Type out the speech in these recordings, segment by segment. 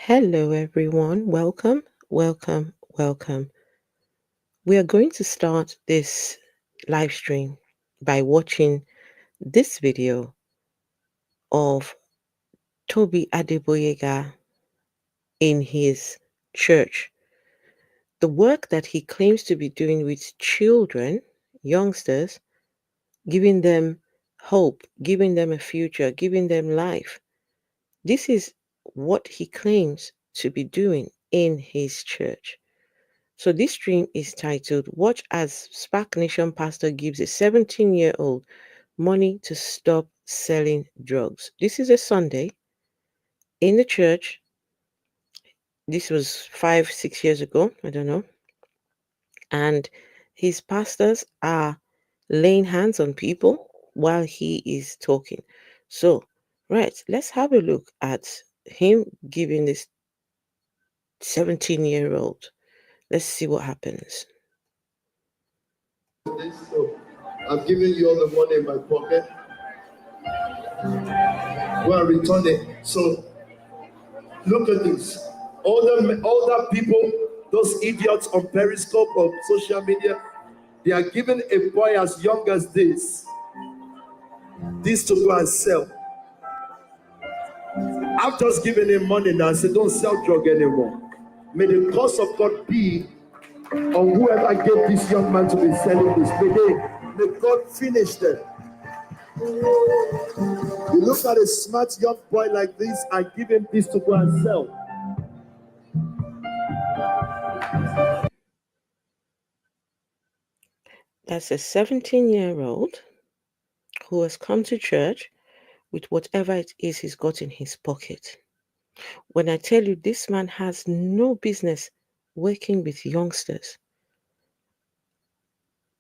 Hello, everyone. Welcome, welcome, welcome. We are going to start this live stream by watching this video of Tobi Adegboyega in his church. The work that he claims to be doing with children, youngsters, giving them hope, giving them a future, giving them life. This is what he claims to be doing in his church. So this stream is titled Watch as SPAC Nation Pastor Gives a 17-year-old Money to Stop Selling Drugs. This is a Sunday in the church. This was 5-6 years ago, I don't know. And his pastors are laying hands on people while he is talking. So, right, let's have a look at him giving this 17-year-old. Let's see what happens. So I'm giving you all the money in my pocket. Go and return it. So look at this. All the people, those idiots on Periscope or social media, they are giving a boy as young as this to go and sell. I've just given him money now. I said, don't sell drug anymore. May the curse of God be on whoever gave this young man to be selling this. May God finish them. You look at a smart young boy like this and give him this to go and sell. That's a 17-year-old who has come to church with whatever it is he's got in his pocket. When I tell you this man has no business working with youngsters,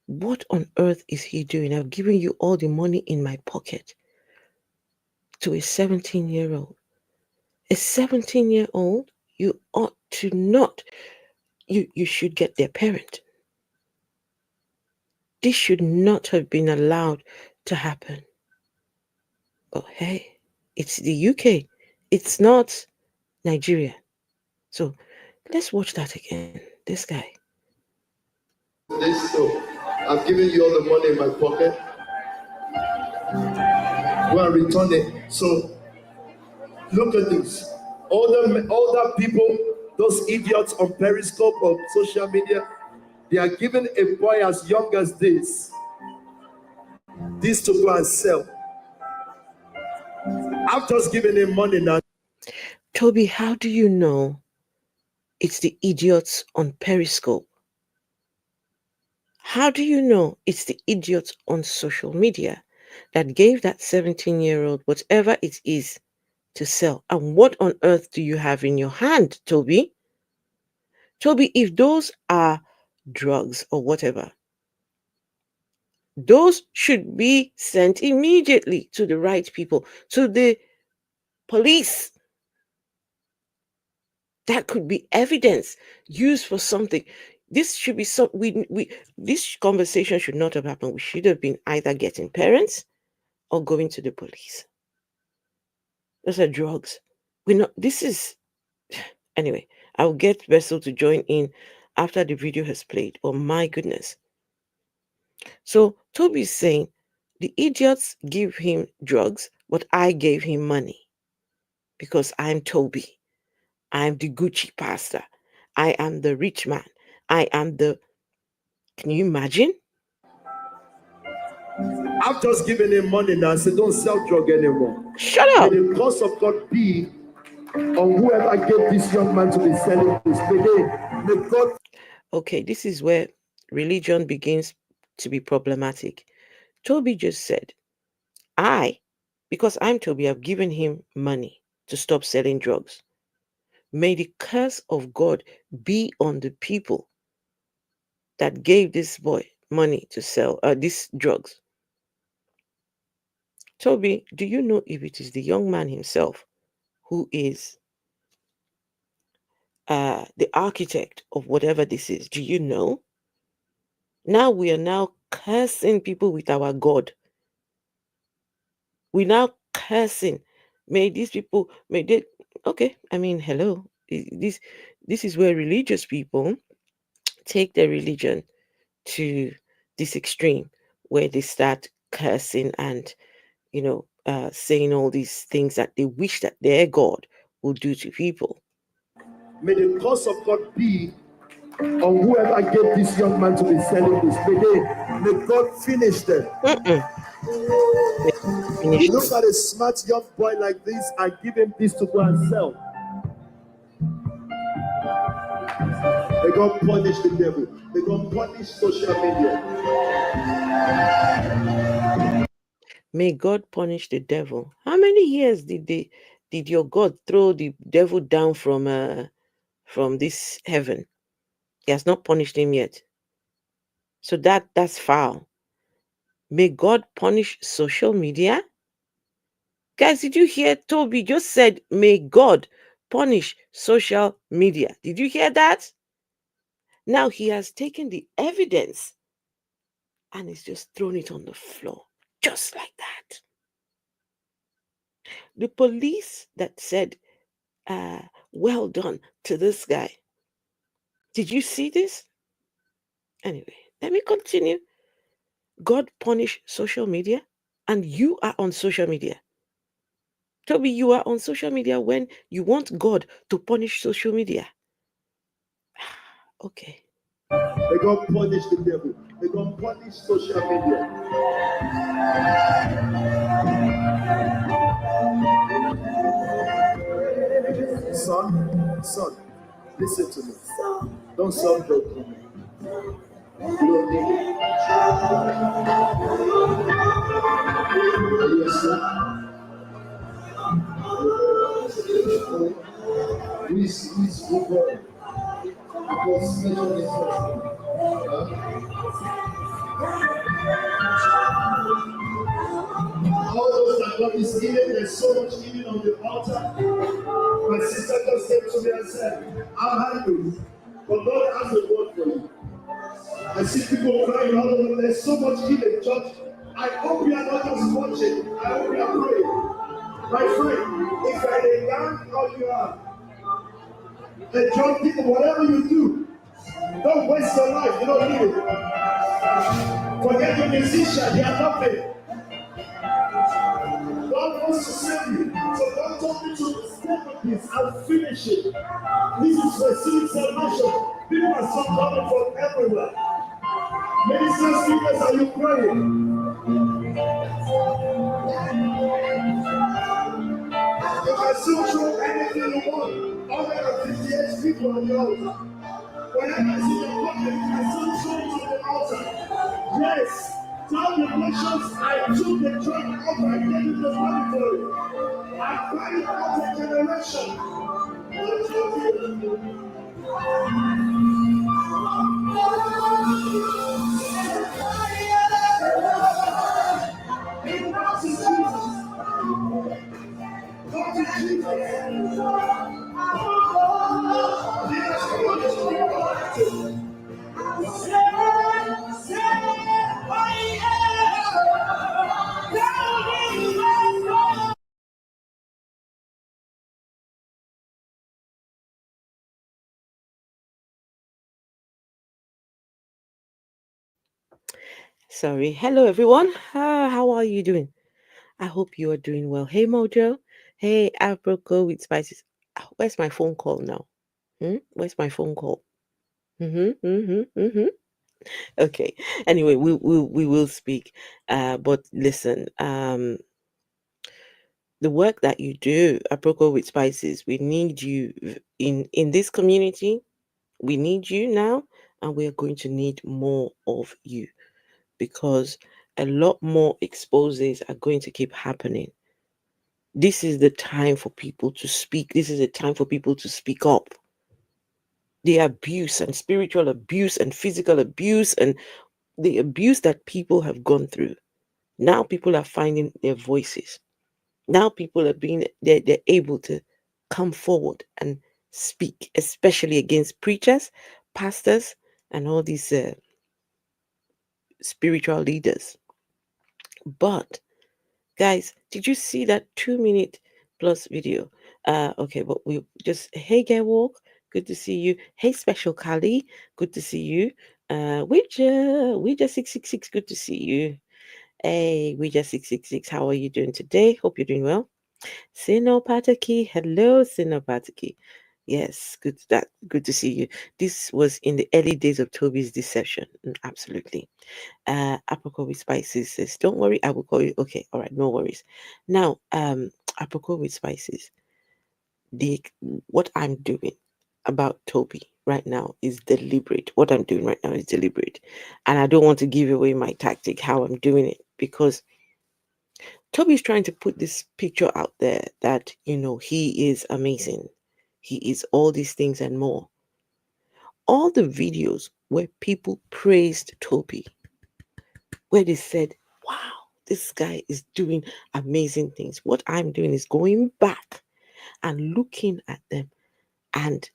what on earth is he doing? I've given you all the money in my pocket to a 17-year-old. A 17-year-old, you ought to not, you should get their parent. This should not have been allowed to happen. But hey, it's the UK. It's not Nigeria. So let's watch that again. This guy. So I'm giving you all the money in my pocket. Go and return it. So look at this. All the people, those idiots on Periscope or social media, they are giving a boy as young as this to go and sell. I've just given him money now. Toby, how do you know it's the idiots on Periscope? How do you know it's the idiots on social media that gave that 17-year-old whatever it is to sell? And what on earth do you have in your hand, Toby? Toby, if those are drugs or whatever, those should be sent immediately to the right people, to the police. That could be evidence used for something. This should be this conversation should not have happened. We should have been either getting parents or going to the police. Those are drugs. This is anyway. I'll get Vessel to join in after the video has played. Oh my goodness. So Toby is saying the idiots give him drugs, but I gave him money because I'm Toby. I'm the Gucci pastor. I am the rich man. I am the... Can you imagine? I've just given him money now. I said, don't sell drug anymore. Shut up. May the curse of God be on whoever gave this young man to be selling this. May God... Okay, this is where religion begins to be problematic. Toby just said, because I'm Toby, I've given him money to stop selling drugs. May the curse of God be on the people that gave this boy money to sell these drugs. Toby, do you know if it is the young man himself who is the architect of whatever this is? Do you know? Now we are now cursing people with our God. We're now cursing. May these people, okay, I mean, hello. This is where religious people take their religion to this extreme, where they start cursing and saying all these things that they wish that their God would do to people. May the curse of God be on whoever gave this young man to be selling this. May God finish them. Finish You look them. at a smart young boy like this and give him this to go and sell. May God punish the devil. May God punish social media. May God punish the devil. How many years did your God throw the devil down from this heaven? He has not punished him yet. So that's foul. May God punish social media. Guys, did you hear Toby just said, may God punish social media? Did you hear that? Now he has taken the evidence and he's just thrown it on the floor, just like that. The police that said, well done to this guy. Did you see this? Anyway, let me continue. God punish social media, and you are on social media. Toby, you are on social media when you want God to punish social media. Okay. May God punish the devil. May God punish social media. Son, listen to me. Don't sound broken. You don't need it. Yes, sir. Please, over. Because special is all those that God is healing, there's so much healing on the altar. My sister just came to me and said, I'm happy, but God has a word for you. I see people crying all over. There's so much healing, church. I hope you are not just watching. I hope you are praying. My friend, if you are a young or you are a drunk people, whatever you do, don't waste your life. You don't need it. Forget your musician. They are nothing. God wants to save you. So God told me to step with this and finish it. This is receiving salvation. People are so coming from everywhere. Minister speakers, are you praying? You can still throw anything you want. 158 people on the altar. Whenever it's in your pocket, you can still throw it on the altar. Yes. Tell the nations I took the drug off and gave it the money for it. I cried out a generation. Sorry. Hello, everyone. How are you doing? I hope you are doing well. Hey, Mojo. Hey, Apricot with spices. Where's my phone call now? Where's my phone call? Okay. Anyway, we will speak. But listen. The work that you do, Apricot with spices, we need you in this community. We need you now, and we are going to need more of you, because a lot more exposes are going to keep happening. This is the time for people to speak. This is the time for people to speak up. The abuse and spiritual abuse and physical abuse and the abuse that people have gone through. Now people are finding their voices. Now people are they're able to come forward and speak, especially against preachers, pastors, and all these spiritual leaders. But guys, did you see that 2 minute plus video? Okay, but we just, hey, Get Walk, good to see you. Hey, Special Kali, good to see you. Ouija 666, good to see you. Hey, Ouija 666, how are you doing today? Hope you're doing well. Sinopataki, hello, Sinopataki. Yes, good to see you. This was in the early days of Toby's deception. Absolutely. Apricot with spices says, don't worry, I will call you. Okay, all right, no worries. Now, Apricot with spices, the what I'm doing about Toby right now is deliberate. What I'm doing right now is deliberate. And I don't want to give away my tactic, how I'm doing it, because Toby's trying to put this picture out there that, he is amazing. He is all these things and more. All the videos where people praised Toby, where they said, wow, this guy is doing amazing things. What I'm doing is going back and looking at them, and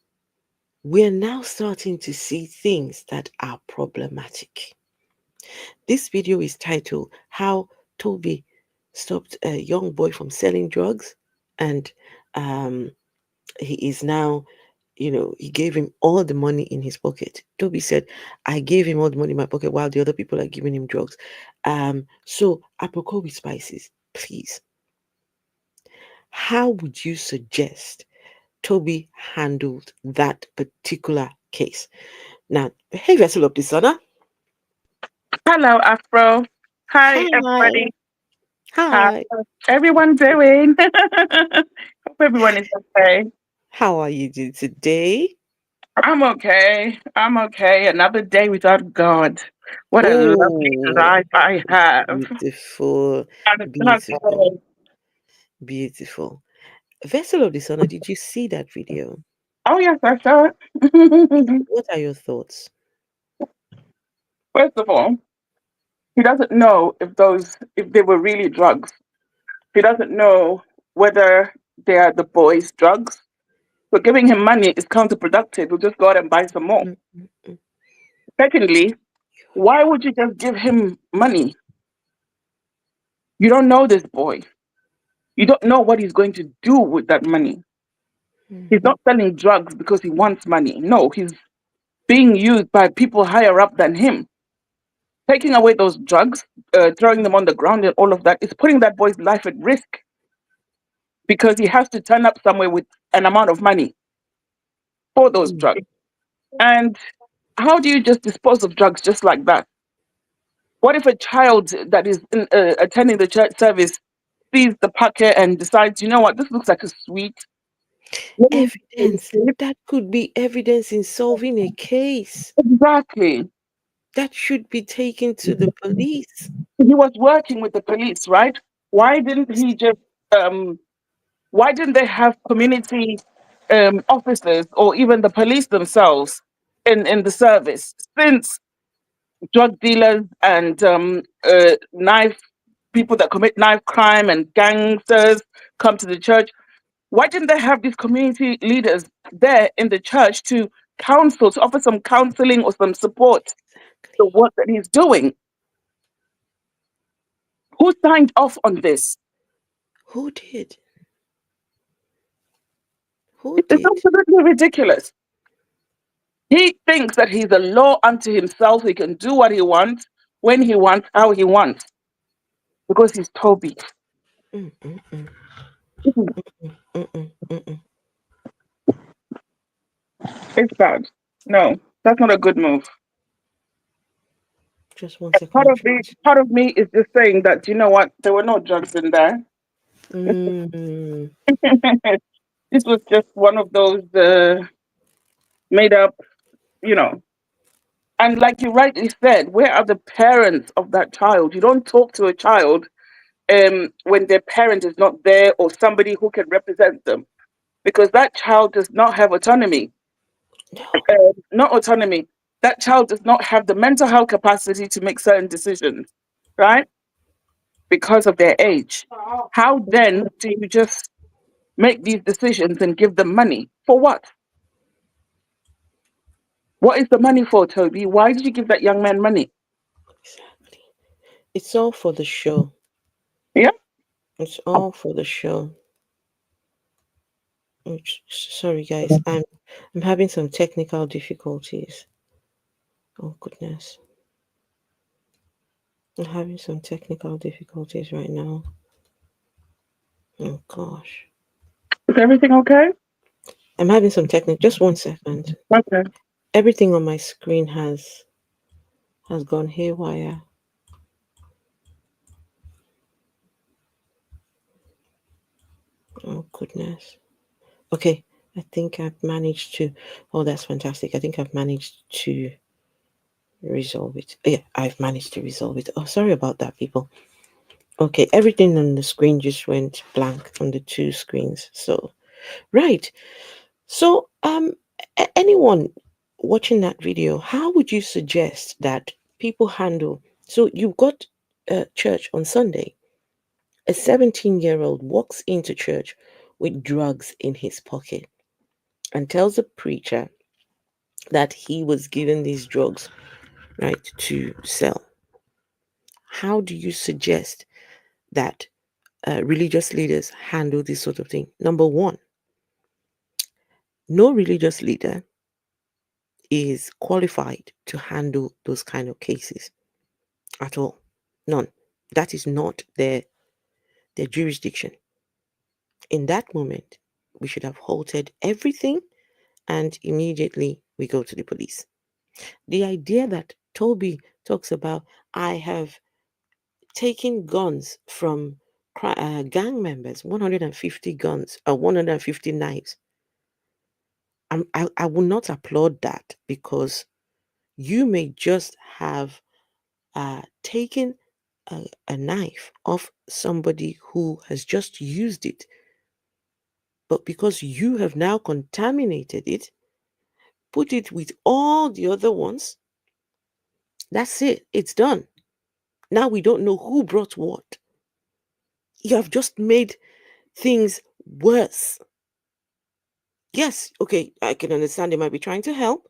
we're now starting to see things that are problematic. This video is titled How Toby Stopped a Young Boy from Selling Drugs, and um, he is now, he gave him all the money in his pocket. Toby said, I gave him all the money in my pocket while the other people are giving him drugs. So, apropos with spices, please, how would you suggest Toby handled that particular case? Now, hey, vessel of dishonor. Hello, Afro. Hi, Hi. everybody. How Hi. everyone doing? Hope everyone is okay. How are you doing today? I'm okay. I'm okay. Another day without God. What a lovely Oh, life I have. beautiful, And it's not beautiful, good. beautiful. Vessel of Dishonor, did you see that video? Oh, yes, I saw it. What are your thoughts? First of all, he doesn't know if they were really drugs. He doesn't know whether they are the boys' drugs. So giving him money is counterproductive. He'll just go out and buy some more. Mm, mm, mm. Secondly, why would you just give him money? You don't know this boy. You don't know what he's going to do with that money. He's Mhm. not selling drugs because he wants money. No, he's being used by people higher up than him. Taking away those drugs, throwing them on the ground, and all of that is putting that boy's life at risk because he has to turn up somewhere with an amount of money for those Mm. drugs. And how do you just dispose of drugs just like that? What if a child that is attending the church service sees the packet and decides, you know what, this looks like a sweet. Let me taste Evidence. it. That could be evidence in solving a case. Exactly. That should be taken to the police. He was working with the police, right? Why didn't he just? Um, why didn't they have community officers or even the police themselves in the service? Since drug dealers and knife people that commit knife crime and gangsters come to the church, why didn't they have these community leaders there in the church to counsel, to offer some counseling or some support to the Exactly. work that he's doing? Who signed off on this? Who did? Who It's did? absolutely ridiculous. He thinks that he's a law unto himself. He can do what he wants, when he wants, how he wants, because he's Toby. Mm, mm, mm, Mhm. mm, mm, mm, mm, mm. It's bad. No, that's not a good move. Just one And second. I'm trying to. part of me is just saying that you know what, there were no drugs in there. Mm, This was just one of those made up, you know. And like you rightly said, where are the parents of that child? You don't talk to a child when their parent is not there or somebody who can represent them, because that child does not have autonomy. no. Not autonomy. That child does not have the mental health capacity to make certain decisions, right? Because of their age. How then do you just make these decisions and give them money? For what? What is the money for, Toby? Why did you give that young man money? Exactly. It's all for the show. Yeah. It's all for the show. Sorry, guys. I'm having some technical difficulties. Oh goodness, I'm having some technical difficulties right now. Oh gosh, Is everything okay? I'm having some technical. Just 1 second. Okay. Everything on my screen has gone haywire. Oh goodness. Okay, I think I've managed to. Oh, that's fantastic. I think I've managed to resolve it. Yeah, I've managed to resolve it. Oh, sorry about that, people. Okay, everything on the screen just went blank on the two screens. So, right. So, anyone watching that video, how would you suggest that people handle? So, you've got church on Sunday. A 17-year-old walks into church with drugs in his pocket and tells the preacher that he was given these drugs, right, to sell. How do you suggest that religious leaders handle this sort of thing? Number one, no religious leader is qualified to handle those kind of cases at all. None. That is not their jurisdiction. In that moment, we should have halted everything and immediately we go to the police. The idea that Toby talks about, I have taken guns from gang members, 150 guns or 150 knives. I will not applaud that because you may just have taken a knife off somebody who has just used it, but because you have now contaminated it, put it with all the other ones, that's it, it's done. Now we don't know who brought what. You have just made things worse. Yes, okay, I can understand they might be trying to help,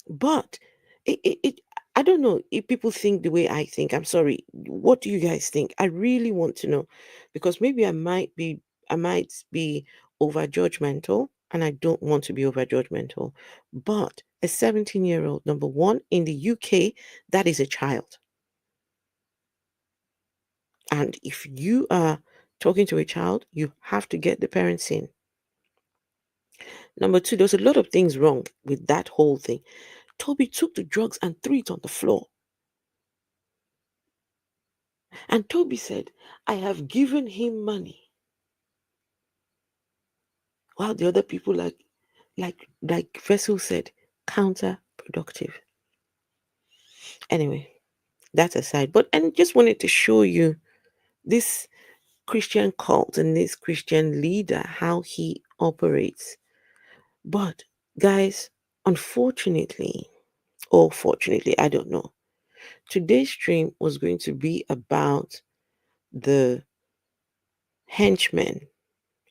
but it I don't know if people think the way I think. I'm sorry. What do you guys think? I really want to know because maybe I might be over judgmental and I don't want to be over judgmental. But a 17-year-old, number one, in the UK, that is a child. And if you are talking to a child, you have to get the parents in. Number two, there's a lot of things wrong with that whole thing. Toby took the drugs and threw it on the floor. And Toby said, I have given him money. While the other people, like Vessel said, counterproductive. Anyway, that aside. But and just wanted to show you this Christian cult and this Christian leader, how he operates. But guys, unfortunately, or fortunately, I don't know. Today's stream was going to be about the henchmen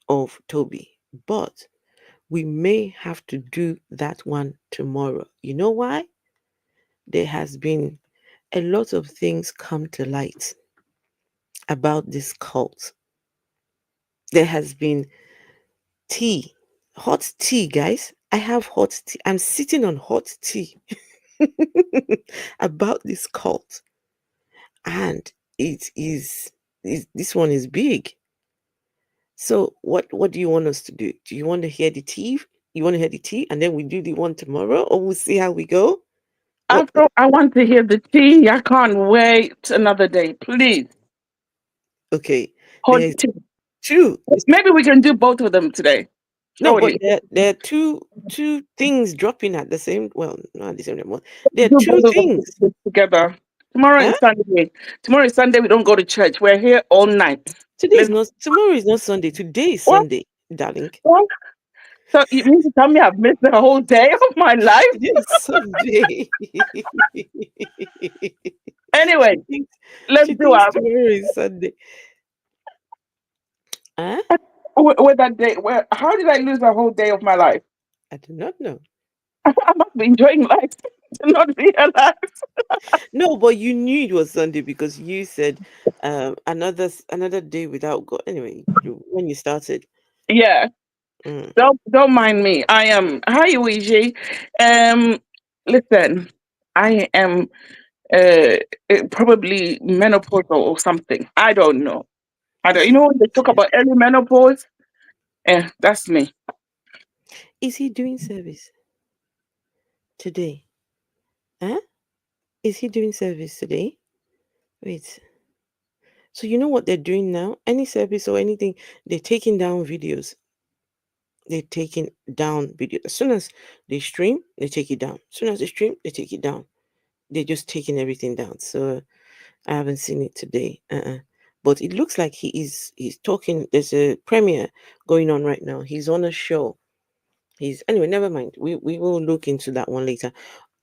of Toby, but we may have to do that one tomorrow. You know why? There has been a lot of things come to light about this cult. There has been tea, hot tea, guys. I have hot tea. I'm sitting on hot tea about this cult, and this one is big. So what do you want us to do? Do you want to hear the tea? You want to hear the tea, and then we do the one tomorrow, or we'll see how we go? What? I want to hear the tea. I can't wait another day. Please. Okay, Hot there's tea. two. Maybe we can do both of them today. No, but Surely. there are two things dropping at the same. Well, not at the same time. There are Do two both of things. them together. Tomorrow Huh? is Sunday. Tomorrow is Sunday. We don't go to church. We're here all night. Today is Let's not. Tomorrow is not Sunday. Today is what? Sunday, darling. What? So you mean to tell me I've missed the whole day of my life? Today is Sunday. Anyway, she thinks let's she do thinks tomorrow is Sunday. Huh? with that day. Where? How did I lose a whole day of my life? I do not know. I must be enjoying life to not realize. No, but you knew it was Sunday because you said another day without God. Anyway, when you started. Yeah. Mm. Don't mind me. I am. Hi, Luigi. Um, listen, I am probably menopausal or something. I don't know. I don't. You know when they talk about early menopause? That's me. Is he doing service today? Huh? Is he doing service today? Wait. So you know what they're doing now? Any service or anything, they're taking down videos. They're taking down video. As soon as they stream, they take it down. As soon as they stream, they take it down. They're just taking everything down. So I haven't seen it today. But it looks like he's talking. There's a premiere going on right now. He's on a show. He's anyway, never mind. We will look into that one later.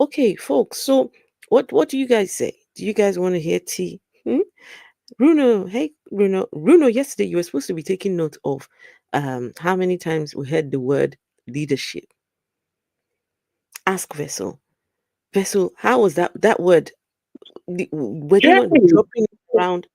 Okay, folks. So what do you guys say? Do you guys want to hear tea? Hmm? Bruno, hey Bruno, yesterday you were supposed to be taking note of how many times we heard the word leadership. Ask Vessel. Vessel, how was that word? Were they Jay, not dropping it around?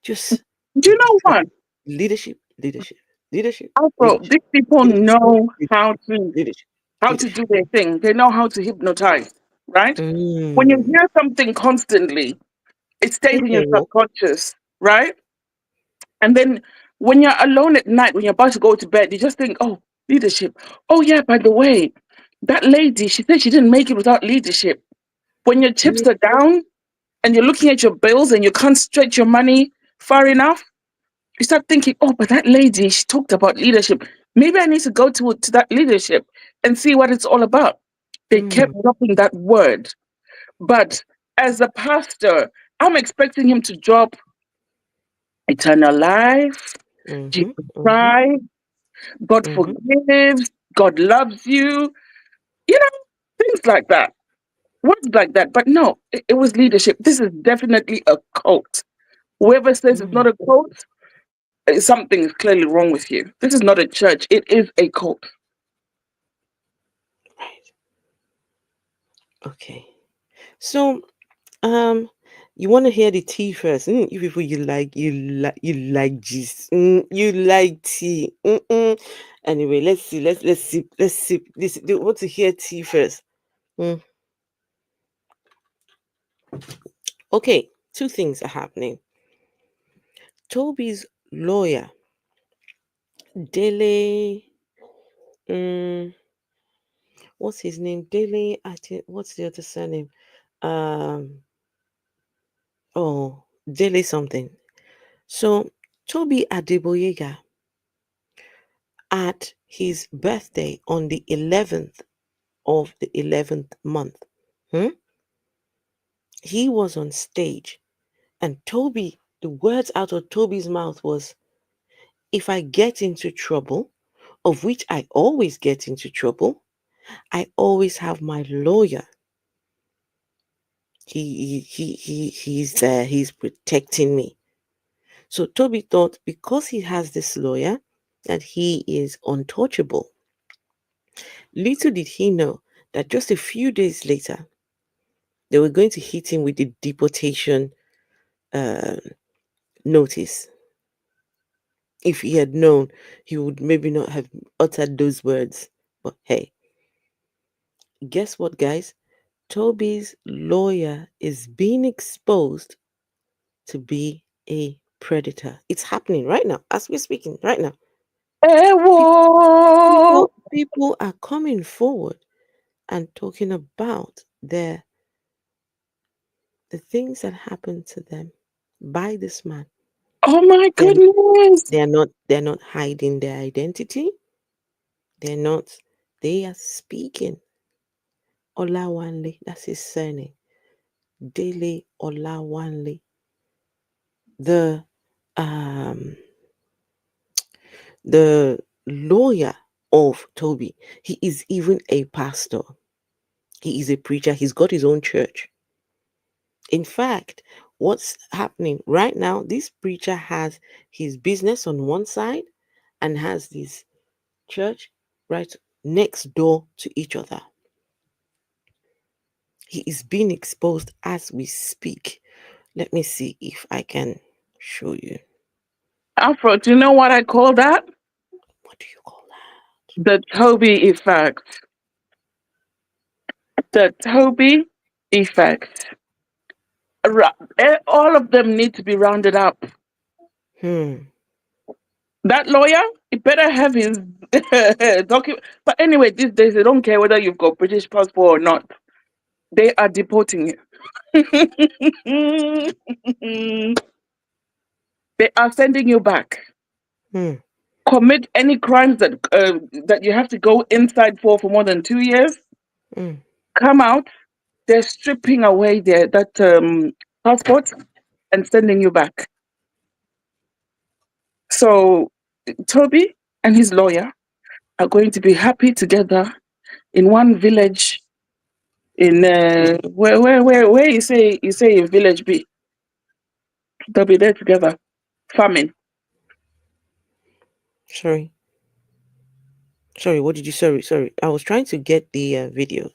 Just do you know what? leadership, leadership, leadership, Also, leadership, these people leadership, know how leadership, to leadership, how to leadership. do their thing. They know how to hypnotize, right? When you Mm. hear something constantly, it stays Then in they your walk. subconscious, right? And then when you're alone at night, when you're about to go to bed, you just think, oh, leadership. Oh, yeah, by the way, that lady, she said she didn't make it without leadership. When your chips Le- are down and you're looking at your bills and you can't stretch your money far enough, you start thinking, oh, but that lady, she talked about leadership. Maybe I need to go to that leadership and see what it's all about. They mm, kept dropping that word. But as a pastor, I'm expecting him to drop eternal life, Jesus mm-hmm, mm-hmm, Christ, God mm-hmm. forgives, God loves you, you know, things like that, words like that. But no, it was leadership. This is definitely a cult. Whoever says it's Mm. not a cult, something is clearly wrong with you. This is not a church, it is a cult. Right. Okay. So you want to hear the tea first? You people, you like gist. You like tea. Anyway, let's see. This they want to hear tea first. Mm. Okay, two things are happening. Toby's lawyer, Dele, um, what's his name? Dele. I think what's the other surname? Um, oh, Dele something. So Tobi Adegboyega at his birthday on the 11th of the 11th month. Hmm? He was on stage, and Toby, the words out of Toby's mouth was, if I get into trouble, of which I always get into trouble, I always have my lawyer. He's there, he's protecting me. So Toby thought because he has this lawyer that he is untouchable. Little did he know that just a few days later, they were going to hit him with the deportation uh, notice. If he had known, he would maybe not have uttered those words. But hey, guess what, guys? Toby's lawyer is being exposed to be a predator. It's happening right now, as we're speaking right now. Pe- Ewo! people are coming forward and talking about the things that happened to them by this man. Oh my They're goodness! they're not hiding their identity. They're not. They are speaking. Olawanle, that's his surname. Dele Olawanle. The um the lawyer of Toby. He is even a pastor. He is a preacher. He's got his own church. In fact, what's happening right now, this preacher has his business on one side and has this church right next door to each other. He is being exposed as we speak. Let me see if I can show you. Afro, do you know what I call that? What do you call that? The Toby effect. The Toby effect. All of them need to be rounded up. That lawyer, he better have his document. But anyway, these days they don't care whether you've got British passport or not. They are deporting you. They are sending you back. Commit any crimes that you have to go inside for more than 2 years. Come out. They're stripping away that passport and sending you back. So Toby and his lawyer are going to be happy together in one village in where you say in village B. They'll be there together, farming. Sorry, what did you? Sorry. I was trying to get the video,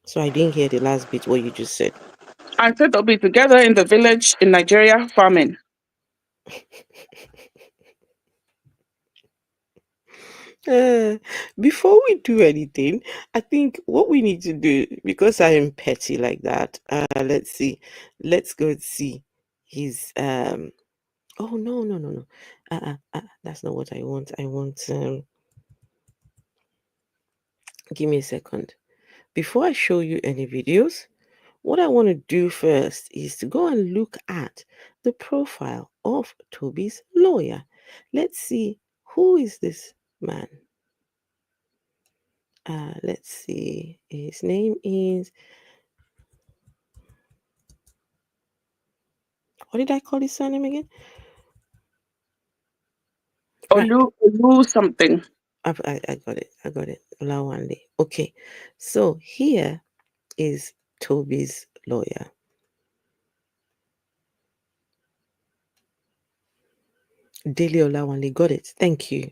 so I didn't hear the last bit what you just said. I said they'll be together in the village in Nigeria, farming. Before we do anything, I think what we need to do, because I am petty like that, let's see. Let's go and see his oh no. That's not what I want. I want give me a second. Before I show you any videos, what I want to do first is to go and look at the profile of Toby's lawyer. Let's see, who is this man? Let's see. His name is, what did I call his surname again? Olu something. I got it. Olawande. Okay. So here is Toby's lawyer. Dele Olawande. Got it. Thank you.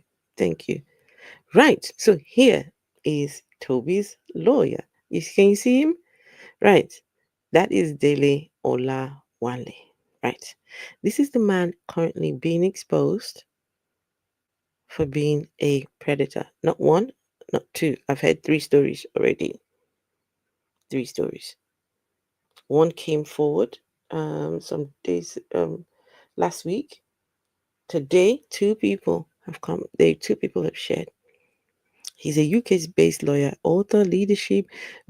Right. So here is Toby's lawyer. Can you see him? Right. That is Dele Olawande. Right. This is the man currently being exposed for being a predator. Not one, not two. I've heard 3 stories already. 3 stories. One came forward some days last week. Today, 2 people have come. 2 people have shared. He's a UK-based lawyer, author, leadership,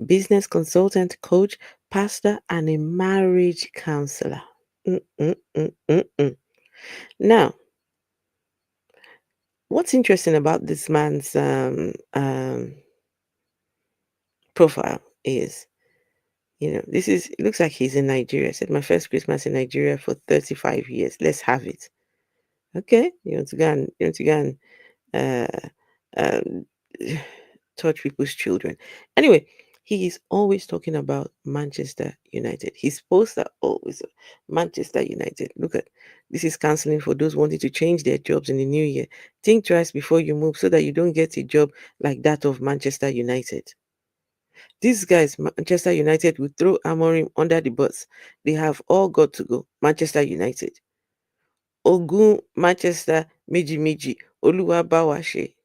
business consultant, coach, pastor, and a marriage counselor. Now, what's interesting about this man's profile is, it looks like he's in Nigeria. I said my first Christmas in Nigeria for 35 years. Let's have it. Okay, you want to go and touch people's children. Anyway, he is always talking about Manchester United. His posts are always Manchester United. Look at this, is counseling for those wanting to change their jobs in the new year. Think twice before you move so that you don't get a job like that of Manchester United. These guys, Manchester United, will throw Amorim under the bus. They have all got to go. Manchester United. Ogun, Manchester, Meji, Oluwabawashe.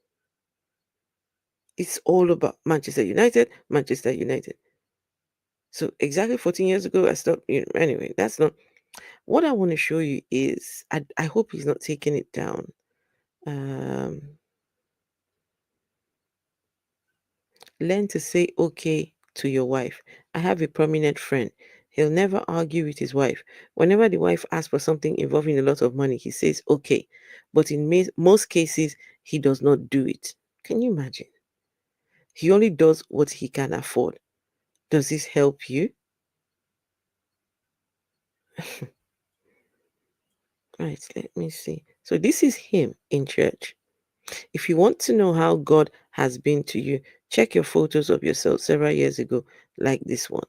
It's all about Manchester United. So exactly 14 years ago, I stopped. Anyway, that's not what I want to show you. Is I hope he's not taking it down. Learn to say okay to your wife. I have a prominent friend. He'll never argue with his wife. Whenever the wife asks for something involving a lot of money, he says okay. But in most cases, he does not do it. Can you imagine? He only does what he can afford. Does this help you? Right, let me see. So this is him in church. If you want to know how God has been to you, check your photos of yourself several years ago, like this one.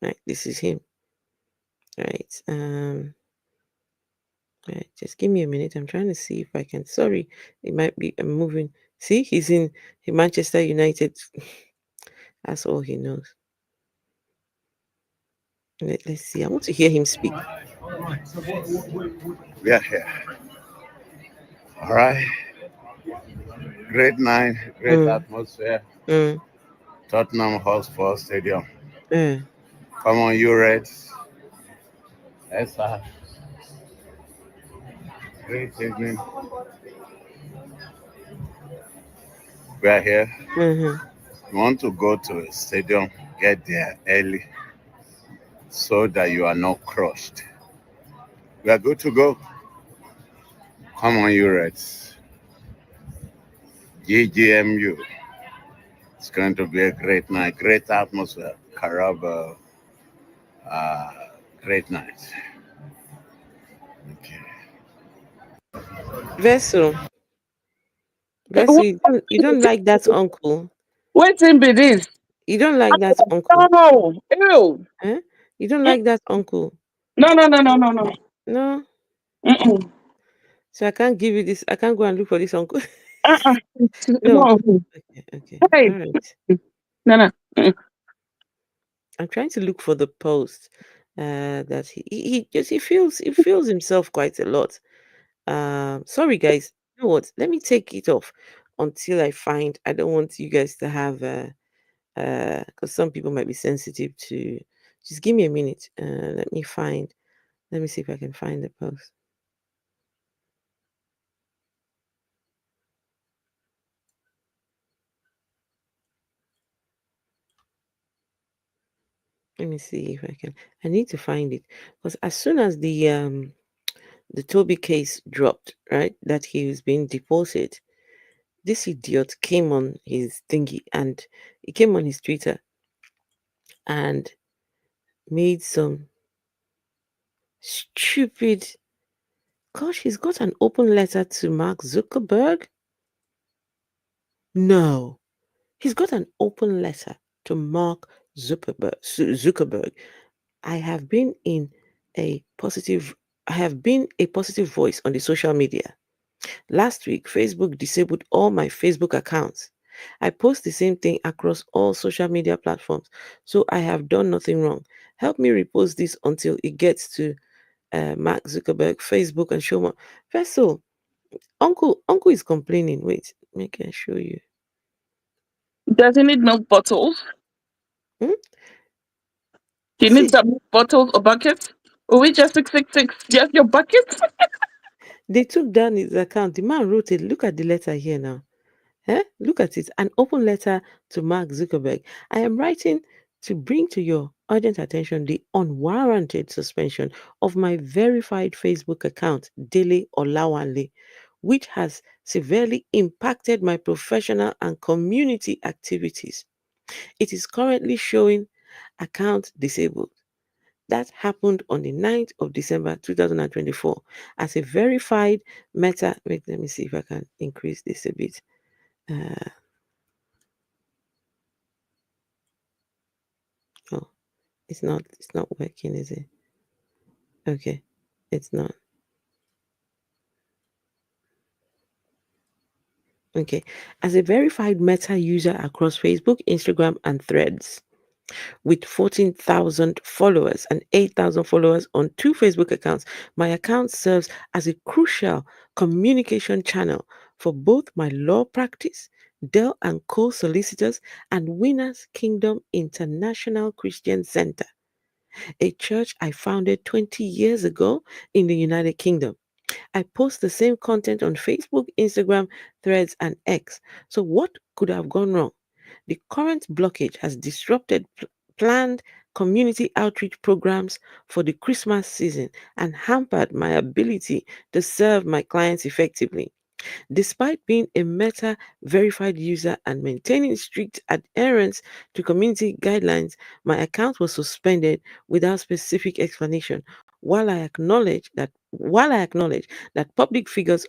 Right, this is him. Right. Right, just give me a minute. I'm trying to see if I can. Sorry, it might be. I'm moving. See, he's in Manchester United. That's all he knows. Let's see. I want to hear him speak. We are here. All right. great night, great Mm, atmosphere. mm, Tottenham Hotspur Stadium. eh. Come on, you Reds. Let's have great evening. We are here. Mm-hmm. You want to go to a stadium, get there early so that you are not crushed. We are good to go. Come on, you Reds. GGMU. It's going to be a great night, great atmosphere. Caraba, uh, great night. Okay. Vessel, What? you don't like that uncle. Waiting be this. You don't like that uncle. No. Ew. Eh? You don't like that uncle. No, no, no, no, no, no. No. Mm-mm. So I can't give you this. I can't go and look for this uncle. Uh-uh. No. No. Okay, okay. Hey. All right. No, no. Mm-mm. I'm trying to look for the post that he feels himself quite a lot. Sorry guys. You know what? Let me take it off until I find. I don't want you guys to have because some people might be sensitive to. Just give me a minute. Let me find. Let me see if I can find the post. Let me see if I can. I need to find it because as soon as the Toby case dropped, right, that he was being deported, this idiot came on his thingy and he came on his Twitter and made some stupid. Gosh, he's got an open letter to Mark Zuckerberg. No, he's got an open letter to Mark Zuckerberg. I have been in a positive. I have been a positive voice on the social media. Last week, Facebook disabled all my Facebook accounts. I post the same thing across all social media platforms, so I have done nothing wrong. Help me repost this until it gets to Mark Zuckerberg, Facebook, and show more. Vessel, Uncle is complaining. Wait, make I show you. Does he need milk bottles? Hmm? He needs See, some milk bottles or buckets? Or we just 666? Do you have your buckets? they took down his account. The man wrote it. Look at the letter here now. Look at it. An open letter to Mark Zuckerberg. I am writing to bring to your urgent attention the unwarranted suspension of my verified Facebook account, Dele Olawanle, which has severely impacted my professional and community activities. It is currently showing account disabled. That happened on the 9th of December 2024 as a verified meta. Wait, let me see if I can increase this a bit. Uh, oh, it's not working, is it? Okay, it's not. Okay, as a verified Meta user across Facebook, Instagram, and Threads, with 14,000 followers and 8,000 followers on two Facebook accounts, my account serves as a crucial communication channel for both my law practice, Dell and Co solicitors, and Winners Kingdom International Christian Center, a church I founded 20 years ago in the United Kingdom. I post the same content on Facebook, Instagram, Threads, and X. So, what could have gone wrong? The current blockage has disrupted planned community outreach programs for the Christmas season and hampered my ability to serve my clients effectively. Despite being a Meta verified user and maintaining strict adherence to community guidelines, my account was suspended without specific explanation. While I acknowledge that public figures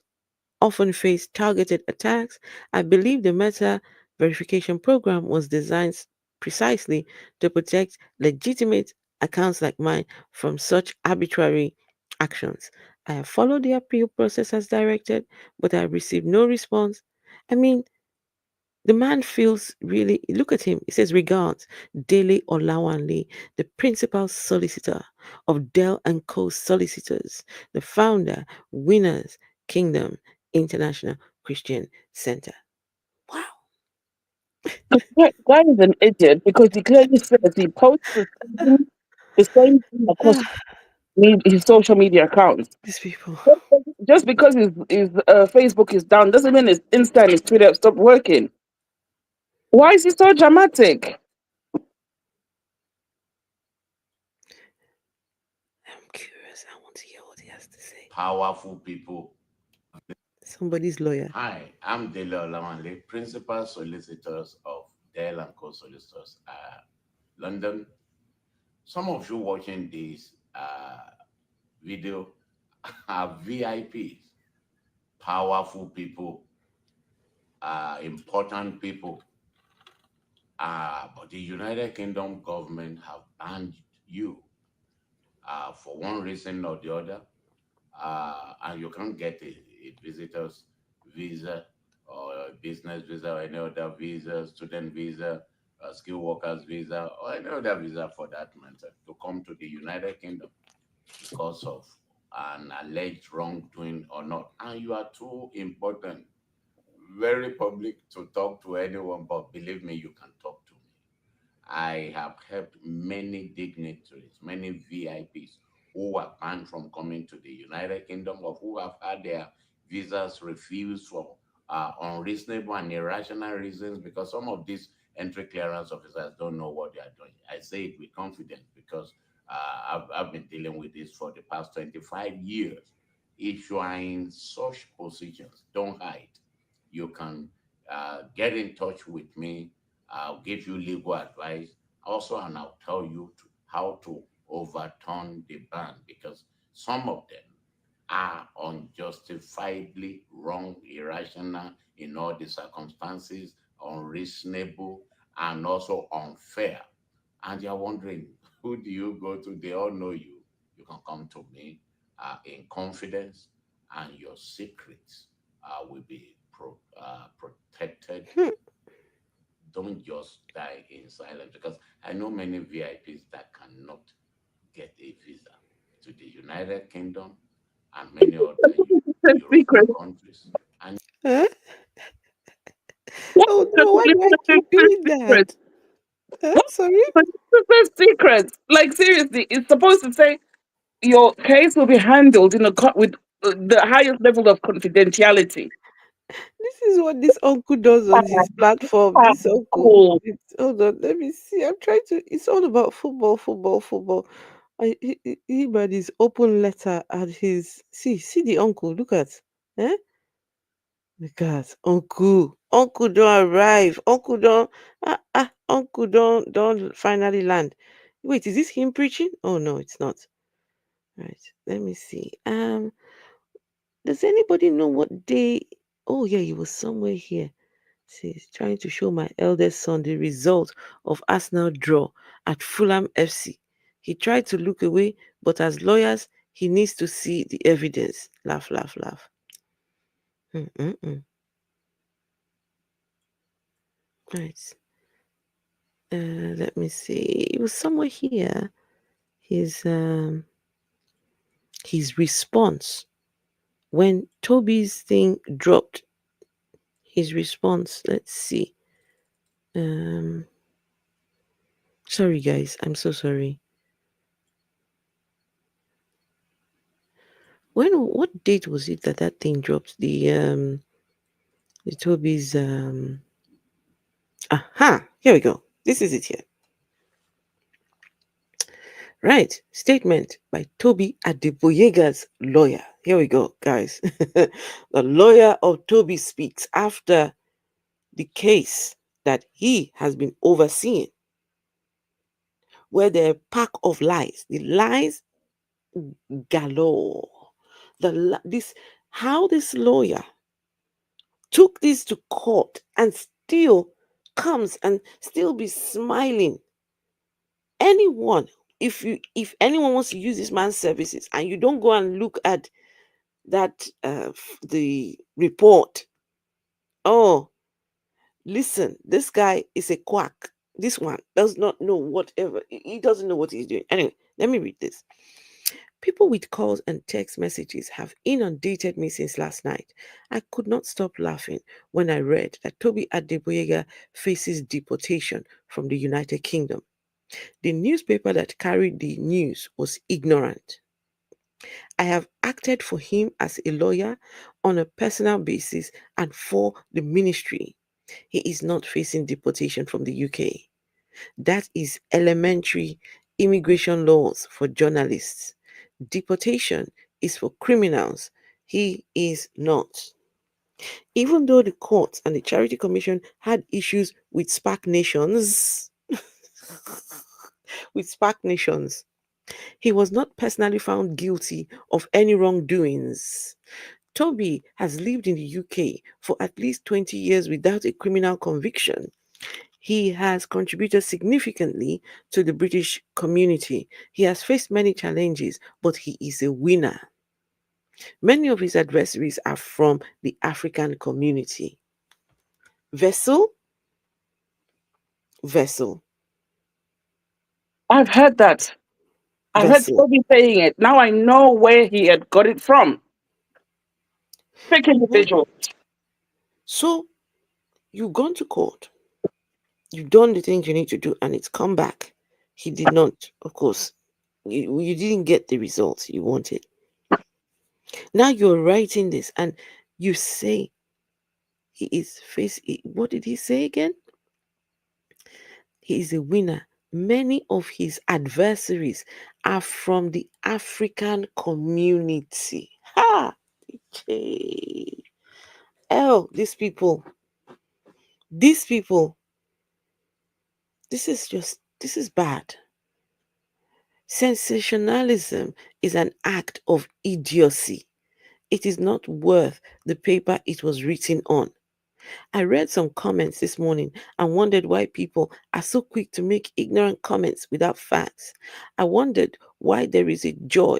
often face targeted attacks, I believe the Meta verification program was designed precisely to protect legitimate accounts like mine from such arbitrary actions. I have followed the appeal process as directed, but I have received no response. I mean, the man feels really, look at him. He says, regards, Dele Olawanle, the principal solicitor of Dell and Co. Solicitors, the founder, Winners Kingdom International Christian Center. Guy is an idiot because he clearly says he posts the same thing across Ah, his social media accounts. these people. Just because his Facebook is down doesn't mean his Insta and his Twitter have stopped working. Why is he so dramatic? I'm curious. I want to hear what he has to say. Powerful people. Somebody's lawyer. Hi, I'm Dele Olawanle, Principal Solicitors of Dell and Co Solicitors, London. Some of you watching this video are VIPs, powerful people, important people. But the United Kingdom government have banned you for one reason or the other, and you can't get a visitor's visa or a business visa or any other visa, student visa, skilled workers visa, or any other visa for that matter to come to the United Kingdom because of an alleged wrongdoing or not. And you are too important, very public to talk to anyone, but believe me, you can talk to me. I have helped many dignitaries, many VIPs who were banned from coming to the United Kingdom or who have had their visas refused for unreasonable and irrational reasons because some of these entry clearance officers don't know what they are doing. I say it with confidence because I've been dealing with this for the past 25 years. If you are in such positions, don't hide. You can get in touch with me. I'll give you legal advice also, and I'll tell you how to overturn the ban because some of them are unjustifiably wrong, irrational in all the circumstances, unreasonable, and also unfair. And you're wondering, who do you go to? They all know you. You can come to me in confidence, and your secrets will be protected. Hmm. Don't just die in silence because I know many VIPs that cannot get a visa to the United Kingdom and many other European Secret. countries. And Huh? What Oh is no, why do I the keep doing secret? that? Huh? What Sorry? is the secret? Like seriously, it's supposed to say your case will be handled in a with the highest level of confidentiality. This is what this uncle does on his platform. Ah, This uncle. cool. Hold on, let me see. I'm trying to. It's all about football, football, football. He read his open letter at his. See the uncle. Look at. Eh? Look at uncle. Uncle don't arrive. Uncle don't. Uncle don't finally land. Wait, is this him preaching? Oh no, it's not. Right. Let me see. Does anybody know what day? Oh yeah, he was somewhere here. See, he's trying to show my eldest son the result of Arsenal draw at Fulham FC. He tried to look away, but as lawyers, he needs to see the evidence. Laugh, laugh, laugh. Mm-mm-mm. Right. Let me see. It was somewhere here. His his response when Toby's thing dropped. His response. Let's see. Um, sorry guys, I'm so sorry. What date was it that that thing dropped? The Toby's aha, here we go. This is it here. Right. Statement by Tobi Adegboyega's lawyer. Here we go, guys. The lawyer of Toby speaks after the case that he has been overseeing, where there are a pack of lies. The lies galore. This how this lawyer took this to court and still comes and still be smiling. Anyone, if anyone wants to use this man's services and you don't go and look at that the report, oh, listen, this guy is a quack. This one does not know whatever, he doesn't know what he's doing. Anyway, let me read this. People with calls and text messages have inundated me since last night. I could not stop laughing when I read that Tobi Adegboyega faces deportation from the United Kingdom. The newspaper that carried the news was ignorant. I have acted for him as a lawyer on a personal basis and for the ministry. He is not facing deportation from the UK. That is elementary immigration laws for journalists. Deportation is for criminals. He is not. Even though the courts and the Charity Commission had issues with SPAC nations, with SPAC nations, he was not personally found guilty of any wrongdoings. Toby has lived in the UK for at least 20 years without a criminal conviction. He has contributed significantly to the British community. He has faced many challenges, but he is a winner. Many of his adversaries are from the African community. Vessel, vessel, I've heard that. I've heard vessel. Toby saying it. Now I know where he had got it from. Pick What? individual. So you've gone to court, you've done the things you need to do, and it's come back. He did not, of course. You didn't get the results you wanted. Now you're writing this, and you say he is facing. What did he say again? He is a winner. Many of his adversaries are from the African community. Ha! Okay. Oh, these people, this is bad. Sensationalism is an act of idiocy. It is not worth the paper it was written on. I read some comments this morning and wondered why people are so quick to make ignorant comments without facts. I wondered why there is a joy,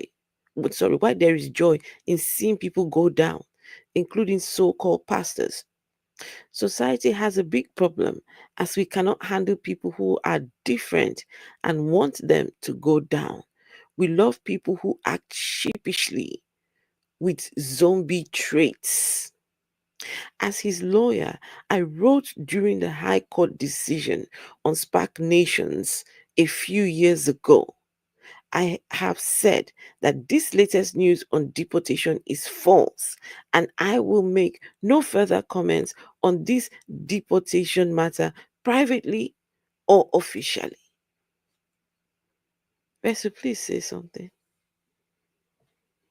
why there is joy in seeing people go down, including so-called pastors. Society has a big problem as we cannot handle people who are different and want them to go down. We love people who act sheepishly with zombie traits. As his lawyer, I wrote during the High Court decision on SPAC Nations a few years ago. I have said that this latest news on deportation is false, and I will make no further comments on this deportation matter privately or officially. Bessie, please say something.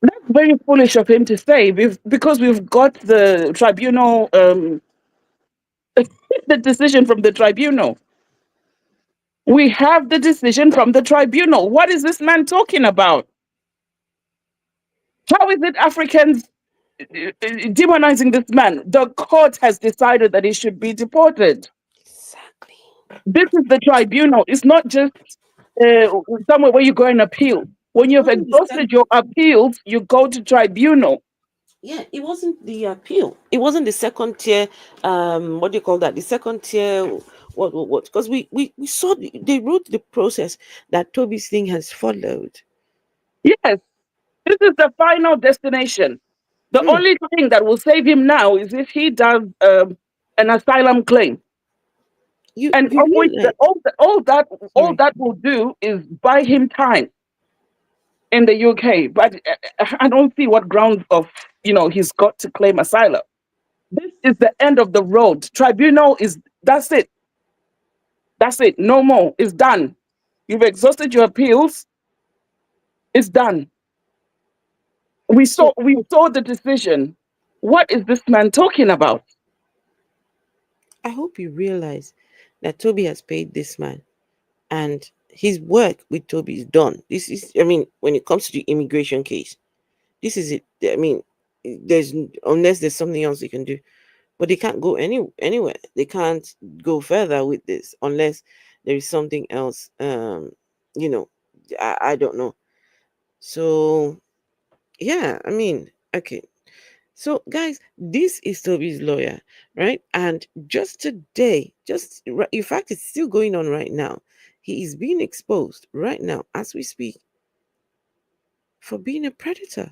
That's very foolish of him to say because we've got the tribunal, the decision from the tribunal. We have the decision from the tribunal. What is this man talking about? How is it Africans demonizing this man? The court has decided that he should be deported. Exactly. This is the tribunal. It's not just somewhere where you go and appeal. When It you've wasn't the exhausted your appeals, you go to tribunal. Yeah, it wasn't the appeal. It wasn't the second tier. What do you call that? The second tier. What? Because we saw they wrote the process that Toby's thing has followed. Yes, this is the final destination. The Hmm. only thing that will save him now is if he does an asylum claim, and You of which realize? all Sorry. that will do is buy him time in the UK. But I don't see what grounds of he's got to claim asylum. This is the end of the road. Tribunal is that's it. That's it. No more. It's done. You've exhausted your appeals. It's done. So We saw the decision. What is this man talking about? I hope you realize that Toby has paid this man, and his work with Toby is done. This is, I mean, when it comes to the immigration case, this is it. I mean, there's unless there's something else they can do, but they can't go anywhere. They can't go further with this unless there is something else. You know, I don't know. So yeah, I mean, okay. So guys, this is Toby's lawyer, right? And just today, in fact, it's still going on right now. He is being exposed right now as we speak for being a predator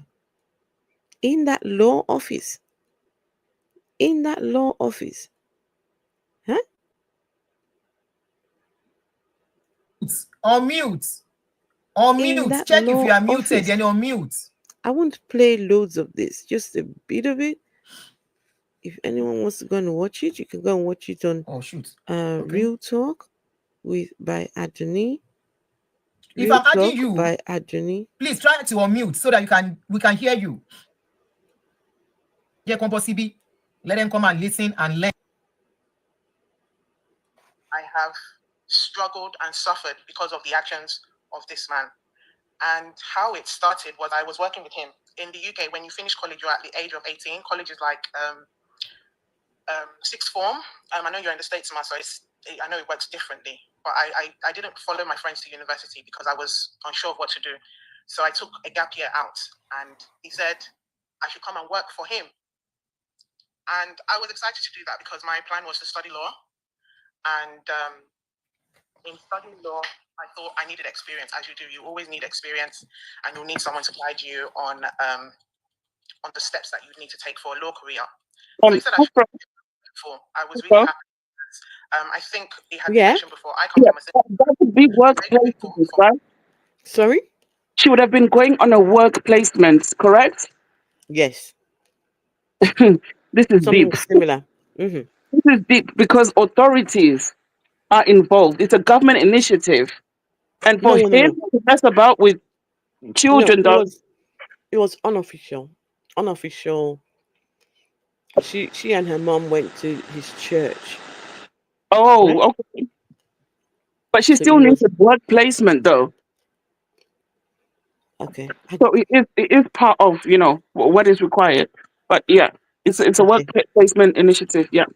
in that law office. In that law office. Huh? On mute. On In mute. that Check if law you are muted, office. then on mute. I won't play loads of this, just a bit of it. If anyone wants to go and watch it, you can go and watch it on Okay. Real Talk by Adoni. If Real I'm adding Talk you, by Adoni. please try to unmute so that we can hear you. Yeah, CB. Let them come and listen and learn. I have struggled and suffered because of the actions of this man. And how it started was I was working with him. In the UK, when you finish college, you're at the age of 18. College is like sixth form. I know you're in the States, so I know it works differently. But I didn't follow my friends to university because I was unsure of what to do. So I took a gap year out, and he said I should come and work for him. And I was excited to do that because my plan was to study law. And in studying law, I thought I needed experience. As you do, you always need experience, and you'll need someone to guide you on the steps that you need to take for a law career. So he said I was really happy. I think it had been mentioned before. I come from a that would be work placement, right? Sorry? She would have been going on a work placement, correct? Yes. This is Something deep. similar. Mm-hmm. This is deep because authorities are involved. It's a government initiative. And for him to mess about with children, No, it was unofficial. Unofficial. She and her mom went to his church. Oh, right? Okay. But she still needs a work placement, though. Okay. So it is part of what is required. But yeah, it's a work placement initiative. Yeah.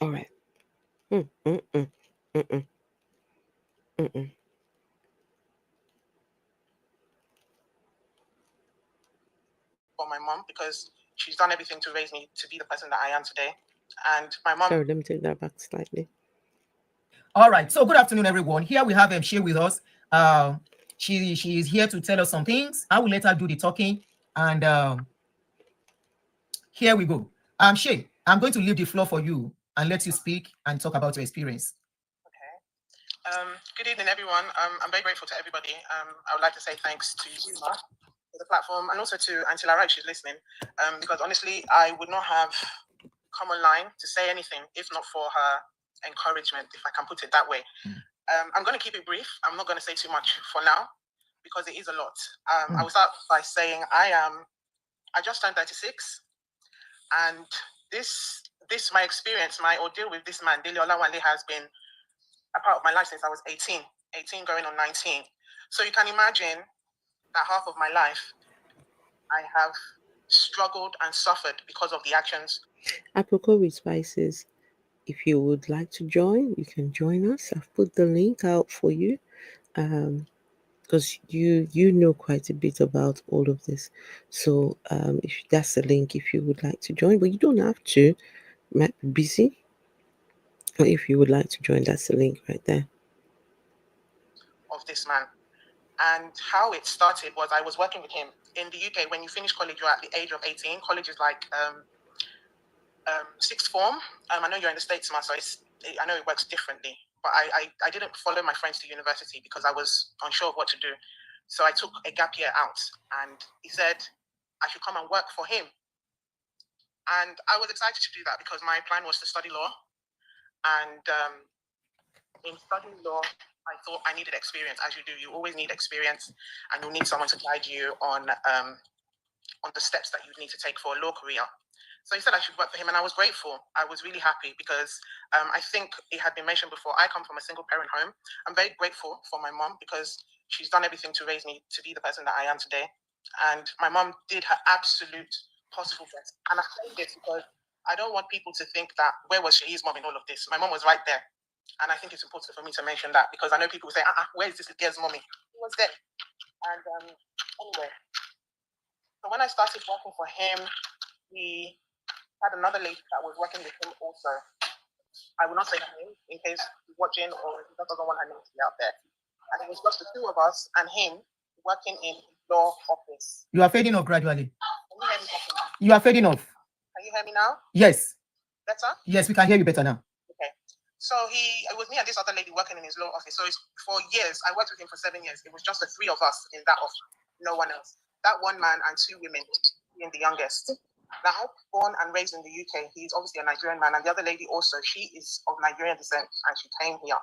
All right. For my mom, because she's done everything to raise me to be the person that I am today. And my mom. Sorry, let me take that back slightly. All right. So good afternoon, everyone. Here we have Shay with us. She is here to tell us some things. I will let her do the talking. And here we go. Shay, I'm going to leave the floor for you and let you speak and talk about your experience. Okay. Good evening, everyone. I'm very grateful to everybody. I would like to say thanks to you, Ma, for the platform, and also to Auntie Lara if she's listening, because honestly, I would not have come online to say anything if not for her encouragement, if I can put it that way. I'm going to keep it brief. I'm not going to say too much for now because it is a lot. I will start by saying I just turned 36, and this my experience, my ordeal with this man, Dele Olawale, has been a part of my life since I was 18 going on 19. So you can imagine that half of my life I have struggled and suffered because of the actions. Apropos with spices, if you would like to join, you can join us. I've put the link out for you, because you know quite a bit about all of this. So if that's the link, if you would like to join, but you don't have to. You might be busy. Or if you would like to join, that's the link right there. Of this man. And how it started was I was working with him. In the UK, when you finish college, you're at the age of 18. College is like sixth form. I know you're in the States, Ma, so I know it works differently. But I didn't follow my friends to university because I was unsure of what to do. So I took a gap year out, and he said I should come and work for him. And I was excited to do that because my plan was to study law. And in studying law, I thought I needed experience. As you do, you always need experience, and you'll need someone to guide you on the steps that you need to take for a law career. So he said I should work for him, and I was grateful. I was really happy because I think it had been mentioned before, I come from a single parent home. I'm very grateful for my mom because she's done everything to raise me to be the person that I am today. And my mom did her absolute possible best. And I say this because I don't want people to think that, where was Shei's mom in all of this? My mom was right there. And I think it's important for me to mention that because I know people say, where is this girl's mommy? She was there. And anyway, so when I started working for him, we had another lady that was working with him also. I will not say her name in case he's watching or he doesn't want her name to be out there. And it was just the two of us and him working in law office. You are fading off gradually. Can you hear me better? You are fading off. Can you hear me now? Yes. Better? Yes, we can hear you better now. Okay. So it was me and this other lady working in his law office. So for years, I worked with him for 7 years. It was just the three of us in that office, no one else. That one man and two women, being the youngest. Now, born and raised in the UK, he's obviously a Nigerian man, and the other lady also, she is of Nigerian descent, and she came here.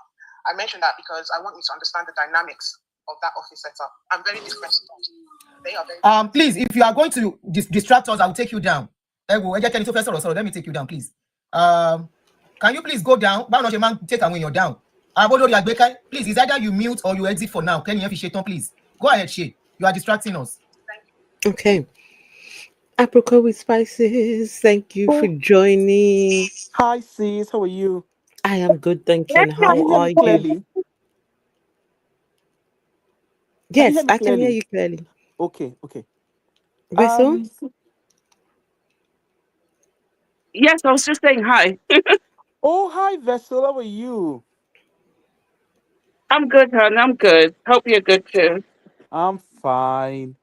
I mentioned that because I want you to understand the dynamics of that office setup. I'm very different. They are very please, if you are going to distract us, I will take you down. Let me take you down, please. Can you please go down? Take away your down. Please, it's either you mute or you exit for now. Can you have please? Go ahead, Shay. You are distracting us. Okay. Apricot with spices. Thank you for joining. Hi, sis. How are you? I am good, thank you. And Can how you hear are me you? clearly? Can you Yes, hear me I can hear clearly? you clearly. Okay, okay. Vessel? Yes, I was just saying hi. Oh, hi, Vessel. How are you? I'm good, hon. I'm good. Hope you're good too. I'm fine.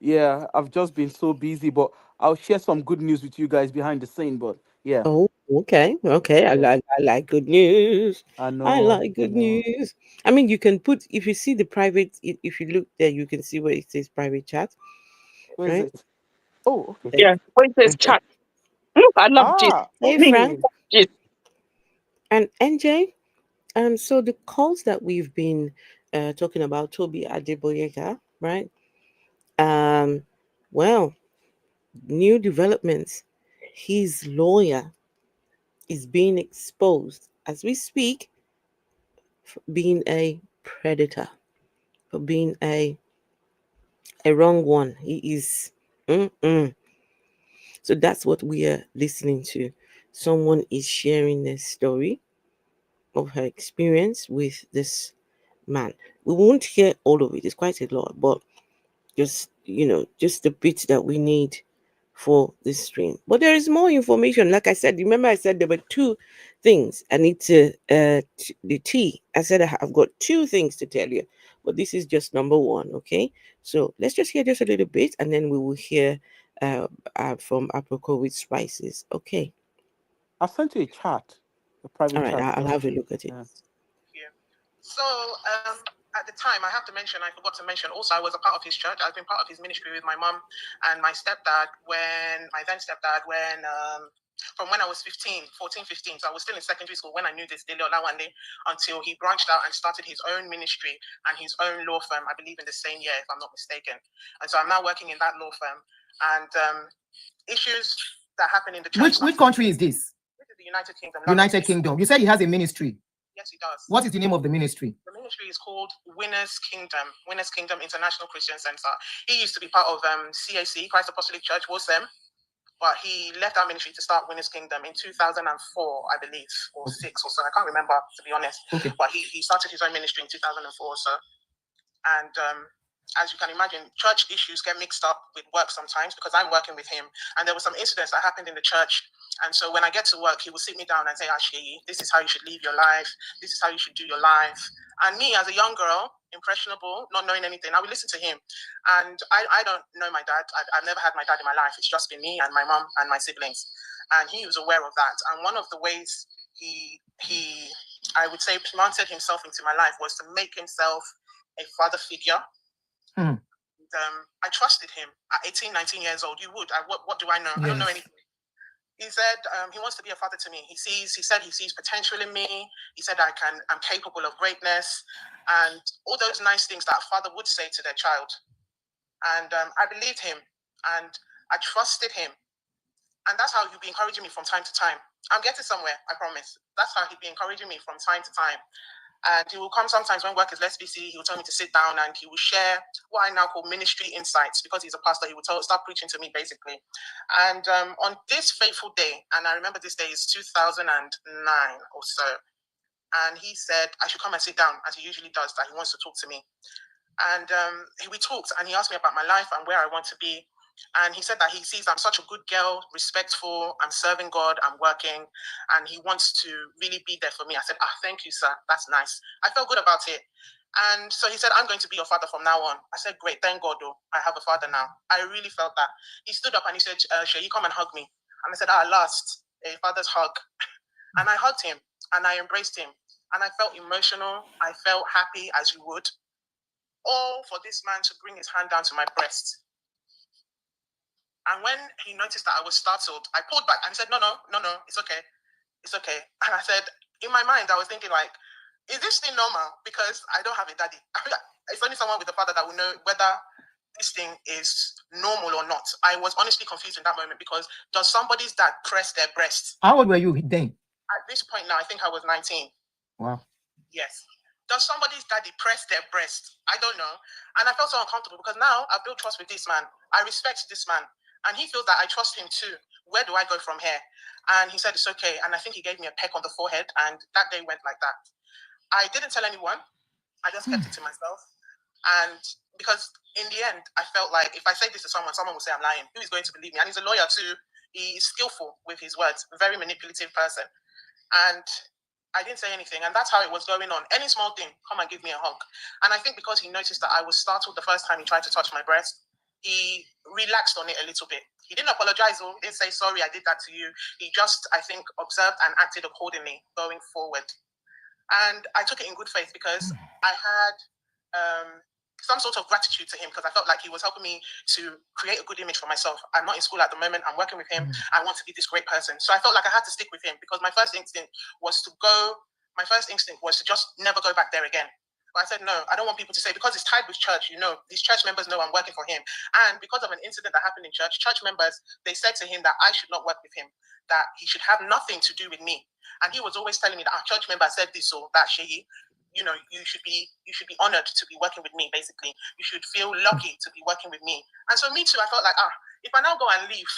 Yeah, I've just been so busy, but I'll share some good news with you guys behind the scene. But yeah, Oh, okay. Okay. I yeah, like good news. I I know, like I good know. news. I mean, you can put, if you see the private, if you look there, you can see where it says private chat, Where is right? it? Oh, okay. There. Yeah. What says Okay. chat? I love gist. Ah, Hey, Me, Frank okay. gist. and NJ. So the calls that we've been talking about, Tobi Adegboyega, right? Um, well, new developments. His lawyer is being exposed as we speak for being a predator, for being a wrong one. He is. Mm-mm. So that's what we are listening to. Someone is sharing their story of her experience with this man. We won't hear all of it. It's quite a lot, but just the bits that we need for this stream. But there is more information. Like I said, remember I said there were two things I need to the tea. I said I've got two things to tell you, but this is just number one. Okay, so let's just hear just a little bit, and then we will hear from Apricot with spices. Okay, I sent you a chat, a all private right, chat. I'll So have a look at it. yeah. here. So at the time, I have to mention, I forgot to mention, also I was a part of his church. I've been part of his ministry with my mum and my stepdad my then stepdad, from when I was 15. So I was still in secondary school when I knew this Dele Olawande, until he branched out and started his own ministry and his own law firm, I believe in the same year, if I'm not mistaken. And so I'm now working in that law firm. And issues that happen in the church. Which country is this? This is the United Kingdom. United Kingdom. You said he has a ministry. Yes, he does. What is the name of the ministry? The ministry is called Winners Kingdom International Christian Center. He used to be part of CAC, Christ Apostolic Church, WOSEM, but he left our ministry to start Winners Kingdom in 2004, I believe, or 6 or so. I can't remember, to be honest. Okay. But he started his own ministry in 2004 or so. And as you can imagine, church issues get mixed up with work sometimes because I'm working with him. And there were some incidents that happened in the church. And so when I get to work, he will sit me down and say, Ashley, this is how you should live your life. This is how you should do your life. And me, as a young girl, impressionable, not knowing anything, I would listen to him. And I don't know my dad. I've never had my dad in my life. It's just been me and my mom and my siblings. And he was aware of that. And one of the ways he I would say, planted himself into my life was to make himself a father figure. And, I trusted him at 18, 19 years old. You would. What do I know? Yes. I don't know anything. He said he wants to be a father to me. He said he sees potential in me. He said I'm capable of greatness, and all those nice things that a father would say to their child. And I believed him, and I trusted him. And that's how he'd be encouraging me from time to time. I'm getting somewhere, I promise. That's how he'd be encouraging me from time to time. And he will come sometimes when work is less busy. He will tell me to sit down and he will share what I now call ministry insights. Because he's a pastor, he will start preaching to me, basically. And on this fateful day, and I remember this day is 2009 or so, and he said I should come and sit down, as he usually does, that he wants to talk to me. And we talked, and he asked me about my life and where I want to be. And he said that he sees I'm such a good girl, respectful, I'm serving God, I'm working, and he wants to really be there for me. I said, thank you, sir. That's nice. I felt good about it. And so he said, I'm going to be your father from now on. I said, great, thank God, though. I have a father now. I really felt that. He stood up and he said, Shay, come and hug me. And I said, at last, a father's hug. And I hugged him and I embraced him. And I felt emotional. I felt happy, as you would. All for this man to bring his hand down to my breast. And when he noticed that I was startled, I pulled back and said, no, it's okay. It's okay. And I said, in my mind, I was thinking like, is this thing normal? Because I don't have a daddy. It's only someone with a father that will know whether this thing is normal or not. I was honestly confused in that moment because does somebody's dad press their breast? How old were you then? At this point now, I think I was 19. Wow. Yes. Does somebody's daddy press their breast? I don't know. And I felt so uncomfortable because now I've built trust with this man. I respect this man. And he feels that I trust him too. Where do I go from here? And he said, it's okay. And I think he gave me a peck on the forehead. And that day went like that. I didn't tell anyone. I just kept it to myself. And because in the end, I felt like if I say this to someone, someone will say I'm lying. Who is going to believe me? And he's a lawyer too. He's skillful with his words, a very manipulative person. And I didn't say anything. And that's how it was going on. Any small thing, come and give me a hug. And I think because he noticed that I was startled the first time he tried to touch my breast, he relaxed on it a little bit. He didn't apologize or didn't say, sorry, I did that to you. He just, I think, observed and acted accordingly going forward. And I took it in good faith because I had some sort of gratitude to him because I felt like he was helping me to create a good image for myself. I'm not in school at the moment. I'm working with him. I want to be this great person. So I felt like I had to stick with him because my first instinct was to just never go back there again. But I said, no, I don't want people to say, because it's tied with church, these church members know I'm working for him. And because of an incident that happened in church members, they said to him that I should not work with him, that he should have nothing to do with me. And he was always telling me that our church member said this or that, Sheyi, you should be honored to be working with me, basically. You should feel lucky to be working with me. And so me too, I felt like, if I now go and leave,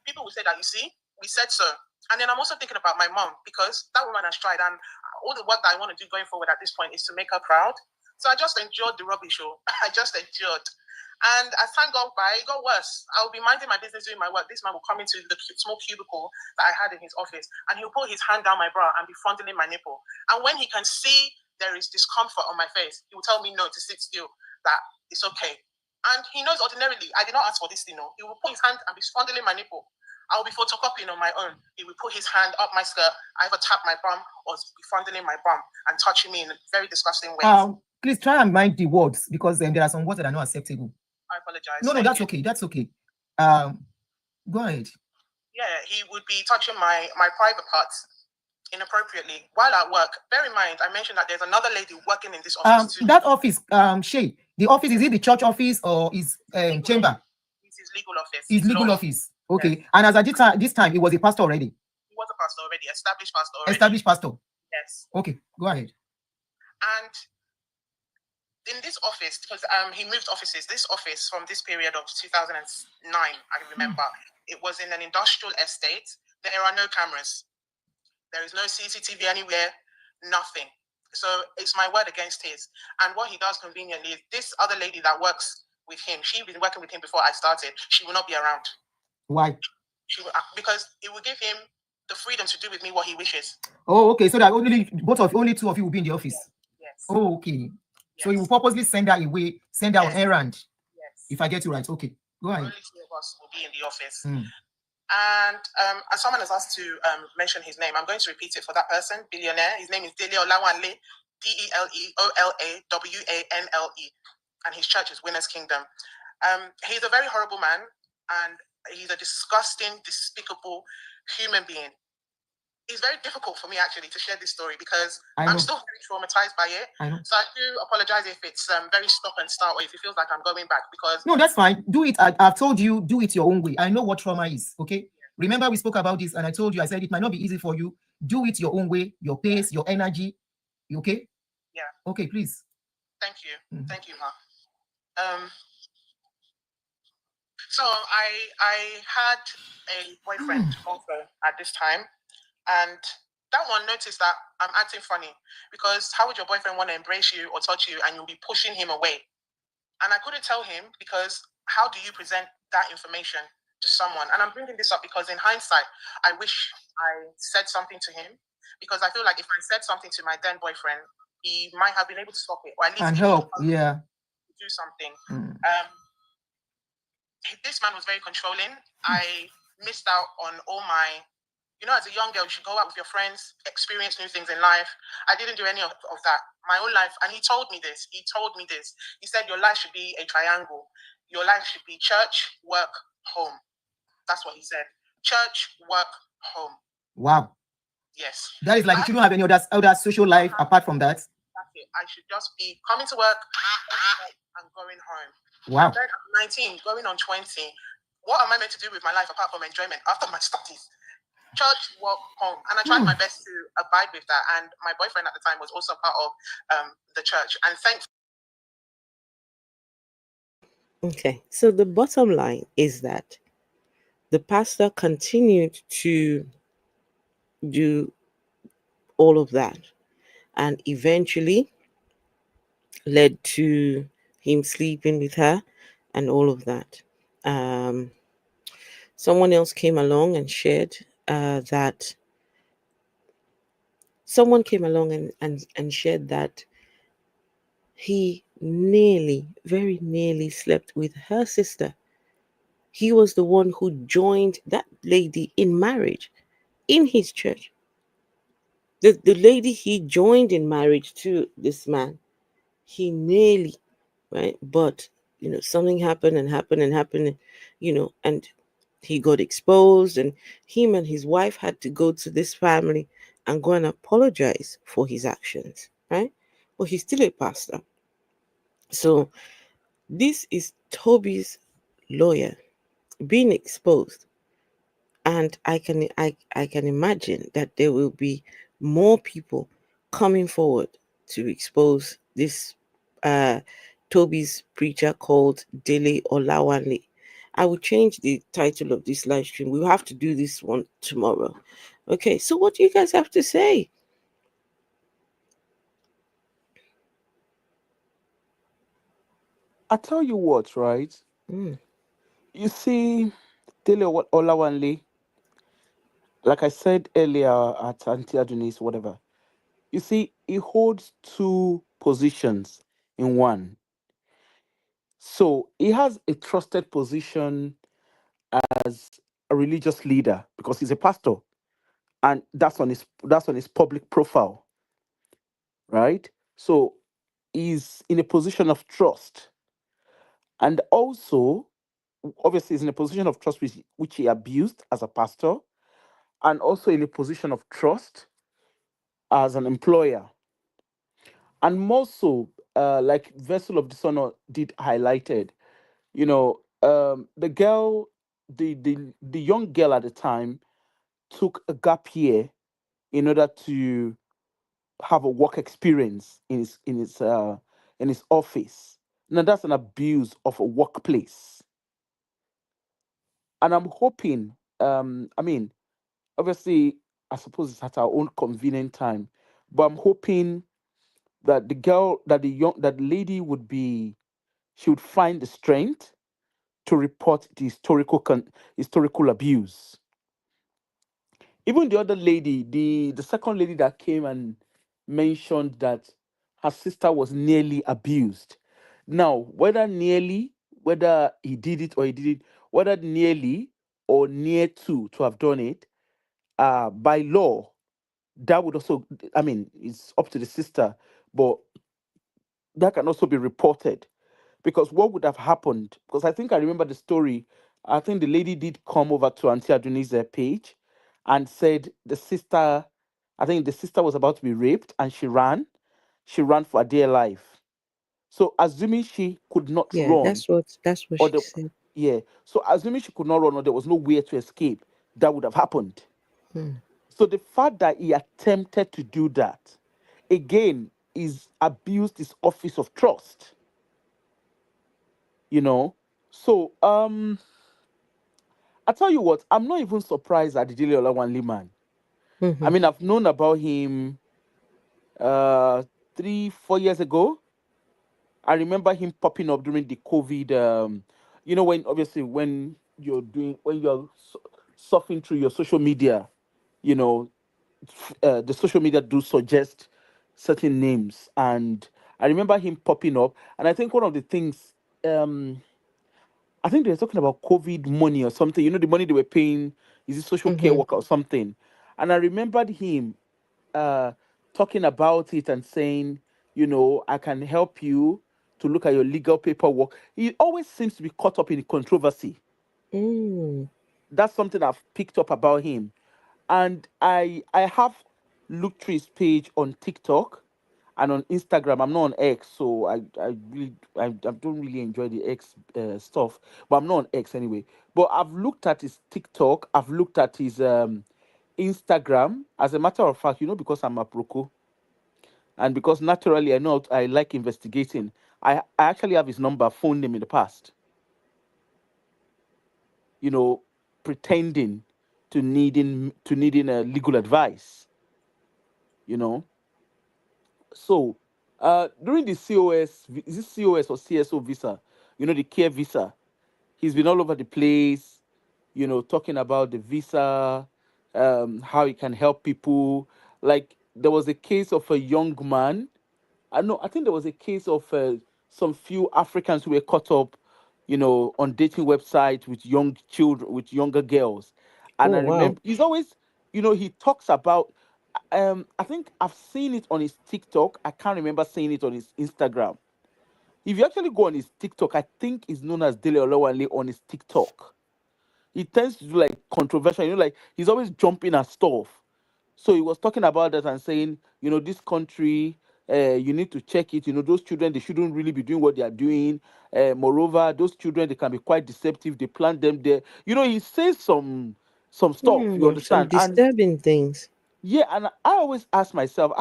people will say that, you see, we said so. And then I'm also thinking about my mom, because that woman has tried, and all the work that I want to do going forward at this point is to make her proud. So I just endured the rubbish show. I just endured. And as time got by, it got worse. I would be minding my business, doing my work. This man will come into the small cubicle that I had in his office, and he'll put his hand down my bra and be fondling my nipple. And when he can see there is discomfort on my face, he will tell me no, to sit still, that it's okay. And he knows ordinarily, I did not ask for this thing. No. He will put his hand and be fondling my nipple. I'll be photocopying on my own. He will put his hand up my skirt, either tap my bum or be fondling my bum and touching me in a very disgusting way. Please try and mind the words, because there are some words that are not acceptable. I apologize. No, that's okay. That's okay. Go ahead. Yeah, he would be touching my private parts inappropriately while at work. Bear in mind, I mentioned that there's another lady working in this office too. That office, Shay, the office, is it the church office or is chamber? It's his legal office. His legal office. Okay. Yes. And as at this time, he was a pastor already. He was a pastor already, established pastor already. Established pastor. Yes. Okay, go ahead. And in this office, because he moved offices, this office from this period of 2009, I remember, it was in an industrial estate. There are no cameras. There is no CCTV anywhere, nothing. So it's my word against his. And what he does conveniently is this other lady that works with him, she'd been working with him before I started, she will not be around. Why? Because it will give him the freedom to do with me what he wishes. Oh, okay. So that only two of you will be in the office. Yes. Oh, okay. Yes. So you will purposely send her away, send her on errand. Yes. If I get you right. Okay. Go ahead. Only two of us will be in the office. And as someone has asked to mention his name, I'm going to repeat it for that person, billionaire. His name is Dele Olawanle, Deleolawanle. And his church is Winners Kingdom. He's a very horrible man, and he's a disgusting, despicable human being. It's very difficult for me actually to share this story because I'm still very traumatized by it. So I do apologize if it's very stop and start, or if it feels like I'm going back, because no, that's fine. Do it. I've told you, do it your own way. I know what trauma is. Okay. Yeah. Remember we spoke about this, and I told you, I said it might not be easy for you. Do it your own way, your pace, your energy. You okay? Yeah. Okay, please. Thank you. Thank you, Ma. So I had a boyfriend also at this time, and that one noticed that I'm acting funny, because how would your boyfriend want to embrace you or touch you and you'll be pushing him away? And I couldn't tell him, because how do you present that information to someone? And I'm bringing this up because in hindsight, I wish I said something to him, because I feel like if I said something to my then boyfriend, he might have been able to stop it, or at least And give him help, yeah. do something. Mm. This man was very controlling. I missed out on all my, as a young girl, you should go out with your friends, experience new things in life. I didn't do any of that. My whole life, and he told me this. He said, your life should be a triangle. Your life should be church, work, home. That's what he said. Church, work, home. Wow. Yes. That is like you shouldn't have any other social life apart from that. That's it. I should just be coming to work and going home. Wow. And then I'm 19, going on 20. What am I meant to do with my life apart from enjoyment after my studies? Church, work, home. And I tried my best to abide with that. And my boyfriend at the time was also part of the church. And thankfully. Okay, so the bottom line is that the pastor continued to do all of that and eventually led to him sleeping with her and all of that. Someone else came along and shared that someone came along and shared that he very nearly slept with her sister. He was the one who joined that lady in marriage in his church. The lady he joined in marriage to this man, he nearly, right? But, something happened and happened and happened, and he got exposed, and him and his wife had to go to this family and go and apologize for his actions, right? But he's still a pastor. So this is Toby's lawyer being exposed. And I can imagine that there will be more people coming forward to expose this Toby's preacher called Dele Olawanle. I will change the title of this live stream. We'll have to do this one tomorrow. Okay, so what do you guys have to say? I tell you what, right? You see, Dele Olawanle, like I said earlier at Auntie Adonis, whatever. You see, he holds two positions in one. So he has a trusted position as a religious leader because he's a pastor, and that's on his public profile, right? So he's in a position of trust, and also obviously he's in a position of trust which he abused as a pastor, and also in a position of trust as an employer. And more so, like Vessel of Dishonor did highlighted, the girl, the young girl at the time took a gap year in order to have a work experience in his office. Now that's an abuse of a workplace, and I'm hoping. Obviously, I suppose it's at our own convenient time, but I'm hoping that the lady she would find the strength to report the historical abuse. Even the other lady, the second lady that came and mentioned that her sister was nearly abused. Now, whether he did it or he did it, whether nearly or near to have done it, by law, that would also, it's up to the sister, but that can also be reported. Because what would have happened? Because I think I remember the story. I think the lady did come over to Auntie Adoni's page and said I think the sister was about to be raped and she ran. She ran for her dear life. So assuming she could not Yeah, run, that's what or she the said. yeah, so assuming she could not run or there was no way to escape, that would have happened. Hmm. So the fact that he attempted to do that again is abused his office of trust, you know. So I tell you what, I'm not even surprised at the Dele Olawanle man. I Mm-hmm. mean, I've known about him uh 3 4 years ago. I remember him popping up during the COVID. When obviously when you're surfing through your social media, you know, the social media do suggest certain names, and I remember him popping up. And I think one of the things, um, I think they were talking about COVID money or something. The money they were paying, is it social care Mm-hmm. worker or something? And I remembered him uh talking about it and saying, I can help you to look at your legal paperwork. He always seems to be caught up in the controversy. Mm. That's something I've picked up about him. And I have looked through his page on TikTok and on Instagram. I'm not on X, so I don't really enjoy the X stuff. But I'm not on X anyway. But I've looked at his TikTok. I've looked at his Instagram. As a matter of fact, because I'm a Proko, and because naturally I know I like investigating, I actually have his number, phoned him in the past. You know, pretending to needing a legal advice. You know, so during the is this COS or CSO visa? The care visa. He's been all over the place. Talking about the visa, how it can help people. Like there was a case of a young man. I know. I think there was a case of some few Africans who were caught up, on dating websites with young children, with younger girls. And Oh, I wow. remember he's always, he talks about. I think I've seen it on his TikTok. I can't remember seeing it on his Instagram. If you actually go on his TikTok, I think he's known as Dele Olawale on his TikTok. He tends to do like controversial, like he's always jumping at stuff. So he was talking about that and saying, this country, you need to check it. Those children, they shouldn't really be doing what they are doing. Moreover, those children, they can be quite deceptive. They plant them there. He says some stuff. You Some understand? And disturbing things. yeah, and I always ask myself,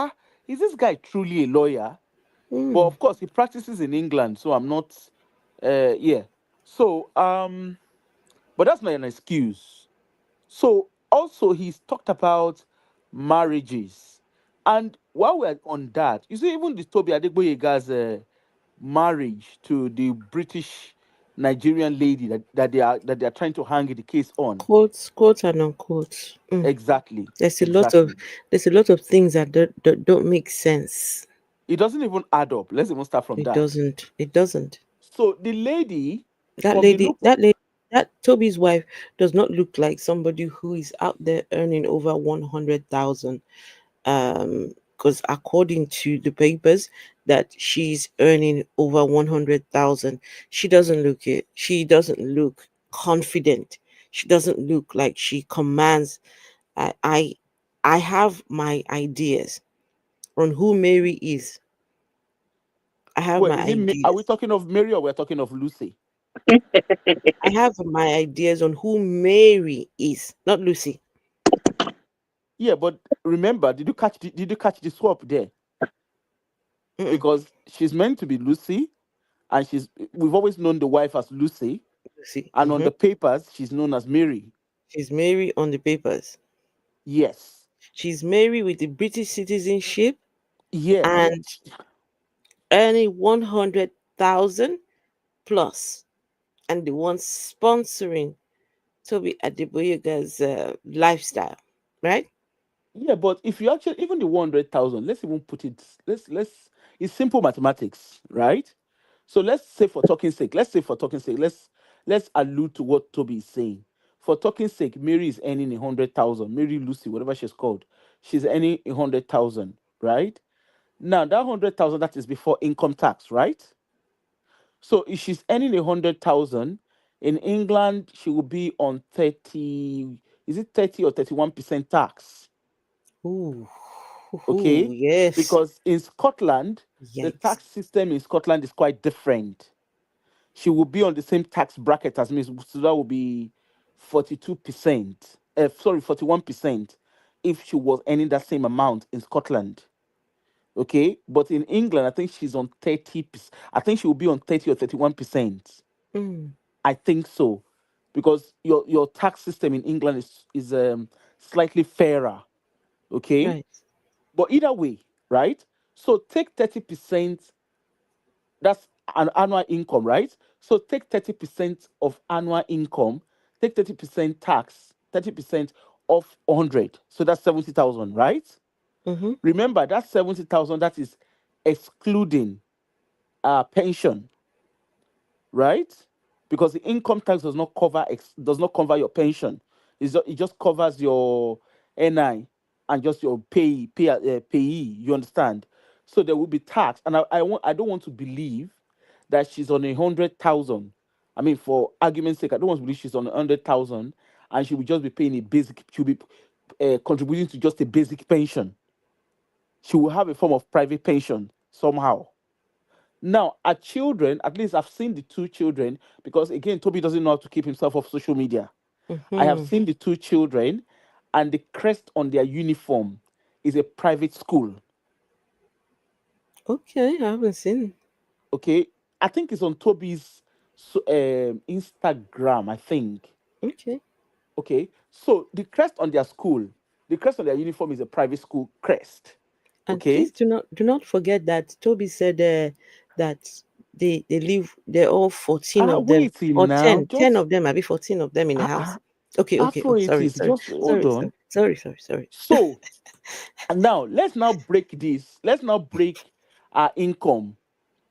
is this guy truly a lawyer? But Mm. of course, he practices in England, so I'm not. Yeah. So but that's not an excuse. So also he's talked about marriages. And while we're on that, you see, even the Tobi Adegboyega's marriage to the British Nigerian lady that they are trying to hang the case on. Quotes, quotes and unquotes. Mm. Exactly. There's a lot of Exactly. there's a lot of things that don't make sense. It doesn't even add up. Let's even start from It that. doesn't. It doesn't. So the lady, That from the lady, look, that lady, that Toby's wife does not look like somebody who is out there earning over 100,000. Because according to the papers, that she's earning over 100,000, she doesn't look it. She doesn't look confident. She doesn't look like she commands. I, I, I have my ideas on who Mary is. I have well, my are we ideas. talking of Mary or we're talking of Lucy? I have my ideas on who Mary is, not Lucy. Yeah, but remember, did you catch the swap there? Mm-mm. Because she's meant to be Lucy, and we've always known the wife as Lucy, Lucy. and on the papers she's known as Mary. She's Mary on the papers. Yes, She's Mary with the British citizenship yeah, and earning 100,000 plus, and the one sponsoring Toby Adegboyega's lifestyle, right? yeah. But if you actually even the 100,000, let's even put it. Let's. It's simple mathematics, right? So let's say for talking sake, let's allude to what Toby is saying. For talking sake, Mary is earning 100,000. Mary Lucy, whatever she's called, she's earning 100,000, right? Now that 100,000, that is before income tax, right? So if she's earning 100,000 in England, she will be on 30. Is it 30 or 31% tax? Ooh, ooh, Okay, yes. because in Scotland, the Yikes. tax system in Scotland is quite different. She will be on the same tax bracket as me, so that will be 42%. Sorry, 41% if she was earning that same amount in Scotland. Okay, but in England, I think she's on 30%. I think she will be on 30 or 31%. Mm, I think so, because your tax system in England is slightly fairer. Okay, right. but either way, right? So take 30%. That's an annual income, right? So take 30% of annual income. Take 30% tax. 30% of 100. So that's 70,000, right? Mm-hmm. Remember that 70,000, that is excluding pension, right? Because the income tax does not cover your pension. It just covers your NI and just your payee. You understand? So there will be tax, and I don't want to believe that she's on 100,000. I mean, for argument's sake, I don't want to believe she's on 100,000 and she will just be paying a basic. She'll be contributing to just a basic pension. She will have a form of private pension somehow. Now, our children, at least I've seen the two children, because again, Toby doesn't know how to keep himself off social media. I have Mm-hmm. seen the two children, and the crest on their uniform is a private school. Okay, I haven't seen. Okay, I think it's on Toby's Instagram, I think. Okay. Okay, so the crest on their school, the crest on their uniform is a private school crest. And Okay, please do not forget that Toby said that they live, they're all 14 of them, waiting or now, 10 just of them, maybe 14 of them in the house. Okay, okay. Oh, Afro it sorry, is. sorry, Just hold sorry, sorry, on. sorry, sorry, sorry. So, and now let's now break this. Let's now break our income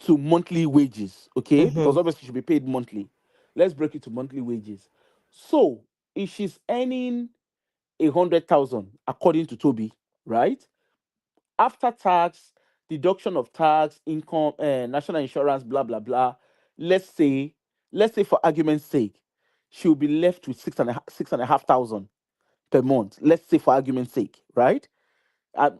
to monthly wages, okay? Mm-hmm. Because obviously she should be paid monthly. Let's break it to monthly wages. So, if she's earning 100,000, according to Toby, right? After tax, deduction of tax, income, national insurance, blah blah blah. Let's say, let's say for argument's sake, she'll be left with 6,500 per month. Let's say for argument's sake, right?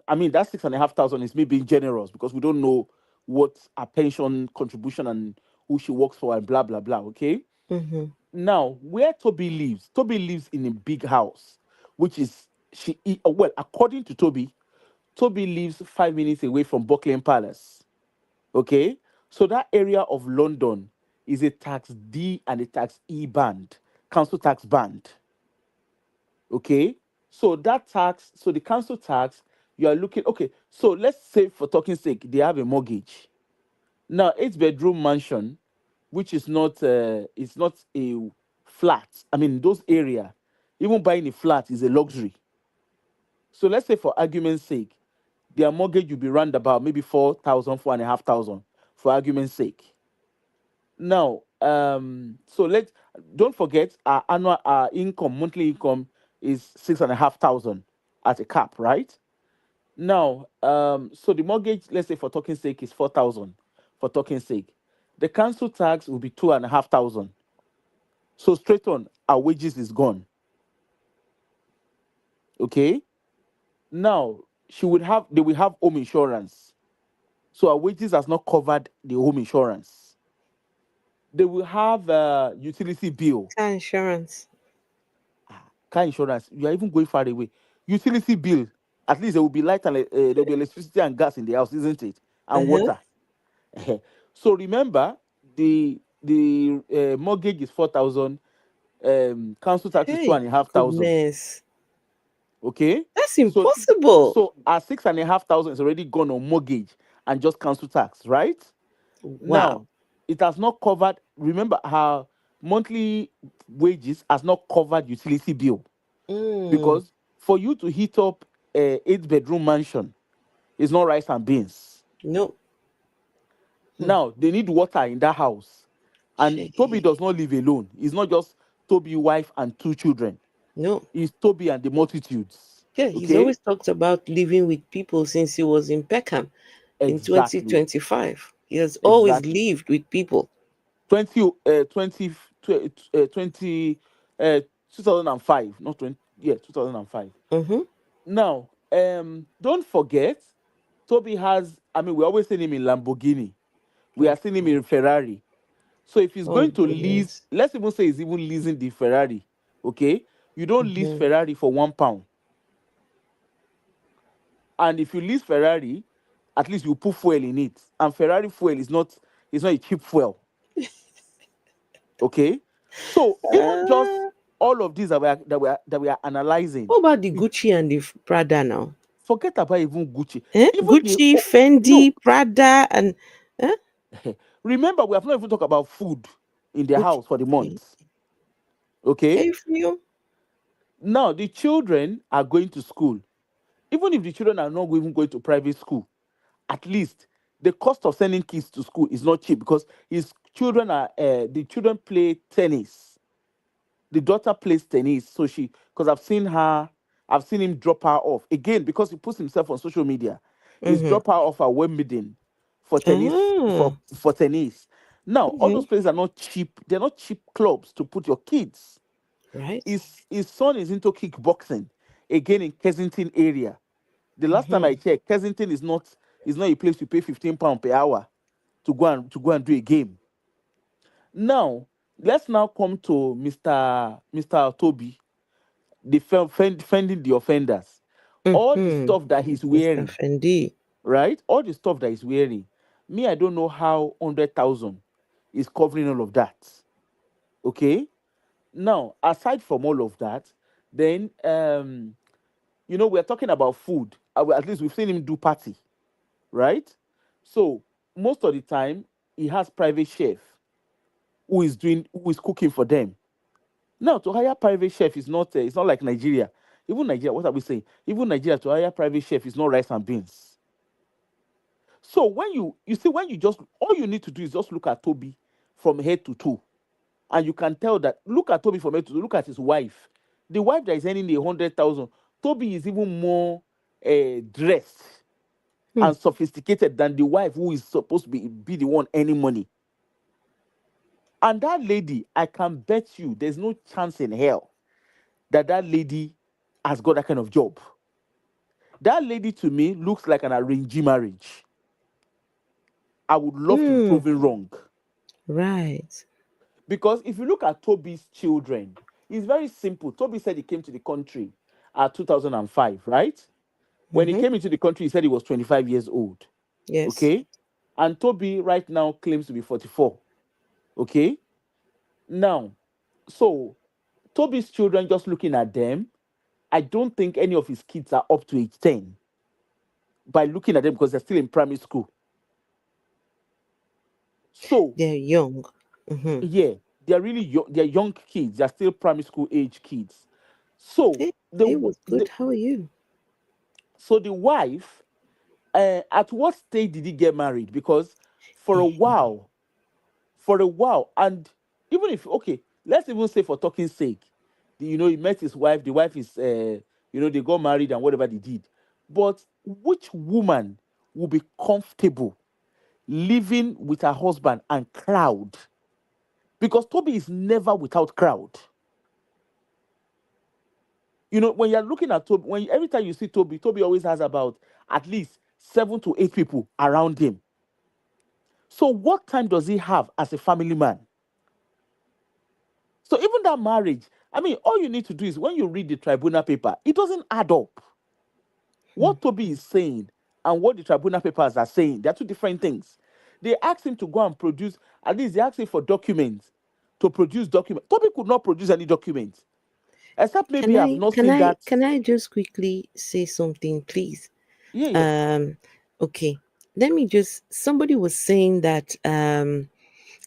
I mean, that 6,500 is me being generous because we don't know what her pension contribution and who she works for and blah blah blah. Okay. Mm-hmm. Now, where Toby lives in a big house, which is well, according to Toby lives 5 minutes away from Buckingham Palace. Okay, so that area of London is a tax D and a tax E band, council tax band. Okay, so the council tax, you are looking, okay, so let's say for talking sake they have a mortgage. Now, 8 bedroom mansion, which is not it's not a flat. I mean, those area, even buying a flat is a luxury. So let's say for argument's sake, their mortgage will be round about maybe 4,000, 4,500, for argument's sake. Now, so let's don't forget our income, monthly income is 6,500 at a cap, right? Now, so the mortgage, let's say for talking sake, is 4,000 for talking sake. The council tax will be 2,500. So straight on, our wages is gone. Okay. Now they will have home insurance. So our wages has not covered the home insurance. They will have utility bill. Car insurance. Car insurance. You are even going far away. Utility bill. At least there will be light and there will be electricity and gas in the house, isn't it? And Uh-huh. water. So remember, the mortgage is 4,000. Council tax is two Hey, and a half thousand. goodness. Okay, That's so impossible. our 6,500 is already gone on mortgage and just council tax, right? Wow. Now, it has not covered. Remember, her monthly wages has not covered utility bill, Mm. because for you to heat up a 8 bedroom mansion is not rice and beans. No. Hmm. Now they need water in that house, and Toby Shay. does not live alone. It's not just Toby wife and two children. No. It's Toby and the multitudes. Yeah, he's Okay, always talked about living with people since he was in Peckham in exactly, 2025. He has always exactly. lived with people. 20, 20, 2005, not 20, yeah, 2005. Mm-hmm. Now, don't forget, Toby has, I mean, we always see him in Lamborghini. We are seeing him in Ferrari. So if he's Oh, going to lease, goodness. let's even say he's even leasing the Ferrari, okay? You don't lease Mm-hmm. Ferrari for £1. And if you lease Ferrari, at least you put fuel in it. And Ferrari fuel is not a cheap fuel. Okay? So even just Uh, all of these that we are analyzing, what about the if Gucci and the Prada now? forget about even Gucci. Even the Gucci, no, Fendi, Prada, and eh? remember, we have not even talked about food in the Okay. house for the Okay. month. Okay? Okay for you. Now the children are going to school. Even if the children are not even going to private school, at least the cost of sending kids to school is not cheap because his children are the children play tennis. The daughter plays tennis, so she because I've seen him drop her off again because he puts himself on social media. He's Mm-hmm. drop her off at Wimbledon for tennis Ah, for tennis. Now all those okay. places are not cheap. They're not cheap clubs to put your kids. Right. His son is into kickboxing again in Kensington area. The last time I Mm-hmm. checked, Kensington is not a place you pay £15 per hour to go and do a game. Now, let's now come to Mr. Toby, defending the offenders. All the Mm-hmm. stuff that he's Mr. wearing, Fendi. right? All the stuff that he's wearing. Me, I don't know how 100,000 is covering all of that. Okay. Now, aside from all of that, then we're talking about food. At least we've seen him do party, right? So most of the time he has private chef who is cooking for them. Now to hire private chef is not it's not like Nigeria. Even Nigeria, what are we saying? Even Nigeria to hire private chef is not rice and beans. So when you see when you just all you need to do is just look at Toby from head to toe, and you can tell that look at Toby from head to toe. Look at his wife. The wife that is earning 100,000. Toby is even more dressed Hmm. and sophisticated than the wife who is supposed to be the one earning money. And that lady, I can bet you, there's no chance in hell that that lady has got that kind of job. That lady to me looks like an arranged marriage. I would love to be Mm. proven wrong. Right. Because if you look at Toby's children, it's very simple. Toby said he came to the country at 2005, right? When he Mm-hmm. came into the country, he said he was 25 years old. Yes. Okay. And Toby right now claims to be 44. Okay. Now, so Toby's children, just looking at them, I don't think any of his kids are up to age 10 by looking at them because they're still in primary school. So, They're young. Mm-hmm. yeah, they're really young, they're young kids, they're still primary school age kids. So, Hey, hey, the, was good. the How are you? so the wife, at what stage did he get married? Because for a while, and even if okay, let's even say for talking sake, he met his wife, the wife is they got married and whatever they did. But which woman will be comfortable living with her husband and crowd? Because Toby is never without crowd. When you're looking at Toby, every time you see Toby always has about at least 7 to 8 people around him. So what time does he have as a family man? So even that marriage, I mean, all you need to do is when you read the tribunal paper, it doesn't add up. Hmm. What Toby is saying and what the tribunal papers are saying, they're two different things. They asked him to go and produce, at least they asked him for documents, to produce documents. Toby could not produce any documents, except Can maybe I've I not can seen I that. can I just quickly say something, please? Yeah, yeah. Um, okay. Let me just somebody was saying that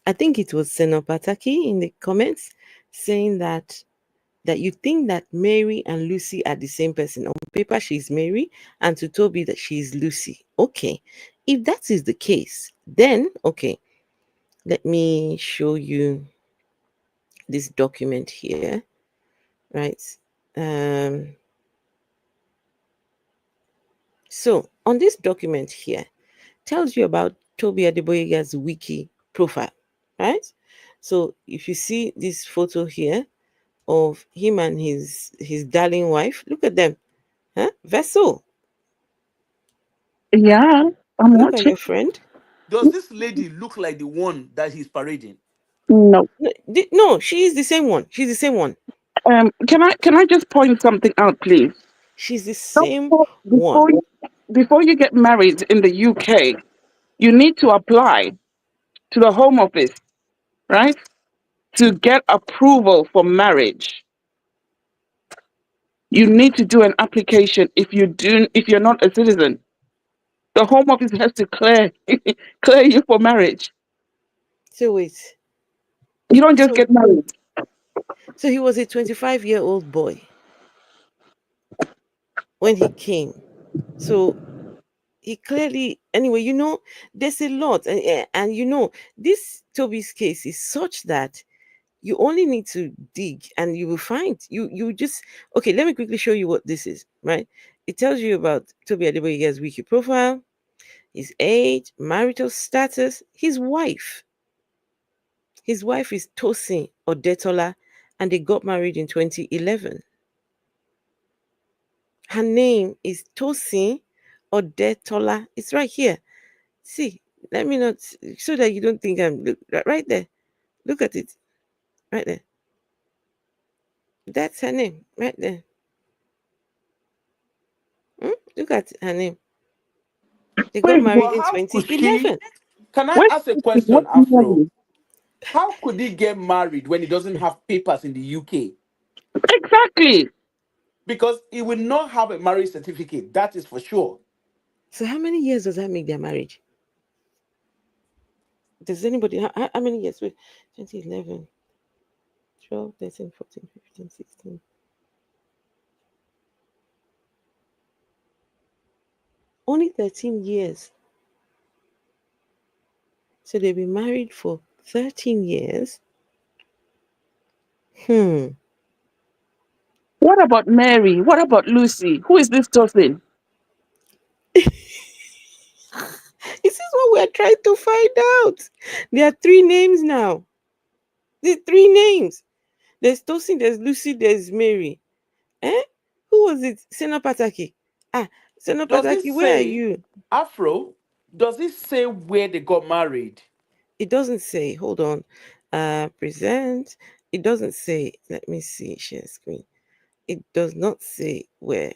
I think it was Seno Pataki in the comments saying that you think that Mary and Lucy are the same person. On paper, she's Mary, and to Toby that she's Lucy. Okay. If that is the case, then okay, let me show you this document here. Right. Um, so on this document here tells you about Tobi Adegboyega's wiki profile, right? So if you see this photo here of him and his darling wife, look at them, huh? Vessel, Yeah, I'm look at watching. your friend. Does this lady look like the one that he's parading? No. No, no, she is the same one. She's the same one. Can I just point something out, please? She's the same Before one. before you, before you get married in the UK, you need to apply to the Home Office, right? To get approval for marriage. You need to do an application if you're not a citizen. The Home Office has to clear clear you for marriage. So wait. You don't just So get married. he was a 25-year-old boy when he came. So he clearly, anyway, there's a lot, and this Toby's case is such that you only need to dig and you will find you just okay. Let me quickly show you what this is. Right, it tells you about Tobi Adegboyega's wiki profile, his age, marital status, his wife. His wife is Tosin Odetola, and they got married in 2011. Her name is Tosin Odetola. It's right here. See, let me not, so that you don't think I'm right there. Look at it, right there. That's her name, right there. Look at her name. They got Wait, married But in how could she? 2011. Can I wait, ask a what question, Afro? How could he get married when he doesn't have papers in the UK? exactly? Because he will not have a marriage certificate, that is for sure. So how many years does that make their marriage? Does anybody, how many years? Wait, 2011, 12, 13, 14, 15, 16. Only 13 years. So they've been married for 13 years. Hmm. What about Mary? What about Lucy? Who is this Tosin? This is what we're trying to find out. There are three names now. There are three names. There's Tosin, there's Lucy, there's Mary. Eh? Who was it? Sena Pataki. Ah, Sena Does it Pataki, where are say, you? Afro, does it say where they got married? It doesn't say. Hold on. Present. It doesn't say. Let me see. Share screen. It does not say where.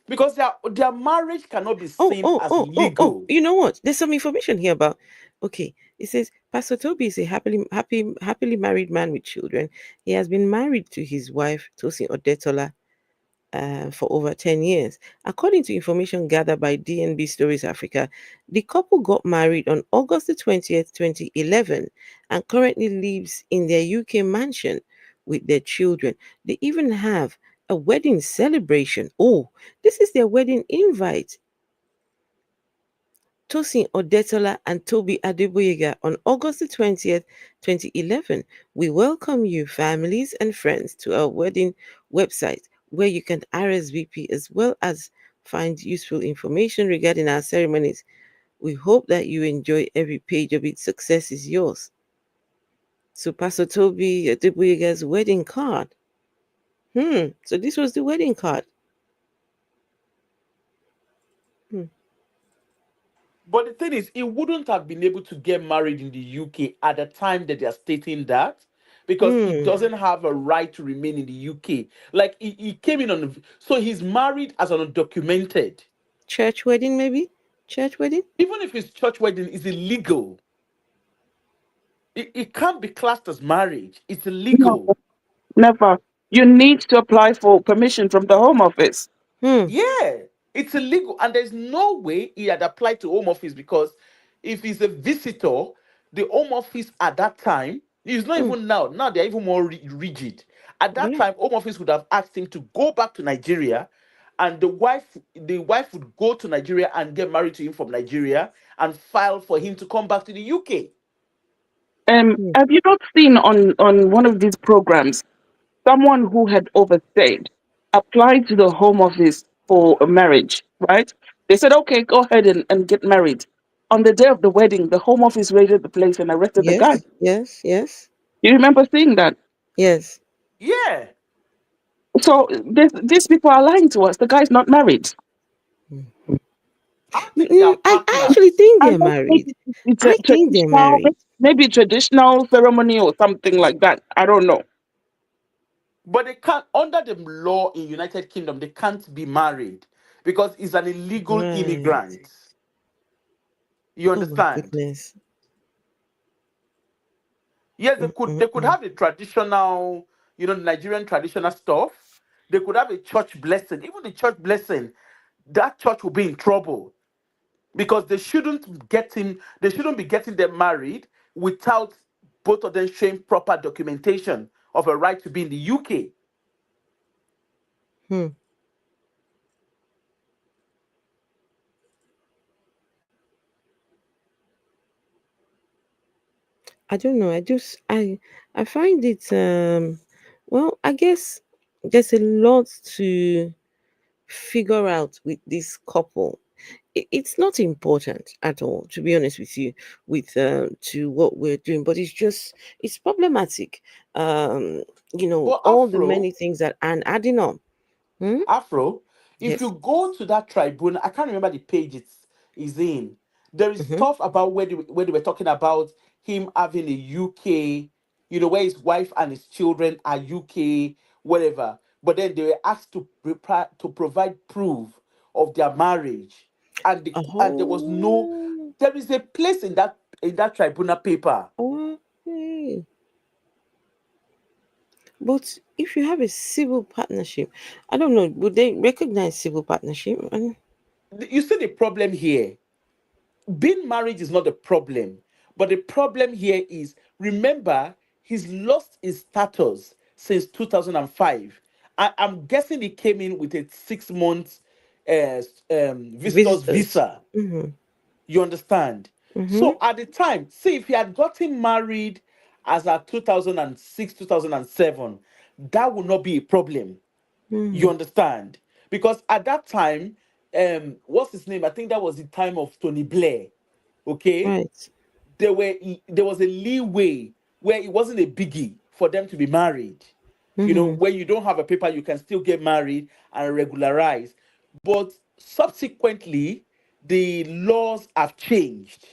Because their marriage cannot be Oh, seen oh, as oh, oh, oh. legal. You know what? There's some information here about. Okay, it says Pastor Toby is a happily married man with children. He has been married to his wife Tosin Odetola for over 10 years. According to information gathered by DNB Stories Africa, the couple got married on August the 20th, 2011, and currently lives in their UK mansion with their children. They even have a wedding celebration. Oh, this is their wedding invite. Tosin Odetola and Tobi Adegboyega on August the 20th, 2011. We welcome you, families and friends, to our wedding website where you can RSVP as well as find useful information regarding our ceremonies. We hope that you enjoy every page of it. Success is yours. So, Pastor Tobi Adegboyega's wedding card. So this was the wedding card. Hmm. But the thing is, he wouldn't have been able to get married in the UK at the time that they are stating that, because he Hmm. doesn't have a right to remain in the UK. Like he came in so he's married as an undocumented. Church wedding, maybe? Church wedding? Even if his church wedding is illegal, it can't be classed as marriage. It's No, illegal. never. You need to apply for permission from the Home Office. Hmm. Yeah, it's illegal, and there's no way he had applied to Home Office, because if he's a visitor, the Home Office at that time, he's not Hmm. even now. Now they're even more rigid. At that Yeah. time, Home Office would have asked him to go back to Nigeria, and the wife would go to Nigeria and get married to him from Nigeria and file for him to come back to the UK. Hmm. Have you not seen on one of these programs someone who had overstayed applied to the Home Office for a marriage, right? They said, okay, go ahead and get married. On the day of the wedding, the Home Office raided the place and arrested the guy. Yes, yes, yes, You remember seeing that? yes. Yeah, So these people are lying to us. The guy's not married. I think they are I actually partners. think they're Unless married. maybe it's a I think they're traditional, married. maybe traditional ceremony or something like that. I don't know. But they can't, under the law in United Kingdom, they can't be married because he's an illegal Right. immigrant. You Oh my understand? goodness. Yes, they could Mm. have the traditional, the Nigerian traditional stuff. They could have a church blessing. Even the church blessing, that church will be in trouble because they shouldn't be getting them married without both of them showing proper documentation of a right to be in the UK. Hmm. I don't know. I find it well, I guess there's a lot to figure out with this couple. It's not important at all, to be honest with you, with to what we're doing, but it's problematic. Um, But all the many things that are adding up. Hmm? Afro, if you Yes. go to that tribunal, I can't remember the page is in. There is Mm-hmm. stuff about where they were talking about him having a UK, where his wife and his children are UK, whatever. But then they were asked to provide proof of their marriage, and there was no. Oh, There is a place in that tribunal paper. okay. But if you have a civil partnership, I don't know, would they recognize civil partnership? You see the problem here. Being married is not the problem, but the problem here is, remember, he's lost his status since 2005. I'm guessing he came in with a 6 month visitor's Visitors. visa. Mm-hmm. You understand? Mm-hmm. So at the time, see, if he had gotten married as at 2006, 2007, that would not be a problem. You Mm-hmm. understand? Because at that time, what's his name? I think that was the time of Tony Blair. Okay, Right. there was a leeway where it wasn't a biggie for them to be married. Mm-hmm. When you don't have a paper, you can still get married and regularize. But subsequently, the laws have changed.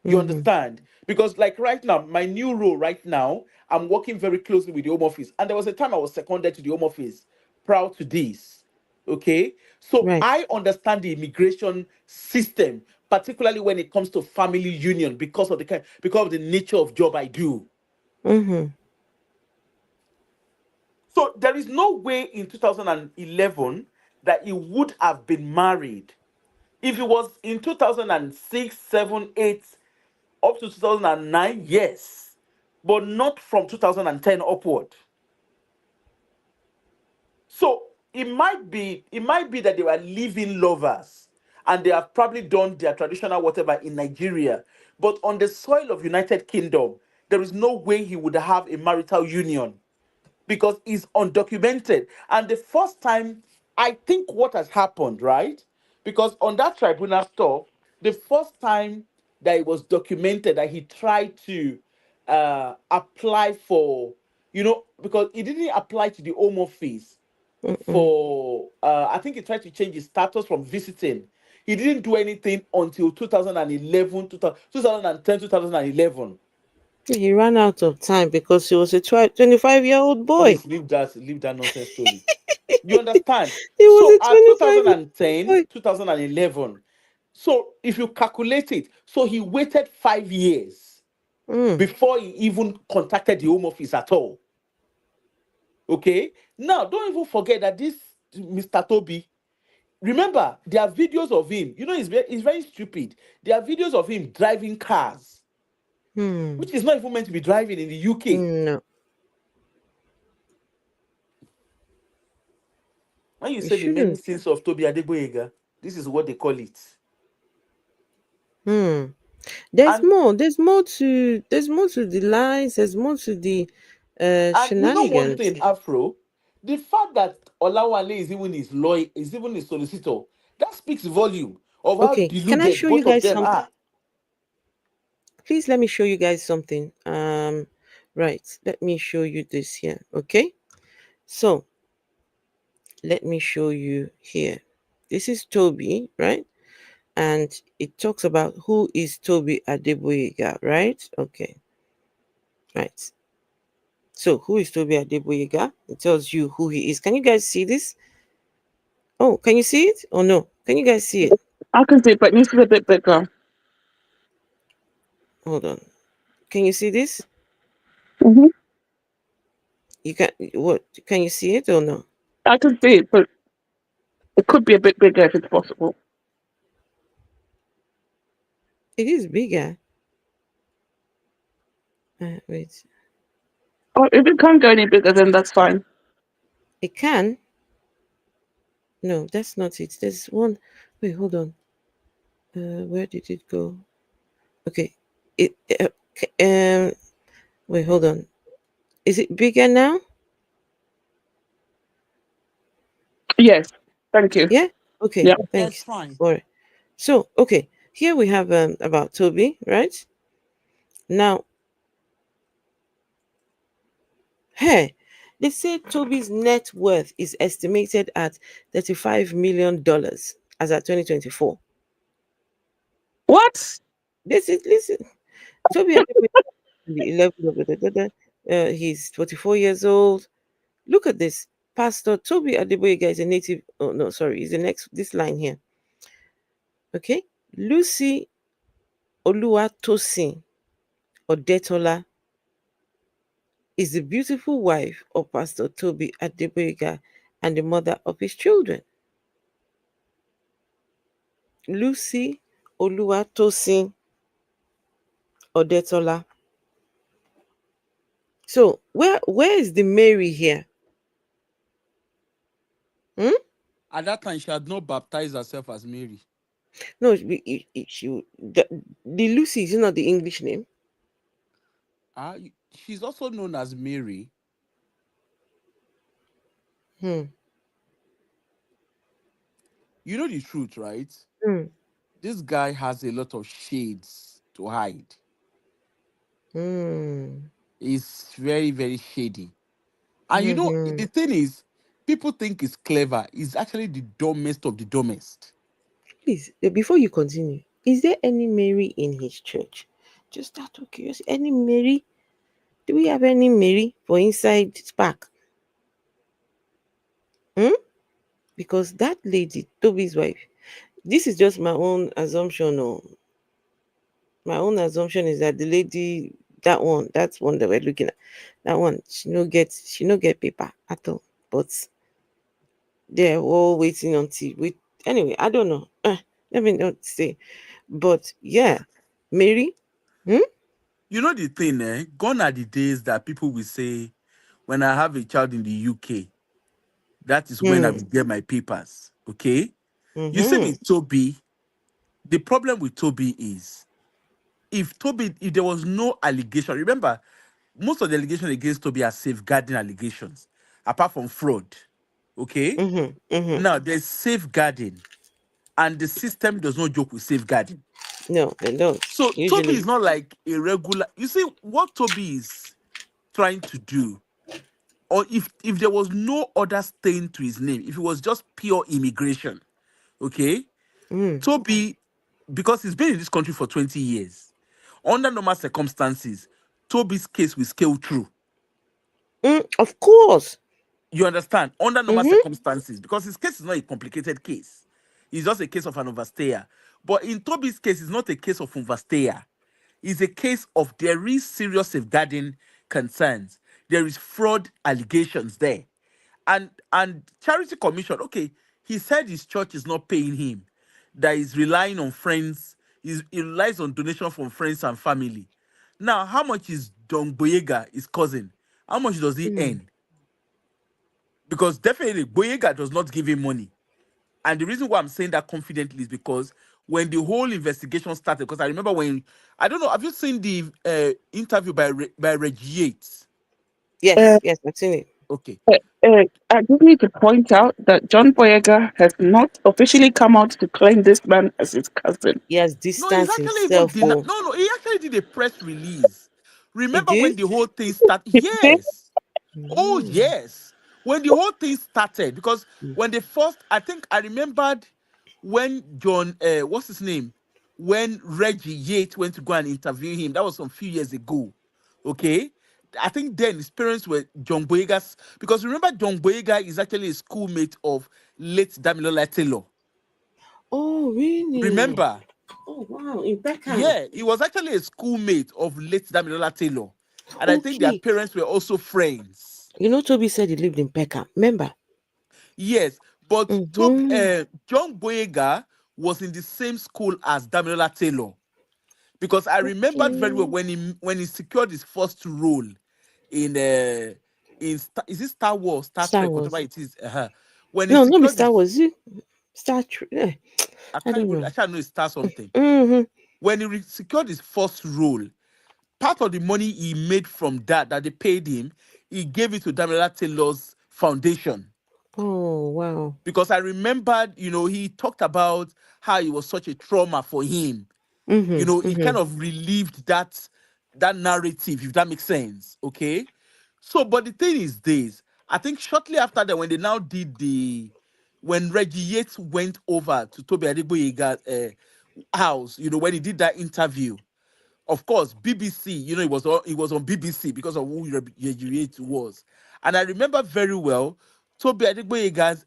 You Mm-hmm. understand? Because, like right now, my new role right now, I'm working very closely with the Home Office. And there was a time I was seconded to the Home Office proud to this. Okay. So Right. I understand the immigration system, particularly when it comes to family union, because of the nature of job I do. Mm-hmm. So there is no way in 2011 that he would have been married. If it was in 2006, 7, 8, up to 2009, yes, but not from 2010 upward. So it might be that they were living lovers and they have probably done their traditional whatever in Nigeria, but on the soil of United Kingdom, there is no way he would have a marital union because it's undocumented. And the first time, I think what has happened, right? Because on that tribunal stuff, the first time that it was documented that he tried to apply for, because he didn't apply to the Home Office Mm-mm. for, I think he tried to change his status from visiting. He didn't do anything until 2011, 2010, 2011. He ran out of time because he was a 25-year-old boy. Please leave that nonsense story. You understand? He was So a at 25-year-old 2010, boy. 2011, so if you calculate it, so he waited 5 years Mm. before he even contacted the Home Office at all. Okay? Now, don't even forget that this Mr. Toby, remember, there are videos of him. He's very stupid. There are videos of him driving cars, Hmm. which is not even meant to be driving in the UK. No, When you we say the many shouldn't. sins of Tobi Adegboyega, this is what they call it. Hmm. There's And more. There's more to the lies. There's more to the And you know one shenanigans. thing, Afro, the fact that Olawale is even his lawyer, is even his solicitor, that speaks volume of how Okay, can I deluded show you both of guys them something? are. Please let me show you guys something. Right. Let me show you this here. Okay. So let me show you here. This is Toby, right? And it talks about who is Tobi Adegboyega, right? Okay. Right. So who is Tobi Adegboyega? It tells you who he is. Can you guys see this? Oh, can you see it? Or no? Can you guys see it? I can see it, but it needs to be a bit bigger. Hold on. Can you see this? Hmm. You can what can you see it or no? I can see it, but it could be a bit bigger if it's possible. It is bigger. Wait. Or if it can't go any bigger, then that's fine. It can. No, that's not it. There's one. Wait, hold on. Where did it go? Okay. It Wait, hold on. Is it bigger now? Yes. Thank you. Yeah? Okay, Yeah. Yeah, it's thanks. fine. All right. So, okay, here we have about Toby, right? Now, hey, they say Toby's net worth is estimated at $35 million as at 2024. What? Listen. Toby Adegboyega is the 11 he's 44 years old. Look at this. Pastor Toby Adegboyega is a native. Oh no, sorry, is the next this line here. Okay, Lucy Oluwatosin Odetola is the beautiful wife of Pastor Toby Adegboyega and the mother of his children. Lucy Oluwatosin Odetola. So where is the Mary here? Hmm? At that time, she had not baptized herself as Mary. No, the Lucy is not the English name. She's also known as Mary. Hmm. You know the truth, right? Hmm. This guy has a lot of shades to hide. Hmm. He's very, very shady. And you know, Hmm. the thing is, people think he's clever. He's actually the dumbest of the dumbest. Please, before you continue, is there any Mary in his church? Just out of curiosity, any Mary? Do we have any Mary for inside SPAC? Hmm? Because that lady, Toby's wife, this is just my own assumption. Or my own assumption is that the lady, that's one that we're looking at, that one, she no get paper at all. But they're all waiting until we. Anyway, I don't know. Let me not say. But yeah, Mary. Hmm? You know the thing, eh? Gone are the days that people will say, when I have a child in the UK, that is when I Hmm. will get my papers. Okay? You see Mm-hmm. with Toby, the problem with Toby is if there was no allegation, remember, most of the allegations against Toby are safeguarding allegations, apart from fraud. Okay? Mm-hmm. Mm-hmm. Now there's safeguarding, and the system does not joke with safeguarding. No, they don't. So Toby Usually. is not like a regular. You see what Toby is trying to do, or if there was no other stain to his name, if it was just pure immigration, okay, Mm. Toby, because he's been in this country for 20 years, under normal circumstances, Toby's case will scale through. Of course. You understand? Under normal Mm-hmm. circumstances, because his case is not a complicated case. It's just a case of an overstayer. But in Toby's case, it's not a case of overstayer. It's a case of there is serious safeguarding concerns. There is fraud allegations there. And Charity Commission, okay, he said his church is not paying him, that he's relying on friends, he relies on donation from friends and family. Now, how much is Don Boyega, his cousin? How much does he Mm. earn? Because definitely Boyega does not give him money. And the reason why I'm saying that confidently is because when the whole investigation started, because I remember when, I don't know, have you seen the interview by Reggie Yates? Uh, Yes, I've seen it. Okay. I just need to point out that John Boyega has not officially come out to claim this man as his cousin. He has No, he's distanced actually even himself. Oh, no, he actually did a press release. he Remember when did? the whole thing started? He did. Yes. Oh, Mm. yes. When the whole thing started, because when they first, I think I remembered when John, what's his name? When Reggie Yates went to go and interview him, that was some few years ago. Okay. I think then his parents were John Boyega's, because remember, John Boyega is actually a schoolmate of late Damilola Taylor. Oh, really? Remember? Oh, wow. In Beckham. Yeah, he was actually a schoolmate of late Damilola Taylor. And I think their Okay. parents were also friends. Toby said he lived in Beckham. Remember? Yes, but Mm-hmm. John Boyega was in the same school as Damilola Taylor, because I remembered very well Okay. when he secured his first role in is it Star Wars, Star Star Trek, whatever Wars. it is. When he No, not be secured Star his, Wars. Is it Star Trek. I I can't don't even, I know. can't know, it's Star something. Mm-hmm. When he secured his first role, part of the money he made from that they paid him, he gave it to Damilola Taylor's foundation. Oh, wow. Because I remembered, he talked about how it was such a trauma for him. It kind of relieved that narrative, if that makes sense. Okay. So, but the thing is this, I think shortly after that, when they now did when Reggie Yates went over to Tobi Adegboyega's house, when he did that interview, of course, BBC, it was on BBC because of who Reggie Yates was. And I remember very well, Tobi Adegboyega's,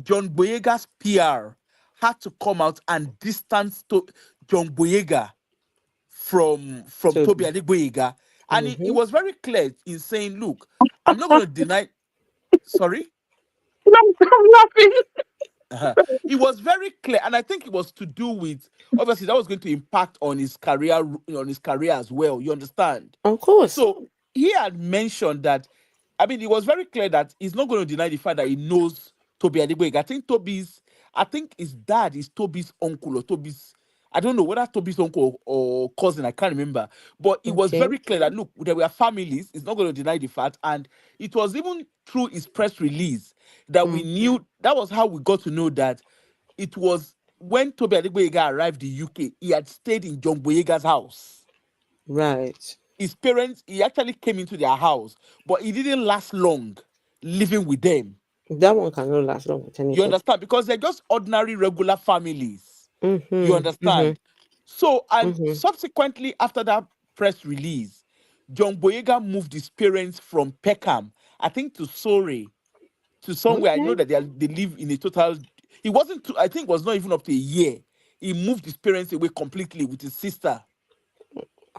John Boyega's PR had to come out and distance John Boyega from Tobi Adegboyega. And he was very clear in saying, look, I'm not going to deny. Sorry? I'm laughing. It was very clear, and I think it was to do with, obviously that was going to impact on his career as well. You understand? Of course. So he had mentioned that. I mean, it was very clear that he's not going to deny the fact that he knows Tobi Adegboyega. I think his dad is Toby's uncle or Toby's. I don't know whether Toby's uncle or cousin. I can't remember. But it was very clear that look, there were families. He's not going to deny the fact, and it was even through his press release that we knew. That was how we got to know that it was when Tobi Adegboyega arrived in UK. He had stayed in John Boyega's house. Right. His parents, he actually came into their house, but he didn't last long living with them. That one cannot last long with anybody. You understand? Because they're just ordinary, regular families. You understand? So, and subsequently, after that press release, John Boyega moved his parents from Peckham, I think, to Surrey, to somewhere. I know that they live in a total. He wasn't. I think it was not even up to a year. He moved his parents away completely with his sister.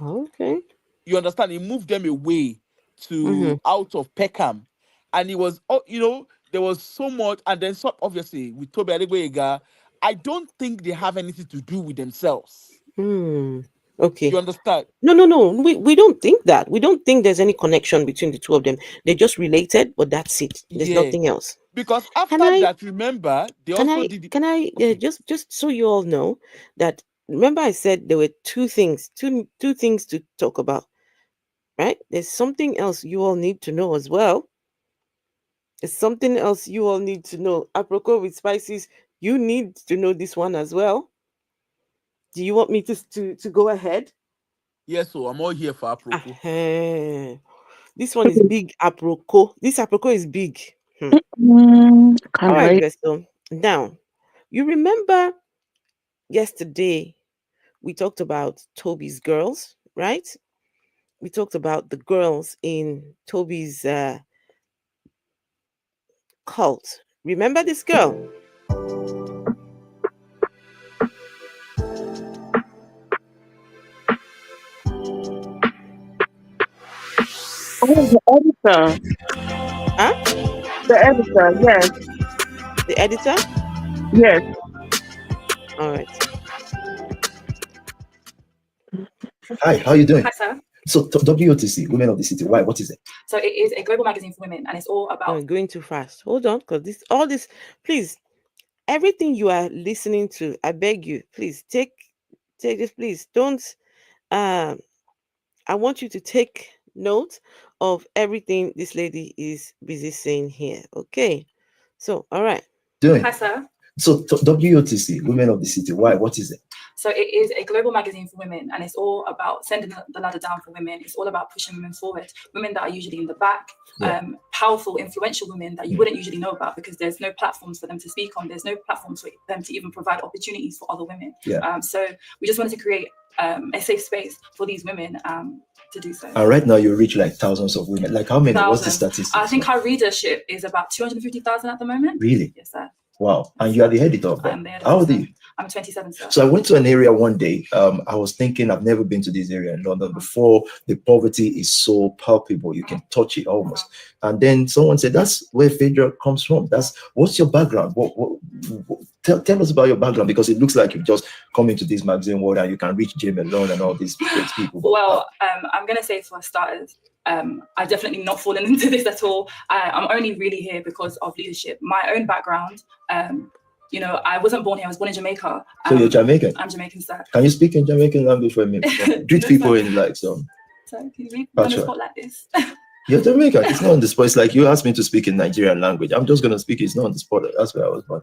Okay. You understand? He moved them away to out of Peckham, and it was, there was so much, and then obviously with Tobi Adegboyega, I don't think they have anything to do with themselves. Okay. You understand? No. We don't think that. We don't think there's any connection between the two of them. They're just related, but that's it. There's nothing else. Because after that, remember, they also did. Just so you all know that. Remember, I said there were two things to talk about, right? There's something else you all need to know as well. There's something else you all need to know. Apropos with spices, you need to know this one as well. Do you want me to go ahead? Yes, so I'm all here for apropos. This one is big, apropos. This apropos is big. All right, Vesto. Now, you remember yesterday we talked about Toby's girls, right? We talked about the girls in Toby's cult. Remember this girl? Oh, the editor. Huh? The editor, yes. The editor? Yes. All right. Hi, how are you doing? Hi, sir. So WOTC, Women of the City. Why? What is it? So it is a global magazine for women, and it's all about. I'm going too fast. Hold on, because all this, please, everything you are listening to, I beg you, please take this. Please don't. I want you to take note of everything this lady is busy saying here. Okay. So, all right. Doing. Hi, sir. So WOTC, Women of the City. Why? What is it? So it is a global magazine for women, and it's all about sending the ladder down for women. It's all about pushing women forward, women that are usually in the back, powerful, influential women that you wouldn't usually know about because there's no platforms for them to speak on. There's no platforms for them to even provide opportunities for other women. So we just wanted to create a safe space for these women to do so. And right now you reach like thousands of women. Like how many? What's the statistics? I think our readership is about 250,000 at the moment. Really? Yes, sir. Wow. And you are the editor of that. I'm the editor. How old are you? I'm 27, sir. So I went to an area one day. I was thinking I've never been to this area in London before. The poverty is so palpable. You can touch it almost. And then someone said, that's where Phaedra comes from. What's your background? Tell us about your background, because it looks like you've just come into this magazine world and you can reach Jim alone and all these great people. Well, I'm going to say for starters, I've definitely not fallen into this at all. I'm only really here because of leadership. My own background, I wasn't born here. I was born in Jamaica. So you're Jamaican? I'm Jamaican, sir. Can you speak in Jamaican language for a minute? Greet people in like some. So can you leave me on the spot like this? You're Jamaican. It's not on the spot. It's like you asked me to speak in Nigerian language. I'm just going to speak. It's not on the spot. That's where I was born.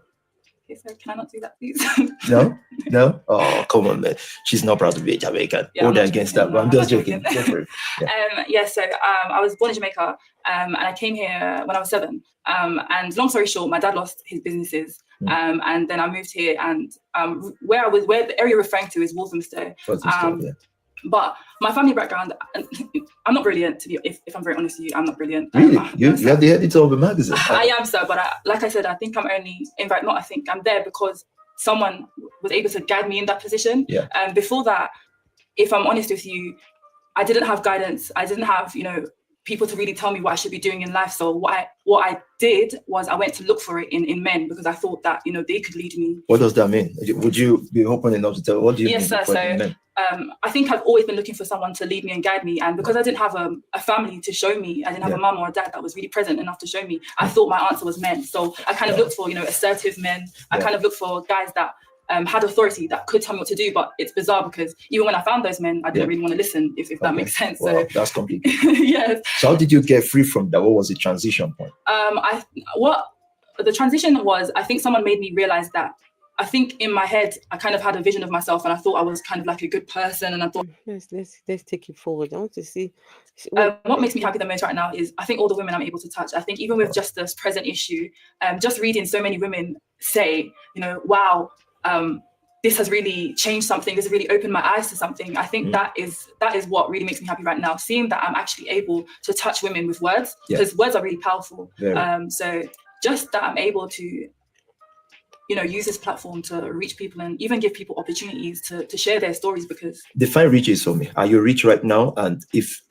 Okay, so can I not do that, please? No? No? Oh, come on, man. She's not proud to be a Jamaican. Yeah, Hold against that. No, I'm just joking. Go for it. Yeah. So I was born in Jamaica, and I came here when I was 7. And long story short, my dad lost his businesses, and then I moved here. And where the area you're referring to is Walthamstow. But my family background, I'm not brilliant, to be. If I'm very honest with you, I'm not brilliant. Really? You're the editor of a magazine. I am, sir. But like I said, I think I'm only. In fact, not I think I'm there because someone was able to guide me in that position. Yeah. And before that, if I'm honest with you, I didn't have guidance. I didn't have, people to really tell me what I should be doing in life. So what I did was I went to look for it in men because I thought that, they could lead me. What does that mean? Would you be open enough to tell? What do you mean? Yes, sir. So I think I've always been looking for someone to lead me and guide me. And because I didn't have a family to show me, I didn't have a mum or a dad that was really present enough to show me, I thought my answer was men. So I kind of looked for, assertive men. I kind of looked for guys that had authority that could tell me what to do. But it's bizarre because even when I found those men, I didn't really want to listen, if that makes sense. Well, so that's completely. Yes. So how did you get free from that? What was the transition point? The transition was, I think someone made me realize that I think in my head, I kind of had a vision of myself and I thought I was kind of like a good person. And I thought, let's take it forward. I want to see. What makes me happy the most right now is I think all the women I'm able to touch. I think even with just this present issue, just reading so many women say, wow, this has really changed something. This has really opened my eyes to something. I think that is what really makes me happy right now, seeing that I'm actually able to touch women with words, because words are really powerful. So just that I'm able to, use this platform to reach people and even give people opportunities to share their stories. Because define riches for me. Are you rich right now? And if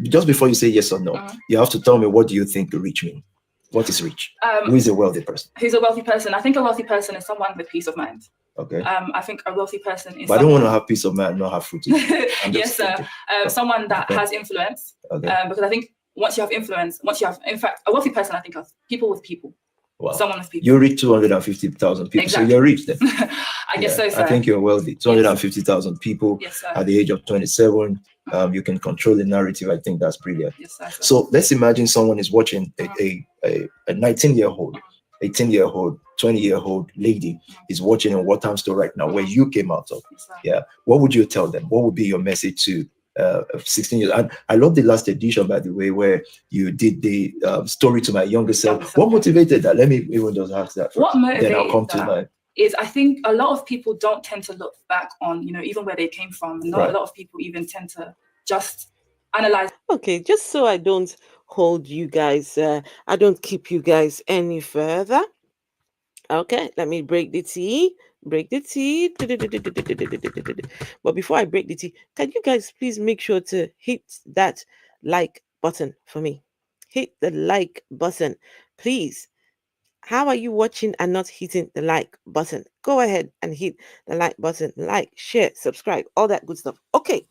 just before you say yes or no, you have to tell me, what do you think rich means? What is rich? Who is a wealthy person? Who's a wealthy person? I think a wealthy person is someone with peace of mind. Okay. I think a wealthy person is. But I don't want to have peace of mind, not have fruit. Yes, sir. Someone that has influence. Okay. Because I think once you have influence, in fact, a wealthy person, I think of people with people. Wow. Someone with people. You reach 250,000 people, exactly. So you're rich then. I guess so, sir. I think you're wealthy. 250,000 people at the age of 27. You can control the narrative. I think that's brilliant. Yes, sir. So let's imagine someone is watching a 19-year-old, 18-year-old, 20-year-old lady is watching in Walthamstow right now, where you came out of. Yes, what would you tell them? What would be your message to 16 years? And I love the last edition, by the way, where you did the story to my younger self. What motivated that? Let me even just ask that first. What motivated then I'll come to my... is I think a lot of people don't tend to look back on, even where they came from. And a lot of people even tend to just analyze. Okay, just so I don't hold you guys, I don't keep you guys any further. Okay, let me break the tea. But before I break the tea, can you guys please make sure to hit that like button for me? Hit the like button, please. How are you watching and not hitting the like button? Go ahead and hit the like button. Like, share, subscribe, all that good stuff. Okay,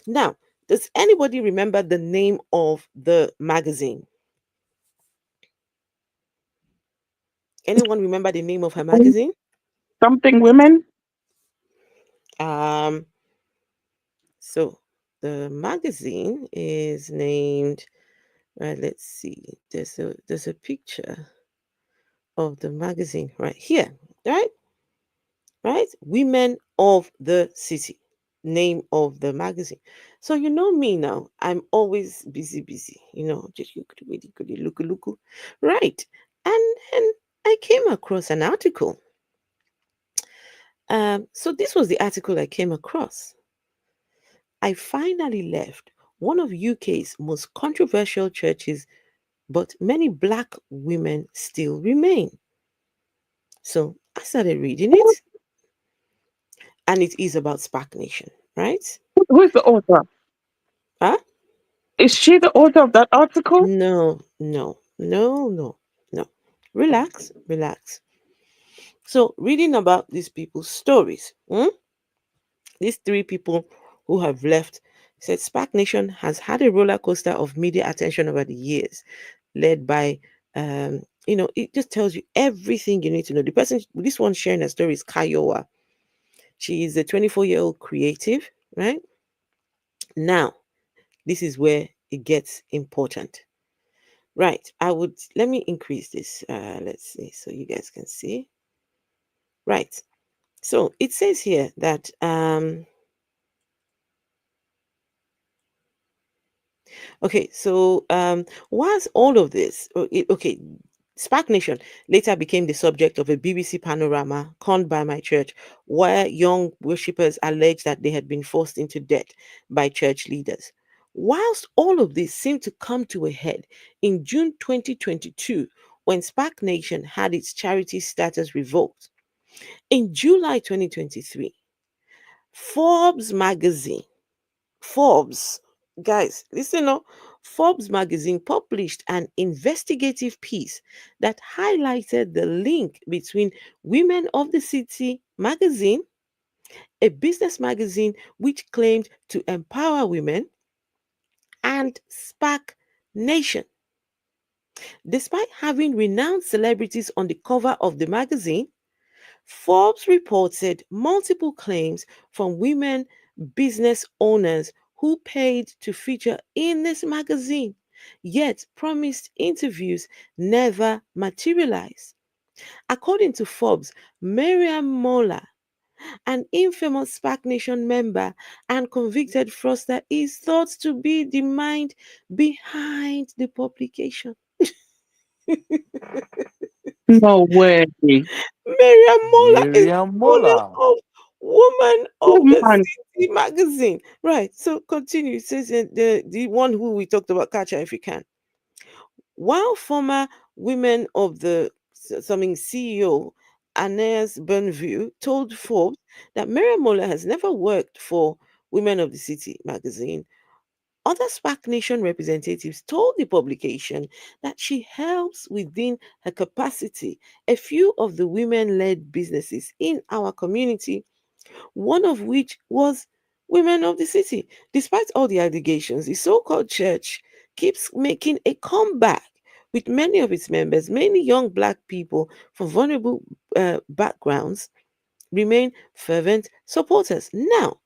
now, does anybody remember the name of the magazine? Anyone remember the name of her magazine? Something Women. So the magazine is named. Right. Let's see. There's a picture of the magazine right here. Right. Women of the City. Name of the magazine. So you know me now. I'm always busy. Just look. Right. And I came across an article. So this was the article I came across. I finally left one of UK's most controversial churches, but many Black women still remain. So I started reading it, and it is about SPAC Nation, right? Who is the author? Huh? Is she the author of that article? No. Relax. So reading about these people's stories, these 3 people who have left, said SPAC Nation has had a roller coaster of media attention over the years, led by, it just tells you everything you need to know. The person, this one sharing her story is Kayowa. She is a 24-year-old creative, right? Now, This is where it gets important. Right. Let me increase this. Let's see so you guys can see. Right. So it says here that okay, so whilst all of this, okay, SPAC Nation later became the subject of a BBC panorama conned by my church, where young worshippers alleged that they had been forced into debt by church leaders. Whilst all of this seemed to come to a head in June 2022, when SPAC Nation had its charity status revoked, in July 2023, Forbes magazine, Forbes, guys, listen up. Forbes magazine published an investigative piece that highlighted the link between Women of the City magazine, a business magazine which claimed to empower women, and SPAC Nation. Despite having renowned celebrities on the cover of the magazine, Forbes reported multiple claims from women business owners who paid to feature in this magazine, yet promised interviews never materialized. According to Forbes, Miriam Moller, an infamous SPAC Nation member and convicted fraudster, is thought to be the mind behind the publication. No way. Miriam Mola is the Miriam owner Mola. of Woman Oh of the man. City magazine. Right. So continue. It says the one who we talked about, catch her if you can. While former Women of the something CEO Anais Bernview told Forbes that Miriam Mola has never worked for Women of the City magazine, other SPAC Nation representatives told the publication that she helps within her capacity a few of the women led businesses in our community, one of which was Women of the City. Despite all the allegations, the so called church keeps making a comeback with many of its members, mainly young Black people from vulnerable backgrounds, remain fervent supporters. Now,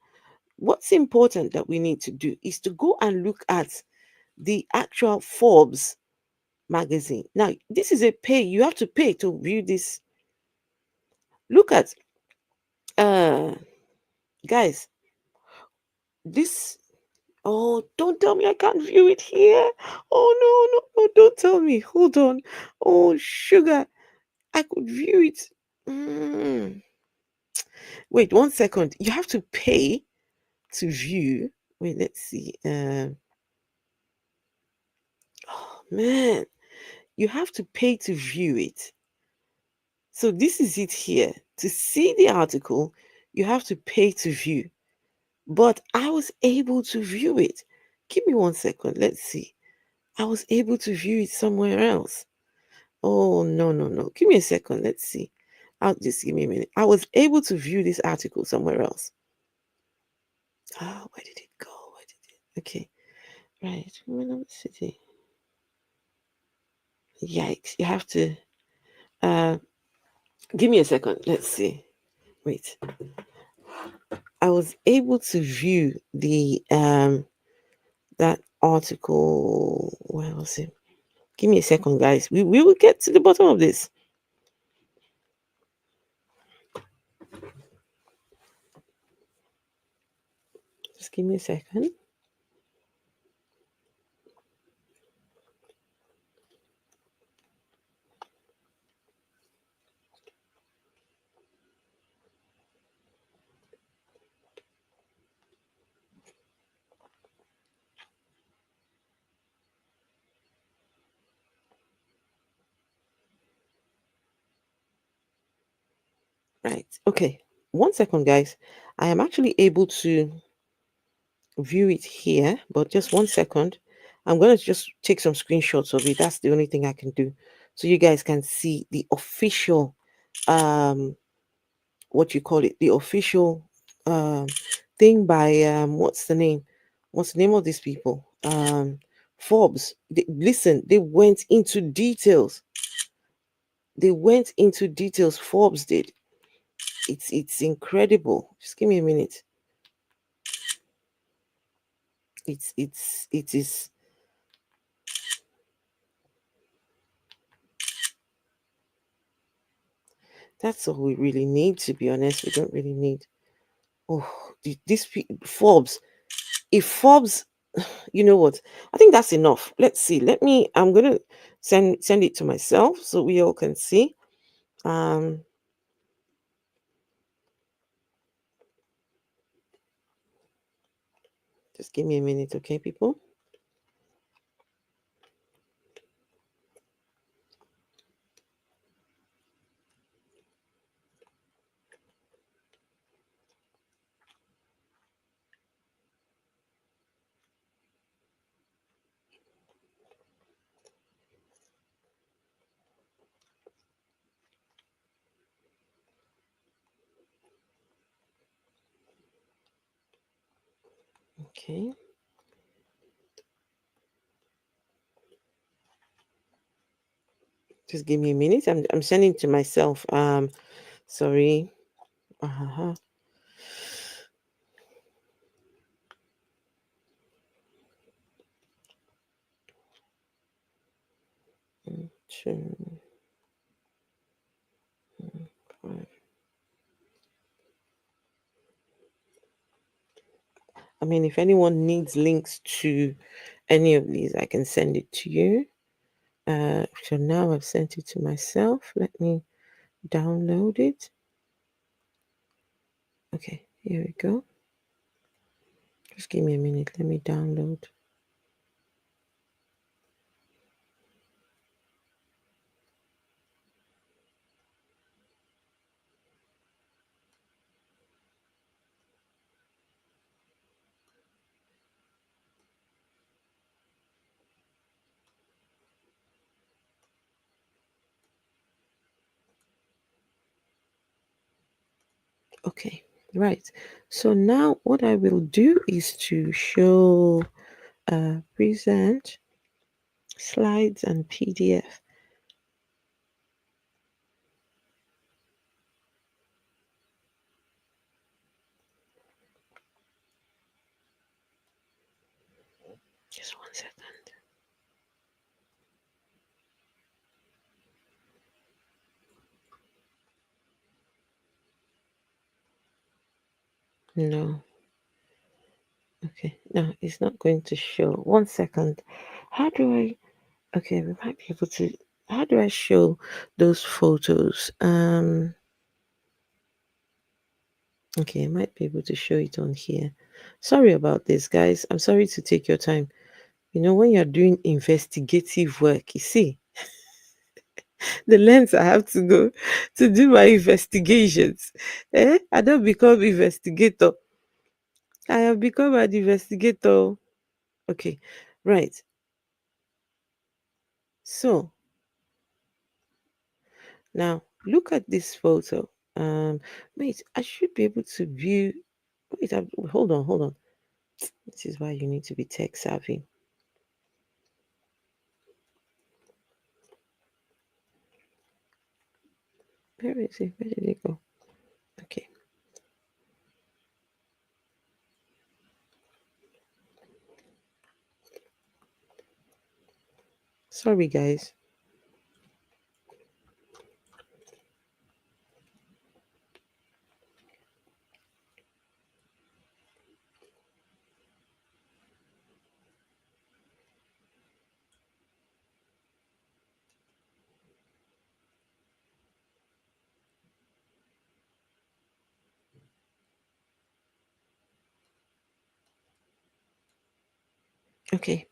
what's important that we need to do is to go and look at the actual Forbes magazine. Now, this is a pay, you have to pay to view this. Look at guys, this, oh, don't tell me I can't view it here. Oh no, no, no, don't tell me. Hold on. Oh sugar, I could view it. Mm. Wait 1 second. You have to pay to view. Wait, let's see. Oh man, you have to pay to view it. So this is it here. To see the article, you have to pay to view. But I was able to view it. Give me 1 second. Let's see. I was able to view it somewhere else. Oh, no, no, no. Give me a second. Let's see. I'll just give me a minute. I was able to view this article somewhere else. Oh, where did it go? Where did it? Okay. Right. Women of the City. Yikes. You have to give me a second. Let's see. Wait. I was able to view the that article. Where was it? Give me a second, guys. We will get to the bottom of this. Just give me a second. Right. Okay. 1 second, guys. I am actually able to view it here, but just 1 second. I'm going to just take some screenshots of it. That's the only thing I can do. So you guys can see the official, what you call it, the official thing by, what's the name? What's the name of these people? Forbes. Listen, they went into details. They went into details. Forbes did. It's incredible. Just give me a minute. it is. That's all we really need, to be honest. We don't really need. Oh, this Forbes. If Forbes, you know what? I think that's enough. Let's see. I'm gonna send it to myself so we all can see. Just give me a minute, okay, people? Okay. Just give me a minute. I'm sending to myself. Sorry. Uh-huh. Two, five. I mean, if anyone needs links to any of these, I can send it to you. So now I've sent it to myself. Let me download it. Okay, here we go. Just give me a minute. Let me download. Okay, right. So now what I will do is to show present slides and PDF. Just 1 second. No. Okay, no, it's not going to show. 1 second. How do I? Okay, we might be able to. How do I show those photos? Okay, I might be able to show it on here. Sorry about this, guys. I'm sorry to take your time. You know, when you're doing investigative work, you see, the lengths I have to go to do my investigations. I don't become investigator. I have become an investigator. Okay, right. So now look at this photo. Wait, I should be able to view. Wait, hold on. This is why you need to be tech savvy. Where is it? Where did it go? Okay. Sorry, guys. Okay.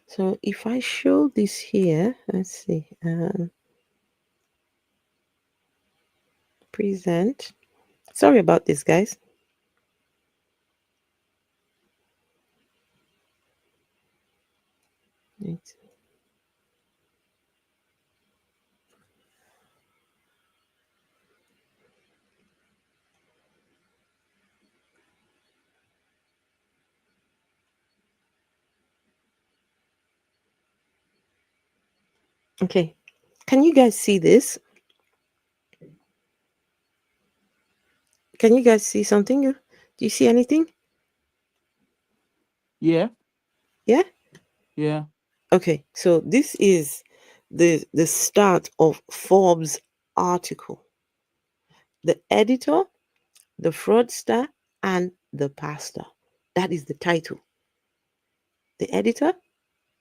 So if I show this here, let's see. Present. Sorry about this, guys. Right. Okay. Can you guys see this? Can you guys see something? Do you see anything? Yeah. Yeah? Yeah. Okay, so this is the start of Forbes article. The editor, the fraudster, and the pastor. That is the title. The editor,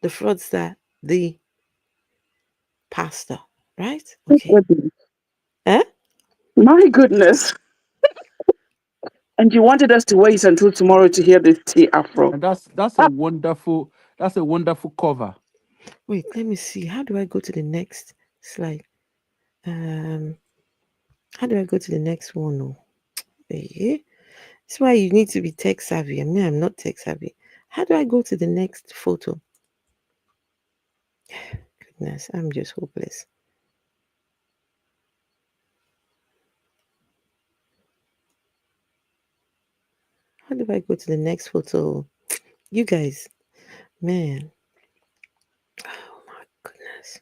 the fraudster, the pastor. Right? Okay. Goodness. Eh? My goodness. And you wanted us to wait until tomorrow to hear this T Afro. And that's a wonderful cover. Wait, let me see. How do I go to the next slide? Um, how do I go to the next one? No. That's why you need to be tech savvy. I mean, I'm not tech savvy. How do I go to the next photo? Goodness, I'm just hopeless. How do I go to the next photo? You guys, man. Oh my goodness.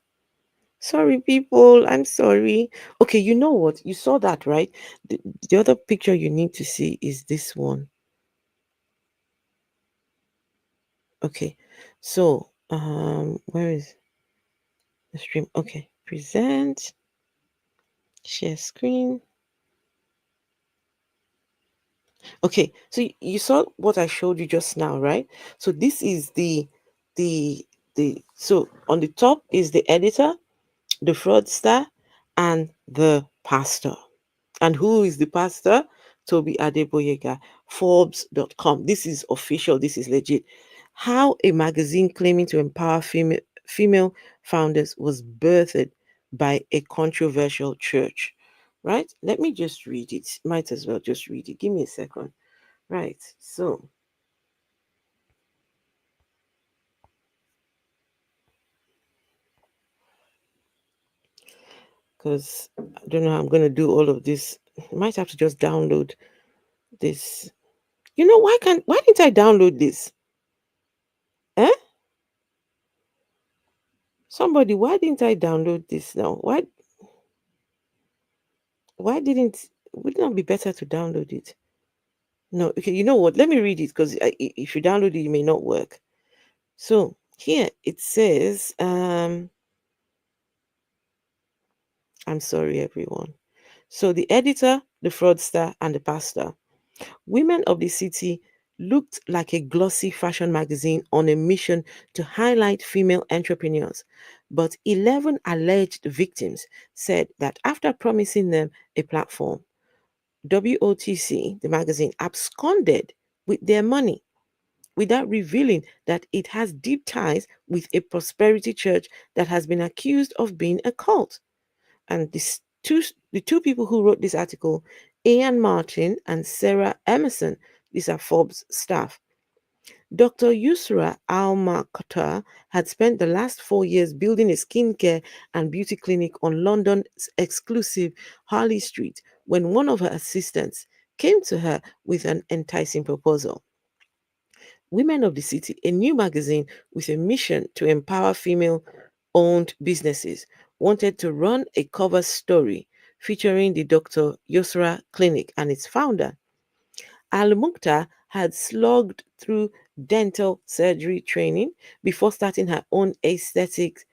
Sorry, people. I'm sorry. Okay, you know what? You saw that, right? The other picture you need to see is this one. Okay, so where is the stream? Okay, present, share screen. Okay, so you saw what I showed you just now, right? So this is the so on the top is the editor, the fraudster, and the pastor. And who is the pastor? Tobi Adegboyega, Forbes.com. This is official, this is legit. How a magazine claiming to empower female founders was birthed by a controversial church. Right? Let me just read it. Might as well just read it. Give me a second. Right. So, because I don't know how I'm going to do all of this. I might have to just download this. You know, why didn't I download this? Eh? Somebody, why didn't I download this now? Why didn't would it not be better to download it? No, okay, you know what? Let me read it because if you download it, it may not work. So here it says, I'm sorry, everyone. So the editor, the fraudster, and the pastor. Women of the City looked like a glossy fashion magazine on a mission to highlight female entrepreneurs. But 11 alleged victims said that after promising them a platform, WOTC, the magazine, absconded with their money without revealing that it has deep ties with a prosperity church that has been accused of being a cult. And the two people who wrote this article, Ian Martin and Sarah Emerson, these are Forbes staff. Dr. Yusra Al-Maktar had spent the last 4 years building a skincare and beauty clinic on London's exclusive Harley Street when one of her assistants came to her with an enticing proposal. Women of the City, a new magazine with a mission to empower female owned businesses, wanted to run a cover story featuring the Dr. Yusra Clinic and its founder. Al Mukhtar had slogged through dental surgery training before starting her own aesthetic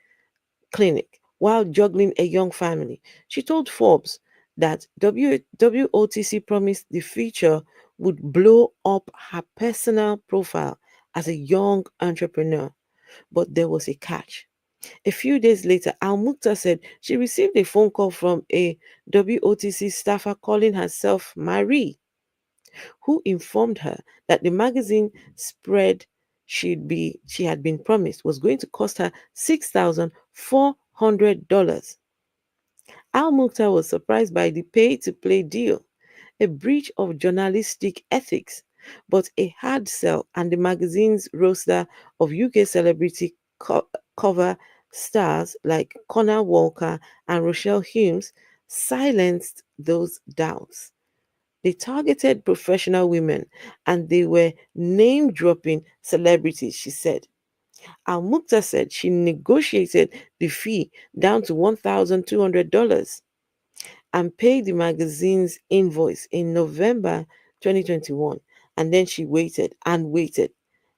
clinic while juggling a young family. She told Forbes that WOTC promised the feature would blow up her personal profile as a young entrepreneur. But there was a catch. A few days later, Al Mukhtar said she received a phone call from a WOTC staffer calling herself Marie, who informed her that the magazine spread she had been promised was going to cost her $6,400. Al Mukhtar was surprised by the pay to play deal, a breach of journalistic ethics, but a hard sell, and the magazine's roster of UK celebrity cover stars like Connor Walker and Rochelle Humes silenced those doubts. They targeted professional women and they were name dropping celebrities, she said. Al Mukhtar said she negotiated the fee down to $1,200 and paid the magazine's invoice in November 2021. And then she waited and waited.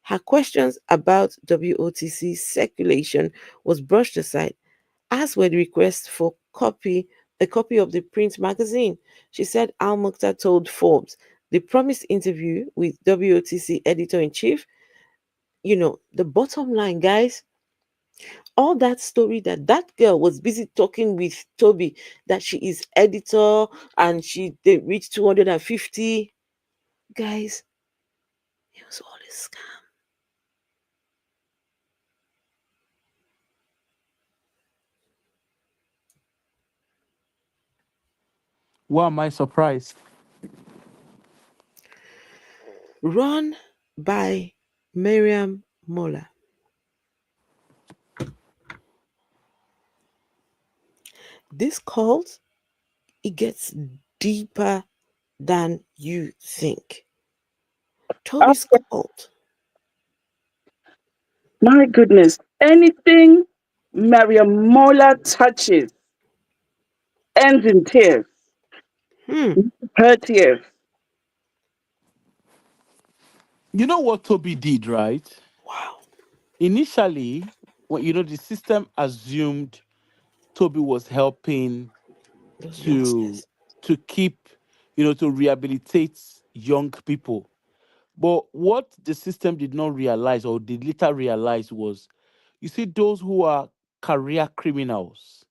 Her questions about WOTC circulation was brushed aside, as were the requests for a copy of the print magazine. She said Al Mukhtar told Forbes the promised interview with WOTC editor-in-chief, the bottom line, guys, all that story that that girl was busy talking with Toby, that she is editor and they reached 250, guys, it was all a scam. Why am I surprised? Run by Miriam Moller. This cult, it gets deeper than you think. Oh, Toby's cult. my goodness. Anything Mariam Mola touches ends in tears. Hmm. Her tears. You know what Toby did, right? Wow. Initially, when the system assumed Toby was helping Those to youngsters. keep, to rehabilitate young people. But what the system did not realize, or did later realize, was, you see, those who are career criminals,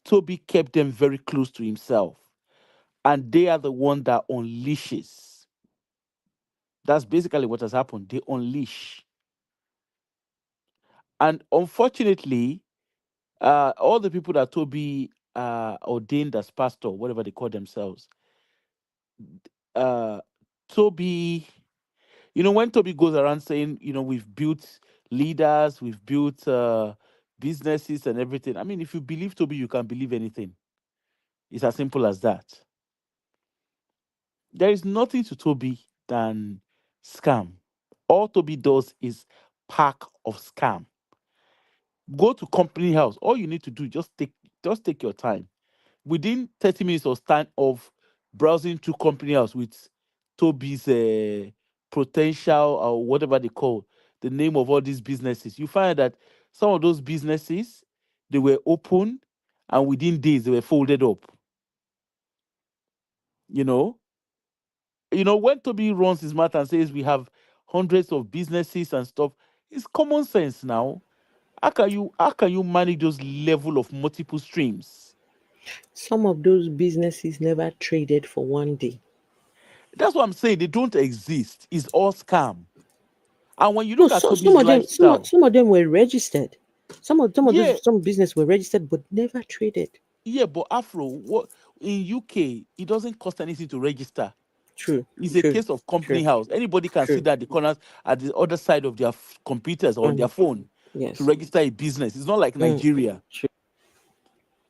Toby kept them very close to himself, and they are the one that unleashes. That's basically what has happened. They unleash. And unfortunately, all the people that Toby ordained as pastor, whatever they call themselves, uh, Toby, when Toby goes around saying, we've built leaders, we've built businesses and everything. I mean, if you believe Toby, you can believe anything. It's as simple as that. There is nothing to Toby than scam. All Toby does is pack of scam. Go to company house. All you need to do, just take your time. Within 30 minutes of browsing through company house with Toby's potential, or whatever they call the name of all these businesses, you find that some of those businesses, they were open, and within days they were folded up. You know, when Toby runs his mouth and says we have hundreds of businesses and stuff, it's common sense now. How can you manage those level of multiple streams? Some of those businesses never traded for one day. That's what I'm saying. They don't exist. It's all scam. And when you No, look at some Toby's of them, lifestyle, some of them were registered. yeah, Some business were registered but never traded. yeah, but Afro, what in UK, it doesn't cost anything to register. True, It's a true, case of company true, house. Anybody can true. sit at the corners at the other side of their computers or their Mm, phone to yes. register a business. It's not like Mm, Nigeria. true.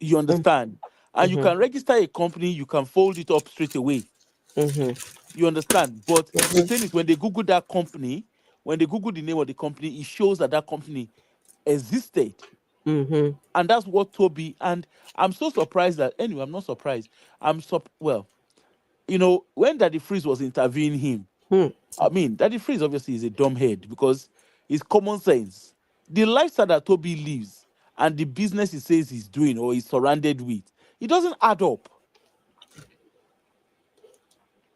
You Mm, understand? And you mm-hmm, can register a company, you can fold it up straight away. mm-hmm, You understand? But the thing mm-hmm, is, when they Google that company, when they Google the name of the company, it shows that that company existed. mm-hmm. And that's what Toby, and I'm so surprised that, anyway, I'm not surprised. Well, when Daddy Freeze was interviewing him, Hmm. I mean, Daddy Freeze obviously is a dumb head because it's common sense. The lifestyle that Toby lives and the business he says he's doing or he's surrounded with, it doesn't add up.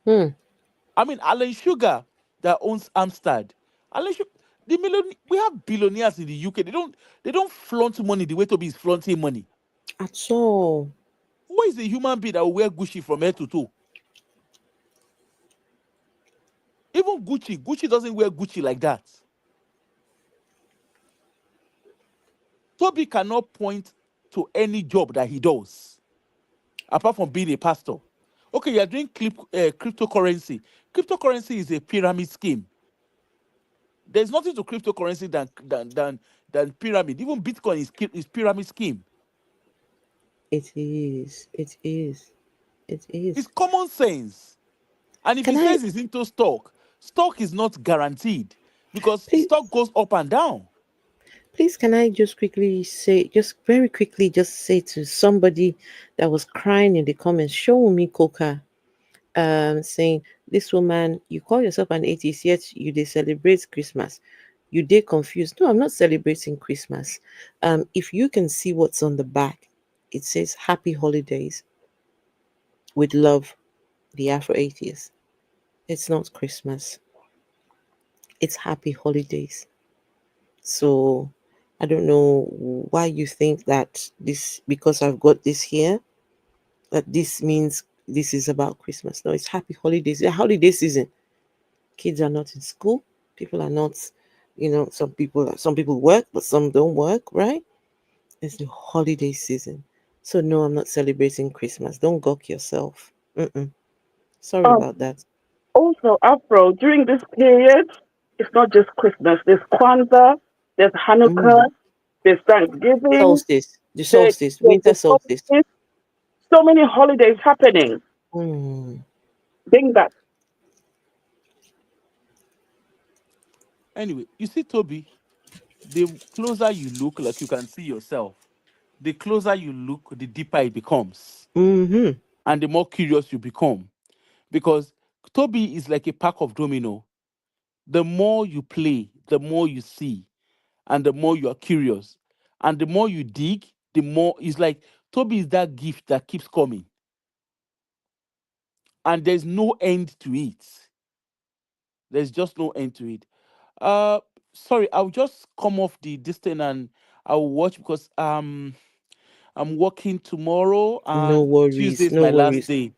Hmm. I mean, Alan Sugar that owns Amstad, Alan Sugar, we have billionaires in the UK. They don't flaunt money the way Toby is flaunting money. At all. Who is the human being that will wear Gucci from head to toe? Even Gucci doesn't wear Gucci like that. Toby cannot point to any job that he does apart from being a pastor. Okay, you're doing cryptocurrency. Cryptocurrency is a pyramid scheme. There's nothing to cryptocurrency than pyramid. Even Bitcoin is pyramid scheme. It is. It is. It It's is. common sense. And if he Can I says he's into stock is not guaranteed because please? stock goes up and down. Please, can I just quickly say, just very quickly, just say to somebody that was crying in the comments, show me Coca. saying, this woman, you call yourself an atheist, yet you they celebrate Christmas. You they confused. No, I'm not celebrating Christmas. If you can see what's on the back, it says Happy Holidays with love, the Afro atheist. It's not Christmas. It's Happy Holidays. So I don't know why you think that this, because I've got this here, that this means this is about Christmas. No, it's Happy Holidays. It's a holiday season. Kids are not in school. People are not, some people work, but some don't work, right? It's the holiday season. So no, I'm not celebrating Christmas. Don't gawk yourself. Mm-mm. Sorry Um, about that. Also, Afro, during this period, it's not just Christmas. There's Kwanzaa, there's Mm. Hanukkah, there's Thanksgiving, Solstice, the there's, solstice, there's winter the solstice. solstice. So many holidays happening. Mm. Think that. Anyway, you see, Toby, the closer you look, like you can see yourself, the closer you look, the deeper it becomes, Mm-hmm. and the more curious you become. Because Toby is like a pack of domino. The more you play, the more you see, and the more you are curious. And the more you dig, the more it's like Toby is that gift that keeps coming. And there's no end to it. There's just no end to it. Uh Sorry, I'll just come off the this thing and I'll watch because I'm working tomorrow No and Tuesday worries, is no my last worries, day.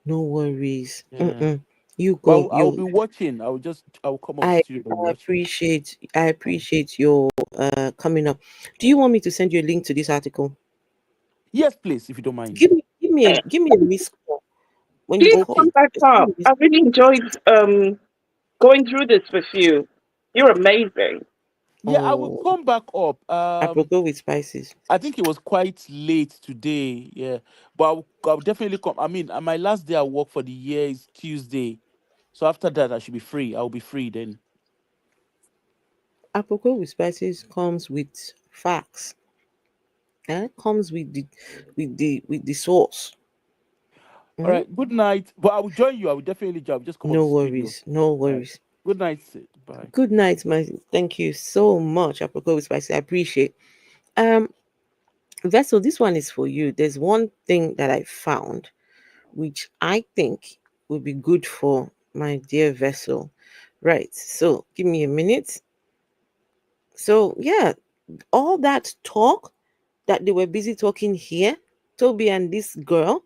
no worries. Yeah. Mm-mm. You But go, I'll you. be watching. I'll come off the I studio and I watch. appreciate I appreciate your coming up. Do you want me to send you a link to this article? Yes, please, if you don't mind. Give me a missed call when you Please call. Okay. contact Just give her. me a I missed really enjoyed going through this with you. You're amazing. Yeah, I will call. come back up. Apropos with spices. I think it was quite late today. Yeah, but I'll definitely come. I mean, my last day I work for the year is Tuesday, so after that I should be free. I'll be free then. Apropos with spices comes with facts. And it comes with the sauce. All Mm? right. Good night. But I will join you. I will definitely join. Just come up to No the studio. worries, no All right. worries. Good night. Sid. Bye. Good night, my. Thank you so much, Apropos with spices. I appreciate. Um, Vessel, this one is for you. There's one thing that I found which I think would be good for my dear Vessel. Right. So give me a minute. So yeah, all that talk that they were busy talking here, Toby and this girl,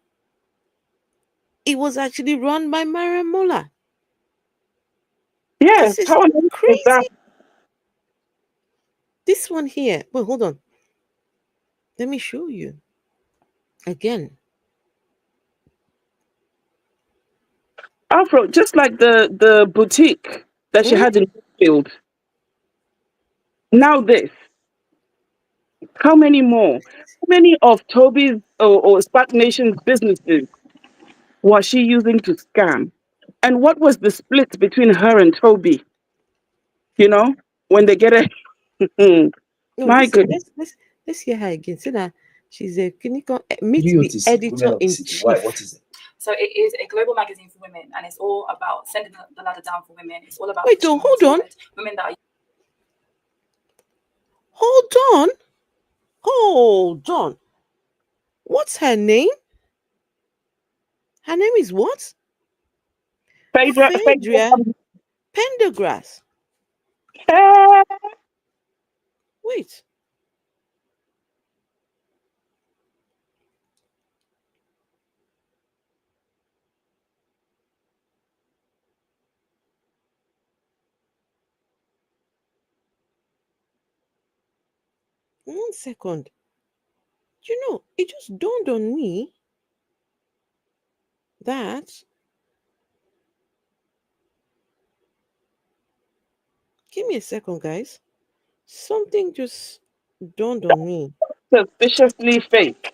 it was actually run by Maramola. Yes, This is how amazing is that? crazy. This one here. Well, hold on. Let me show you again. Afro, just like the boutique that she Mm, had in Field. Now this. How many more? How many of Toby's or SPAC Nation's businesses was she using to scam? And what was the split between her and Toby? You know, when they get a no, my listen. goodness. Let's hear her again. Say that she's a clinical. Meet the UTC, Women editor of the in City. Why? What chief. is it? So it is a global magazine for women, and it's all about sending the ladder down for women. It's all about Wait, pushing oh, women hold on, forward. Women that are hold on, hold on. What's her name? Her name is what? Phaedra Phaedra, Pendergrass. Phaedra, Wait, 1 second. It just dawned on me that. Give me a second, guys. Something just dawned on me. suspiciously fake.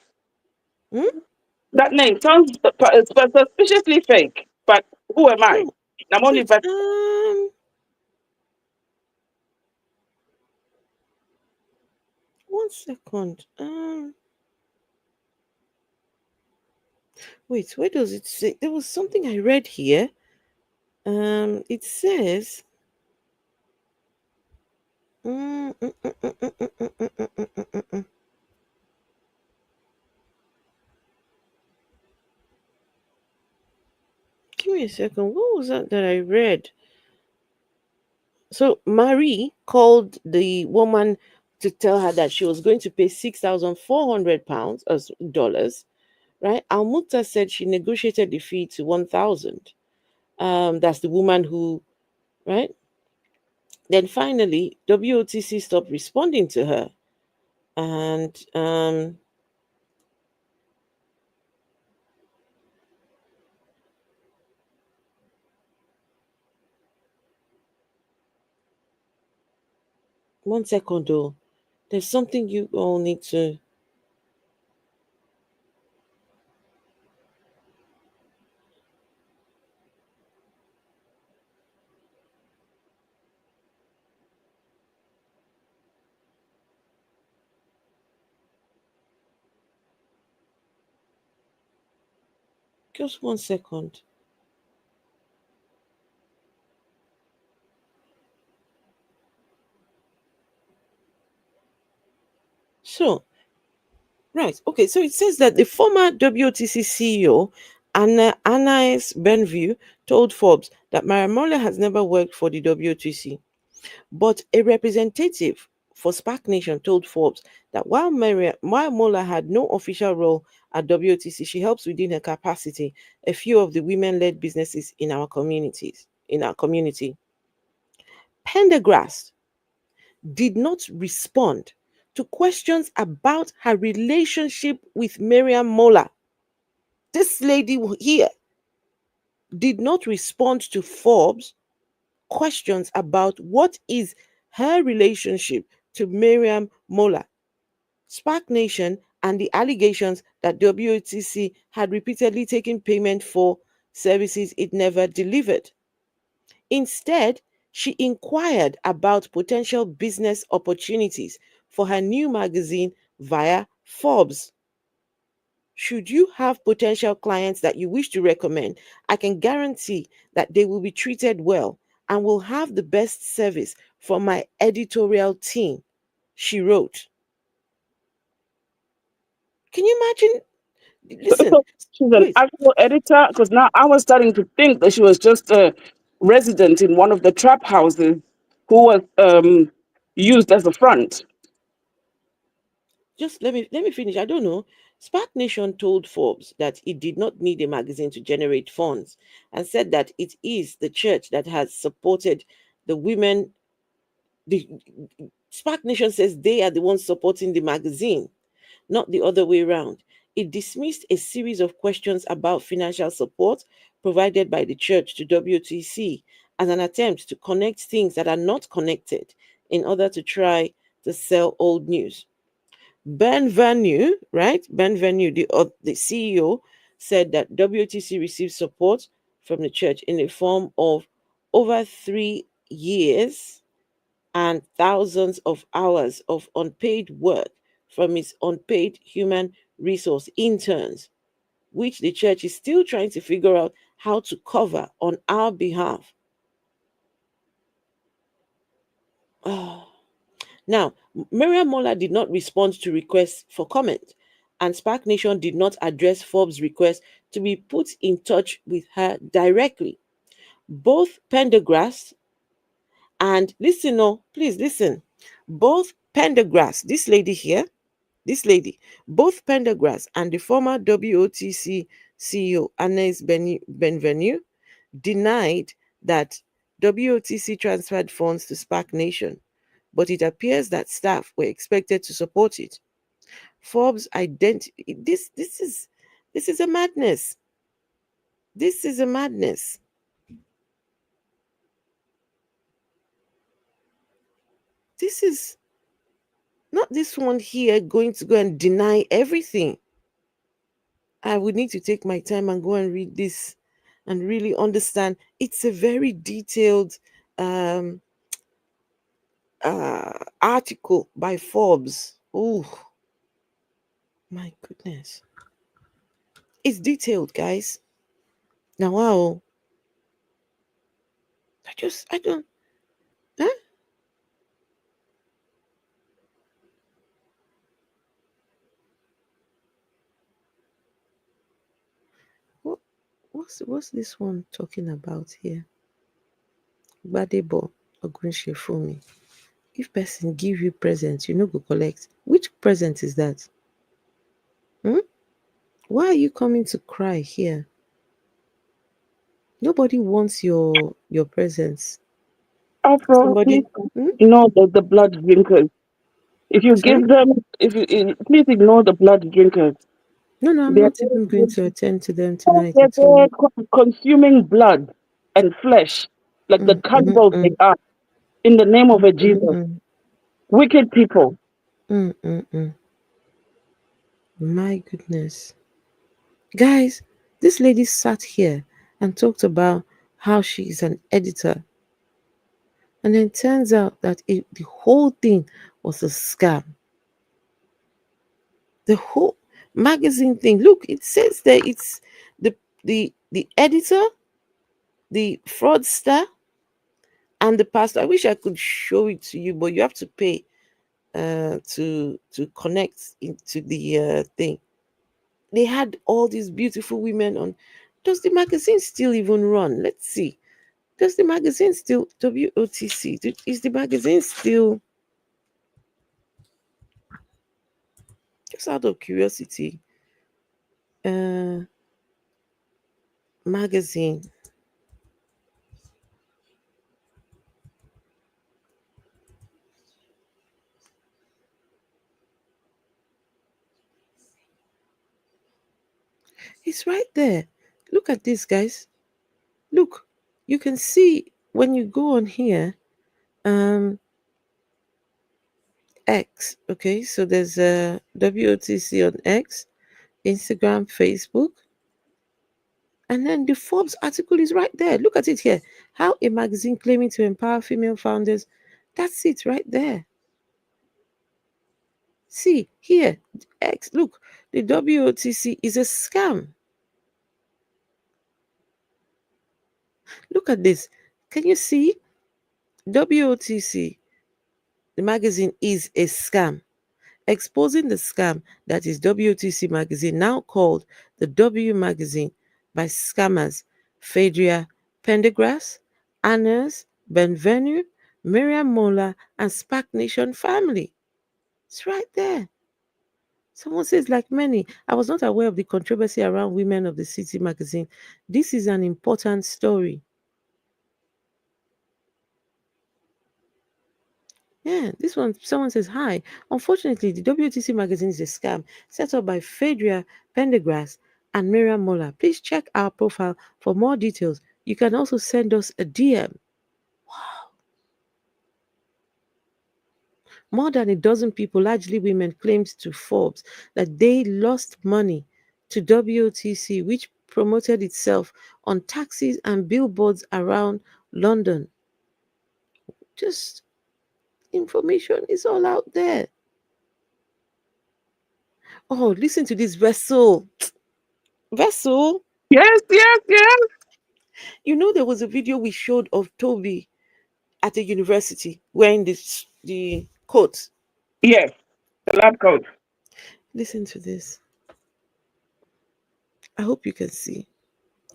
Hmm? That name sounds suspiciously fake. But who am I? No, I'm only wait. but 1 second. Wait, where does it say? There was something I read here. It says. Mm, mm, mm, mm, mm, mm, mm, mm, mm, mm, mm, mm, mm. Give me a second. What was that I read? So Marie called the woman to tell her that she was going to pay £6,400 as dollars. Right? Almuta said she negotiated the fee to 1,000. That's the woman who, right? Then finally, WOTC stopped responding to her, and 1 second though. There's something you all need to. Just 1 second. So, right, okay, so it says that the former WOTC CEO, Anais Benview, told Forbes that Maramola has never worked for the WOTC. But a representative for SPAC Nation told Forbes that while Mola had no official role at WOTC, she helps within her capacity a few of the women-led businesses in our community. Pendergrass did not respond to questions about her relationship with Miriam Mola. This lady here did not respond to Forbes' questions about what is her relationship to Miriam Mola, SPAC Nation, and the allegations that WOTC had repeatedly taken payment for services it never delivered. Instead, she inquired about potential business opportunities for her new magazine via Forbes. Should you have potential clients that you wish to recommend, I can guarantee that they will be treated well and will have the best service from my editorial team, she wrote. Can you imagine? Listen, So she's an wait, actual editor, because now I was starting to think that she was just a resident in one of the trap houses who was used as a front. just let me finish. I don't know. SPAC Nation told Forbes that it did not need a magazine to generate funds and said that it is the church that has supported the women. The SPAC Nation says they are the ones supporting the magazine, not the other way around. It dismissed a series of questions about financial support provided by the church to WTC as an attempt to connect things that are not connected in order to try to sell old news. Ben Venue, right? Ben Venue, the CEO, said that WTC received support from the church in the form of over 3 years and thousands of hours of unpaid work from its unpaid human resource interns, which the church is still trying to figure out how to cover on our behalf. Oh. Now, Miriam Mola did not respond to requests for comment, and SPAC Nation did not address Forbes' request to be put in touch with her directly. Both Pendergrass and listen, no, please listen. Both Pendergrass, this lady here, this lady, both Pendergrass and the former WOTC CEO Anais Benvenue denied that WOTC transferred funds to SPAC Nation, but it appears that staff were expected to support it. Forbes identity this is a madness. This is a madness. This is not this one here going to go and deny everything. I would need to take my time and go and read this and really understand. It's a very detailed um, article by Forbes. Oh, my goodness. It's detailed, guys. Now, wow, I don't, huh? What, what's this one talking about here? Gbadebo Ogunṣefumi. If person give you present, you no go collect. Which present is that? Hmm? Why are you coming to cry here? Nobody wants your presence. Afro, please Somebody, hmm? ignore the blood drinkers. If you Sorry? give them, please ignore the blood drinkers. No, no, I'm They're, not even going to attend to them tonight they're at all. consuming blood and flesh like the Mm, mm, cannibals they mm, are in the name of a mm, Jesus. mm, Wicked people. mm. My goodness. Guys, this lady sat here and talked about how she is an editor. And then it turns out that the whole thing was a scam. The whole magazine thing. Look, it says that it's the the editor, the fraudster, and the pastor. I wish I could show it to you, but you have to pay to connect into the thing. They had all these beautiful women on. Does the magazine still even run? Let's see. Does the magazine still WOTC? Is the magazine still, just out of curiosity? Uh, Magazine. It's right there. Look at this, guys. Look, you can see when you go on here, um, X. Okay, so there's a WOTC on X, Instagram, Facebook, and then the Forbes article is right there. Look at it here. How a magazine claiming to empower female founders. That's it right there. See here, X. Look, the WOTC is a scam. Look at this. Can you see? WOTC, the magazine, is a scam. Exposing the scam that is WOTC magazine, now called the W magazine, by scammers Phaedria Pendergrass, Annas, Benvenu, Miriam Mola, and SPAC Nation family. It's right there. Someone says, like many, I was not aware of the controversy around Women of the City magazine. This is an important story. Yeah, this one, someone says, hi. Unfortunately, the WTC magazine is a scam set up by Phaedria Pendergrass and Miriam Mola. Please check our profile for more details. You can also send us a DM. More than a dozen people, largely women, claimed to Forbes that they lost money to WOTC, which promoted itself on taxis and billboards around London. Just information is all out there. Oh, listen to this vessel. Vessel. Yes, yes, yes. You know, there was a video we showed of Toby at a university wearing the coat. Yes, the lab coat. Listen to this. I hope you can see.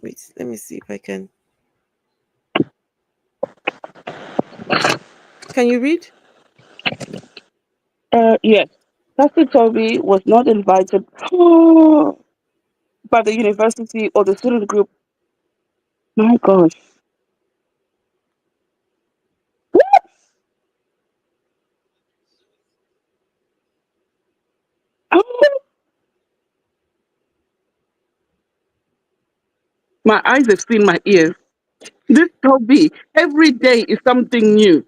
Wait, let me see if I can. Can you read? Yes. Pastor Toby was not invited by the university or the student group. My gosh. Oh, my eyes have seen my ears. This Toby, every day is something new.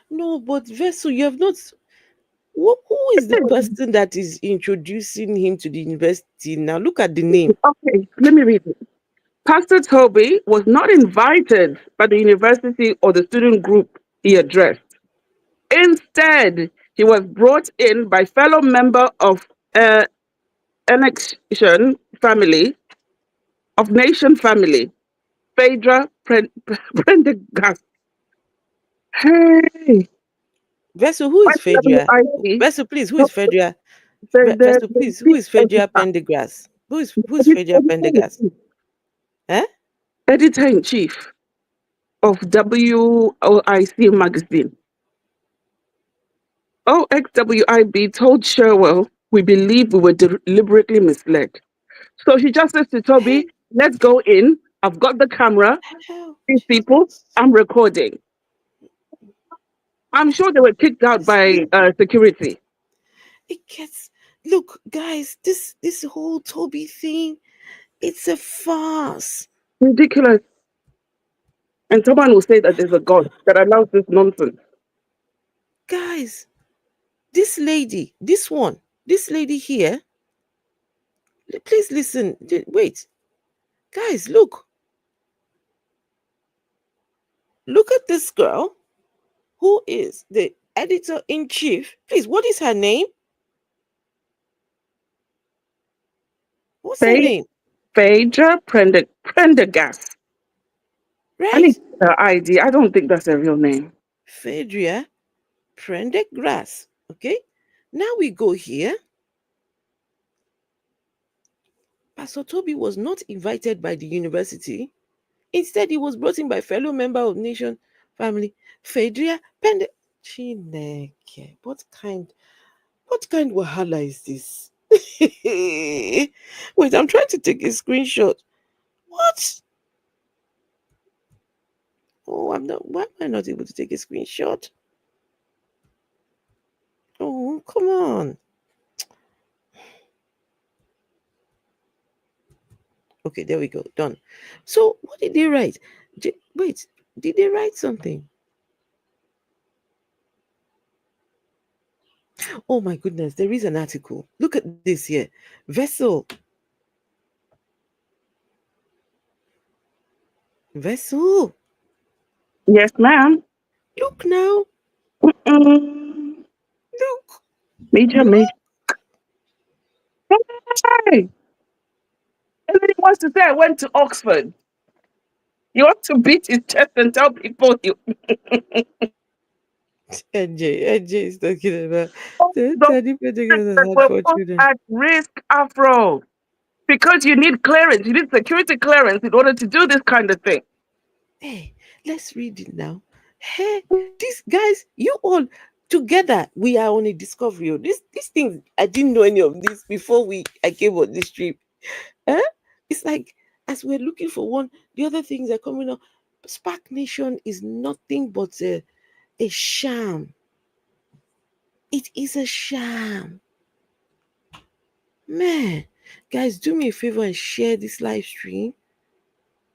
No, but Vessel, you have not. Who is the person that is introducing him to the university now? Look at the name. Okay, let me read it. Pastor Toby was not invited by the university or the student group he addressed. Instead, he was brought in by fellow member of Connection family of Nation family, Phaedra Prendergast. Hey, Vessel, who is Phaedra? YWIC, Vessel, please, who is Phaedra? the Vessel, please, who is Phaedra Pendergrass? Who's Phaedra Pendergrass? Eh? editor in chief of WOIC magazine. OXWIB told Sherwell, we believe we were deliberately misled. So she just says to Toby, let's go in. I've got the camera. Oh, These people, Jesus. I'm recording. I'm sure they were kicked out by security. It gets, look, guys, this whole Toby thing, it's a farce. Ridiculous. And someone will say that there's a God that allows this nonsense. Guys, this lady here, please listen. Wait. Guys, look at this girl who is the editor-in-chief. Please, what is her name? What's her name? Phaedra Prendergast. Right? I need her ID. I don't think that's her real name. Phaedra Prendergrass. Okay? Now we go here. Pastor Toby was not invited by the university. Instead, he was brought in by fellow member of Nation family, Phaedra Pende. Chineke, what kind wahala is this? Wait, I'm trying to take a screenshot. What? Oh, why am I not able to take a screenshot? Oh, come on. Okay, there we go. Done. So, what did they write? Wait, did they write something? Oh my goodness, there is an article. Look at this here. Vessel. Yes, ma'am. Look now. Mm-mm. Look. Major. Hey! And then he wants to say I went to Oxford. You want to beat his chest and tell people you. NJ is talking about the We're both at risk, Afro. Because you need clearance, you need security clearance in order to do this kind of thing. Hey, let's read it now. Hey, these guys, you all together, we are on a discovery. These things, I didn't know any of this before I came on this trip. Eh? It's like as we're looking for one, the other things are coming up. SPAC Nation is nothing but a sham. It is a sham. Man, guys, do me a favor and share this live stream.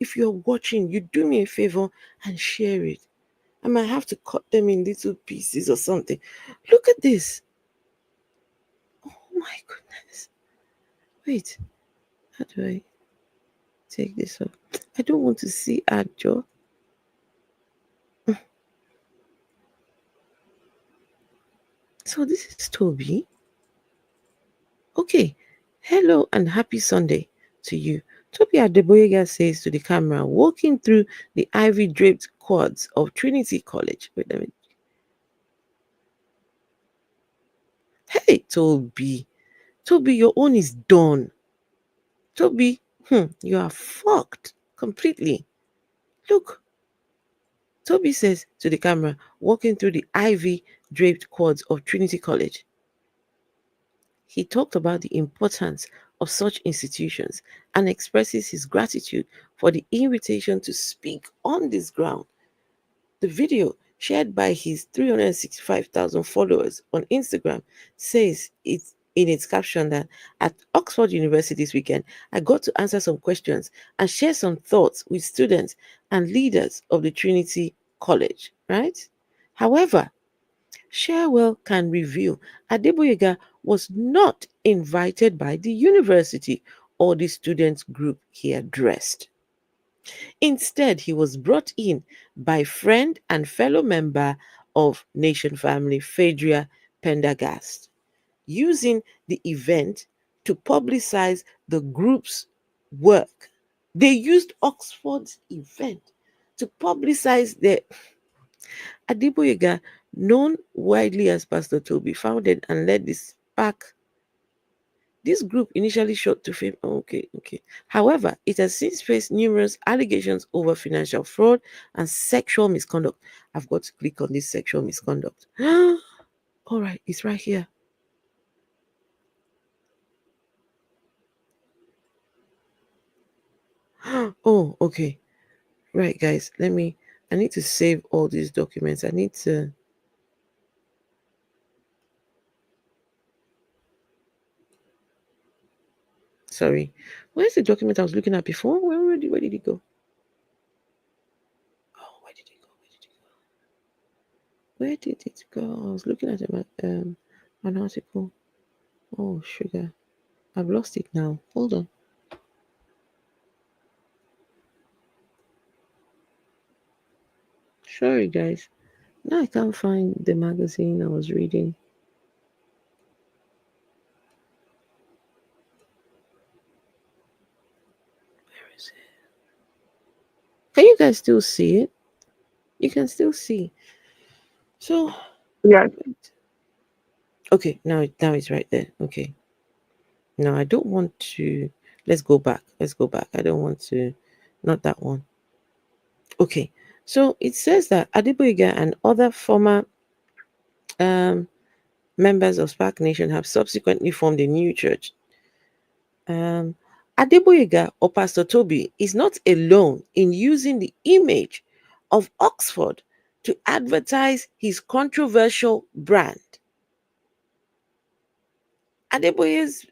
If you're watching, you do me a favor and share it. I might have to cut them in little pieces or something. Look at this. Oh my goodness. Wait, how do I take this off? I don't want to see Adjo. So this is Toby. Okay. Hello and happy Sunday to you. Tobi Adegboyega says to the camera, walking through the ivy-draped quads of Trinity College. Wait a minute. Hey, Toby. Toby, your own is done. Toby, you are fucked completely. Look. Toby says to the camera, walking through the ivy-draped quads of Trinity College. He talked about the importance of such institutions and expresses his gratitude for the invitation to speak on this ground. The video, shared by his 365,000 followers on Instagram, says in its caption that at Oxford University this weekend, I got to answer some questions and share some thoughts with students and leaders of the Trinity College, right? However, Sherwell can reveal Adegboyega was not invited by the university or the student group he addressed. Instead, he was brought in by friend and fellow member of Nation family, Phaedra Pendergast, using the event to publicize the group's work They used Oxford's event to publicize their Adegboyega, known widely as Pastor Toby, founded and led this SPAC. This group initially shot to fame. Okay. However, it has since faced numerous allegations over financial fraud and sexual misconduct. I've got to click on this sexual misconduct. All right, it's right here. Oh, okay. Right, guys. I need to save all these documents. I need to. Sorry. Where's the document I was looking at before? Where did it go? Oh, where did it go? Where did it go? I was looking at an article. Oh, sugar. I've lost it now. Hold on. Sorry, guys. Now I can't find the magazine I was reading. Where is it? Can you guys still see it? You can still see. So, Yeah. okay, now it's right there. Okay. Now I don't want to. Let's go back. I don't want to. Not that one. Okay. So it says that Adegboyega and other former members of SPAC Nation have subsequently formed a new church. Adegboyega or Pastor Toby is not alone in using the image of Oxford to advertise his controversial brand. Adegboyega's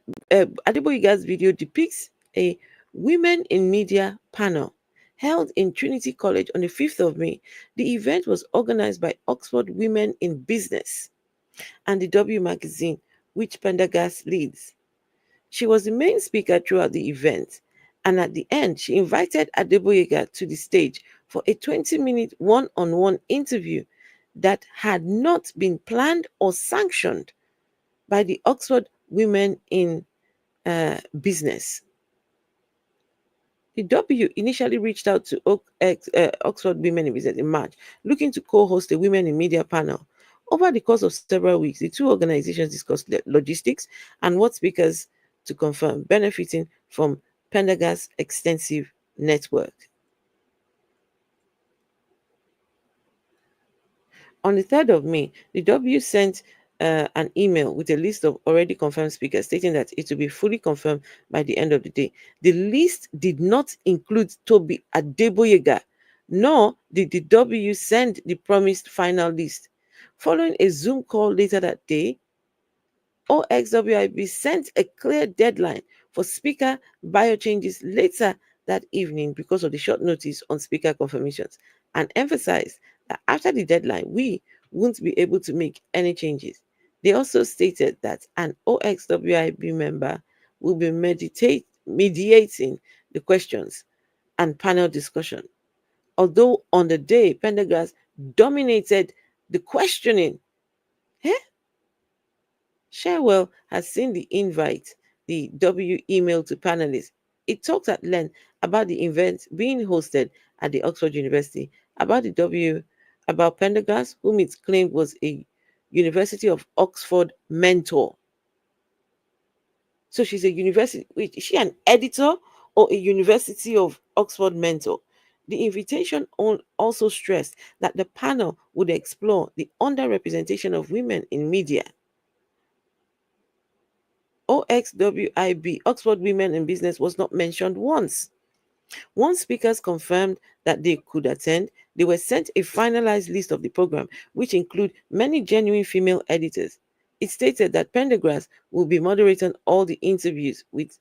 video depicts a Women in Media panel held in Trinity College on the 5th of May. The event was organized by Oxford Women in Business and the W magazine, which Pendergast leads. She was the main speaker throughout the event, and at the end, she invited Adegboyega to the stage for a 20-minute one-on-one interview that had not been planned or sanctioned by the Oxford Women in Business. The W initially reached out to Oxford Women in Business in March, looking to co-host a Women in Media panel. Over the course of several weeks, the two organizations discussed logistics and what speakers to confirm, benefiting from Pendergast's extensive network. On the 3rd of May, the W sent an email with a list of already confirmed speakers, stating that it will be fully confirmed by the end of the day. The list did not include Tobi Adegboyega, nor did the W send the promised final list. Following a Zoom call later that day, OXWIB sent a clear deadline for speaker bio changes later that evening because of the short notice on speaker confirmations, and emphasized that after the deadline, we won't be able to make any changes. They also stated that an OXWIB member will be mediating the questions and panel discussion. Although on the day, Pendergast dominated the questioning. Sherwell has seen the invite the W emailed to panelists. It talks at length about the event being hosted at the Oxford University, about the W, about Pendergast, whom it claimed was a University of Oxford mentor. So she's a university. Wait, is she an editor or a University of Oxford mentor? The invitation also stressed that the panel would explore the underrepresentation of women in media. OXWIB, Oxford Women in Business, was not mentioned once. Once speakers confirmed that they could attend, they were sent a finalized list of the program, which include many genuine female editors. It stated that Pendergast will be moderating all the interviews, with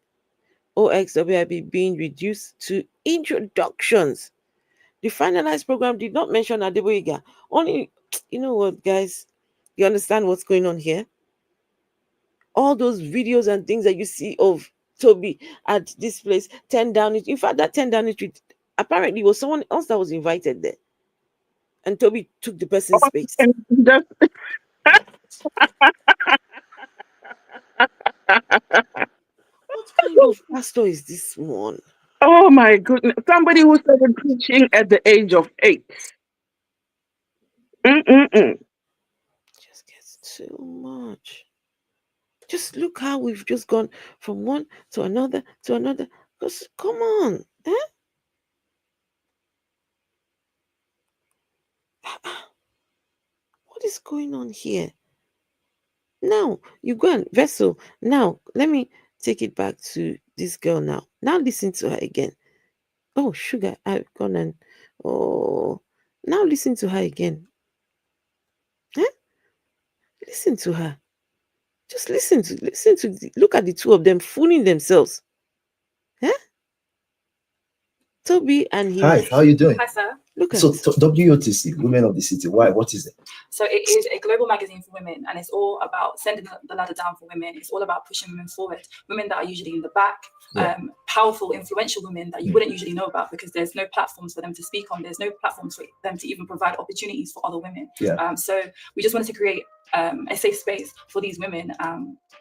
OXWIB being reduced to introductions. The finalized program did not mention Adegboyega. Only, you know what, guys? You understand what's going on here? All those videos and things that you see of Toby at this place, 10 Downing. In fact, that 10 Downing Street apparently was someone else that was invited there. And Toby took the person's space. What kind of pastor is this one? Oh my goodness. Somebody who started preaching at the age of 8. Just gets too much. Just look how we've just gone from one to another to another. Just come on. What is going on here? Now, you go and Vessel. Now, let me take it back to this girl now. Now listen to her again. Oh, sugar, I've gone and now listen to her again. Listen to her. Just listen to look at the two of them fooling themselves. Toby and his. Hi, how are you doing? Hi, sir. Look at So WOTC, Women of the City. Why? What is it? So it is a global magazine for women, and it's all about sending the ladder down for women. It's all about pushing women forward. Women that are usually in the back, powerful, influential women that you wouldn't usually know about because there's no platforms for them to speak on. There's no platforms for them to even provide opportunities for other women. So we just wanted to create a safe space for these women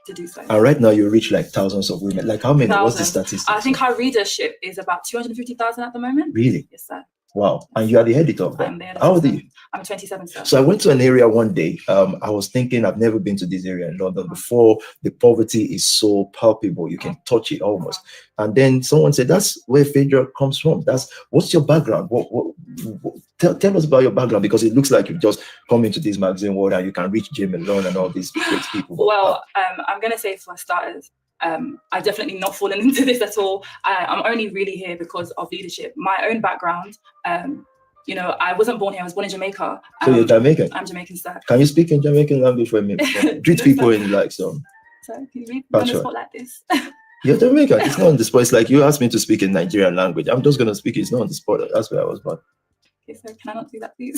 to do so. And right now you reach like thousands of women. Like how many? What's the statistics? I think our readership is about 250,000 at the moment. Really? Yes, sir. Wow. And you are the editor of that. I'm the editor. How old are you? I'm 27, sir. So I went to an area one day. I was thinking I've never been to this area in London before. The poverty is so palpable. You can touch it almost. And then someone said, that's where Phaedra comes from. What's your background? Tell us about your background, because it looks like you've just come into this magazine world and you can reach Jim Malone and all these great people. Well, I'm going to say for starters, I've definitely not fallen into this at all. I'm only really here because of leadership. My own background, you know, I wasn't born here. I was born in Jamaica. So you're Jamaican? I'm Jamaican, sir. Can you speak in Jamaican language for me? Greet people in like some. So can you read on the spot like this? You're Jamaican. It's not on the spot. It's like you asked me to speak in Nigerian language. I'm just gonna speak. It's not on the spot. That's where I was born. Okay, so can I not do that, please?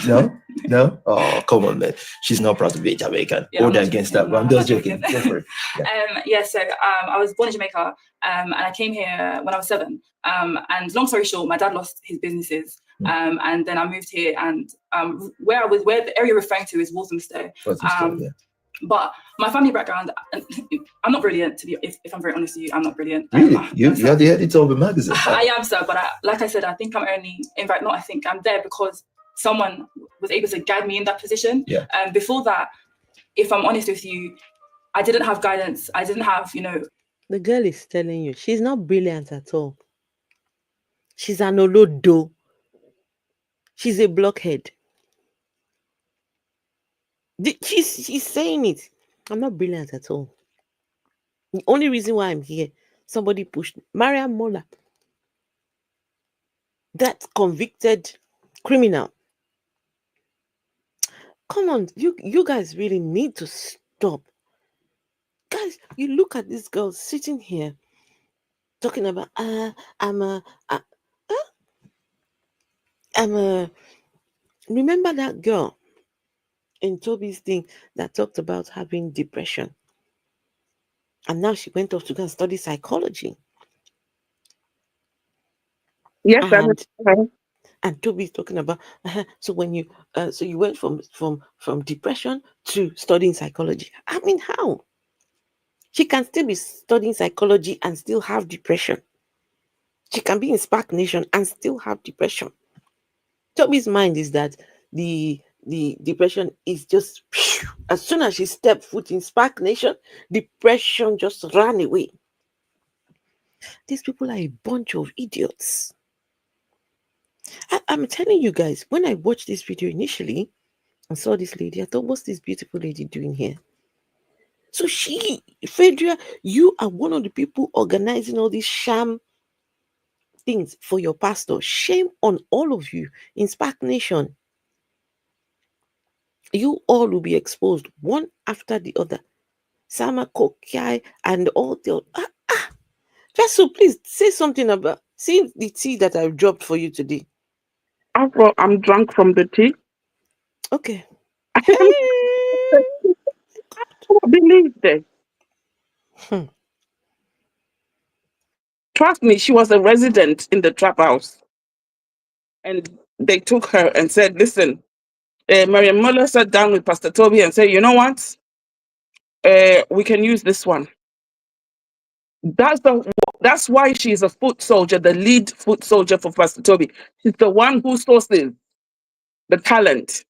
No. Oh, come on, man. She's not proud to be a Jamaican. Hold against that. I'm just joking. Go for it. So I was born in Jamaica, and I came here when I was 7. And long story short, my dad lost his businesses, and then I moved here. And where the area you're referring to is Walthamstow. But my family background, I'm not brilliant, if I'm very honest with you. I'm not brilliant. Really? You're the editor of a magazine? I am, sir. But like I said, I think I'm there because someone was able to guide me in that position. Before that, if I'm honest with you, I didn't have guidance. I didn't have, The girl is telling you she's not brilliant at all. She's an olodo. She's a blockhead. She's saying it. I'm not brilliant at all. The only reason why I'm here, somebody pushed me. Mariam Mola, that convicted criminal. Come on, you guys really need to stop. Guys, you look at this girl sitting here talking about remember that girl in Toby's thing that talked about having depression, and now she went off to go and study psychology. Yes, and Toby's talking about so when you so you went from depression to studying psychology. I mean, how? She can still be studying psychology and still have depression. She can be in SPAC Nation and still have depression. Toby's mind is that the depression is just as soon as she stepped foot in SPAC Nation, depression just ran away. These people are a bunch of idiots. I'm telling you guys, when I watched this video initially and saw this lady, I thought, what's this beautiful lady doing here? So Phaedra, you are one of the people organizing all these sham things for your pastor. Shame on all of you in SPAC Nation. You all will be exposed one after the other. Sam Akokhia and all the Vessel, please say something about the tea that I've dropped for you today. I'm drunk from the tea. Okay. I believe this. Trust me, she was a resident in the trap house. And they took her and said, listen, Mariam Muller sat down with Pastor Toby and said, you know what? We can use this one. That's That's why she's a foot soldier, the lead foot soldier for Pastor Toby. She's the one who sources the talent.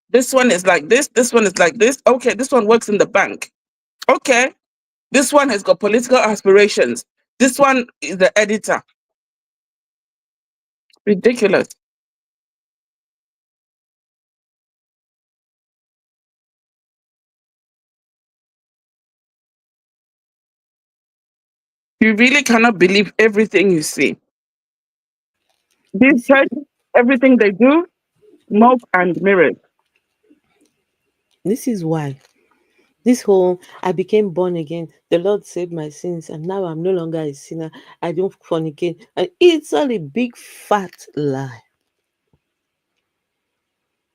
This one is like this one is like this. Okay, this one works in the bank. Okay, this one has got political aspirations. This one is the editor. Ridiculous. You really cannot believe everything you see. These churches, everything they do, smoke and mirrors. This is why. This whole I became born again, the Lord saved my sins, and now I'm no longer a sinner. I don't fornicate. And it's all a big fat lie.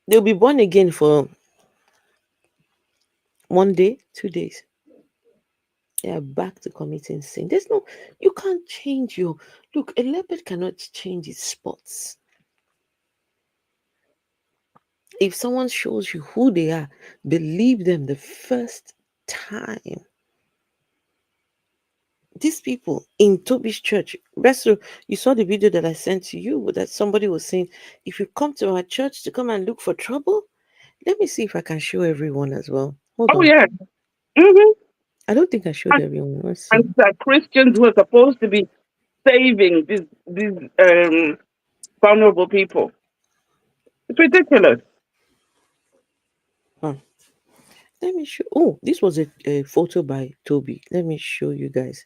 They'll be born again for 1 day, 2 days. They are back to committing sin. There's no, you can't change your look. A leopard cannot change its spots. If someone shows you who they are, believe them the first time. These people in Toby's church, Resto, you saw the video that I sent to you that somebody was saying, if you come to our church to come and look for trouble, let me see if I can show everyone as well. Hold on. Yeah. Mm-hmm. I don't think I showed everyone. Let's see. And Christians were supposed to be saving these vulnerable people. It's ridiculous. Let me show. Oh, this was a photo by Toby. Let me show you guys.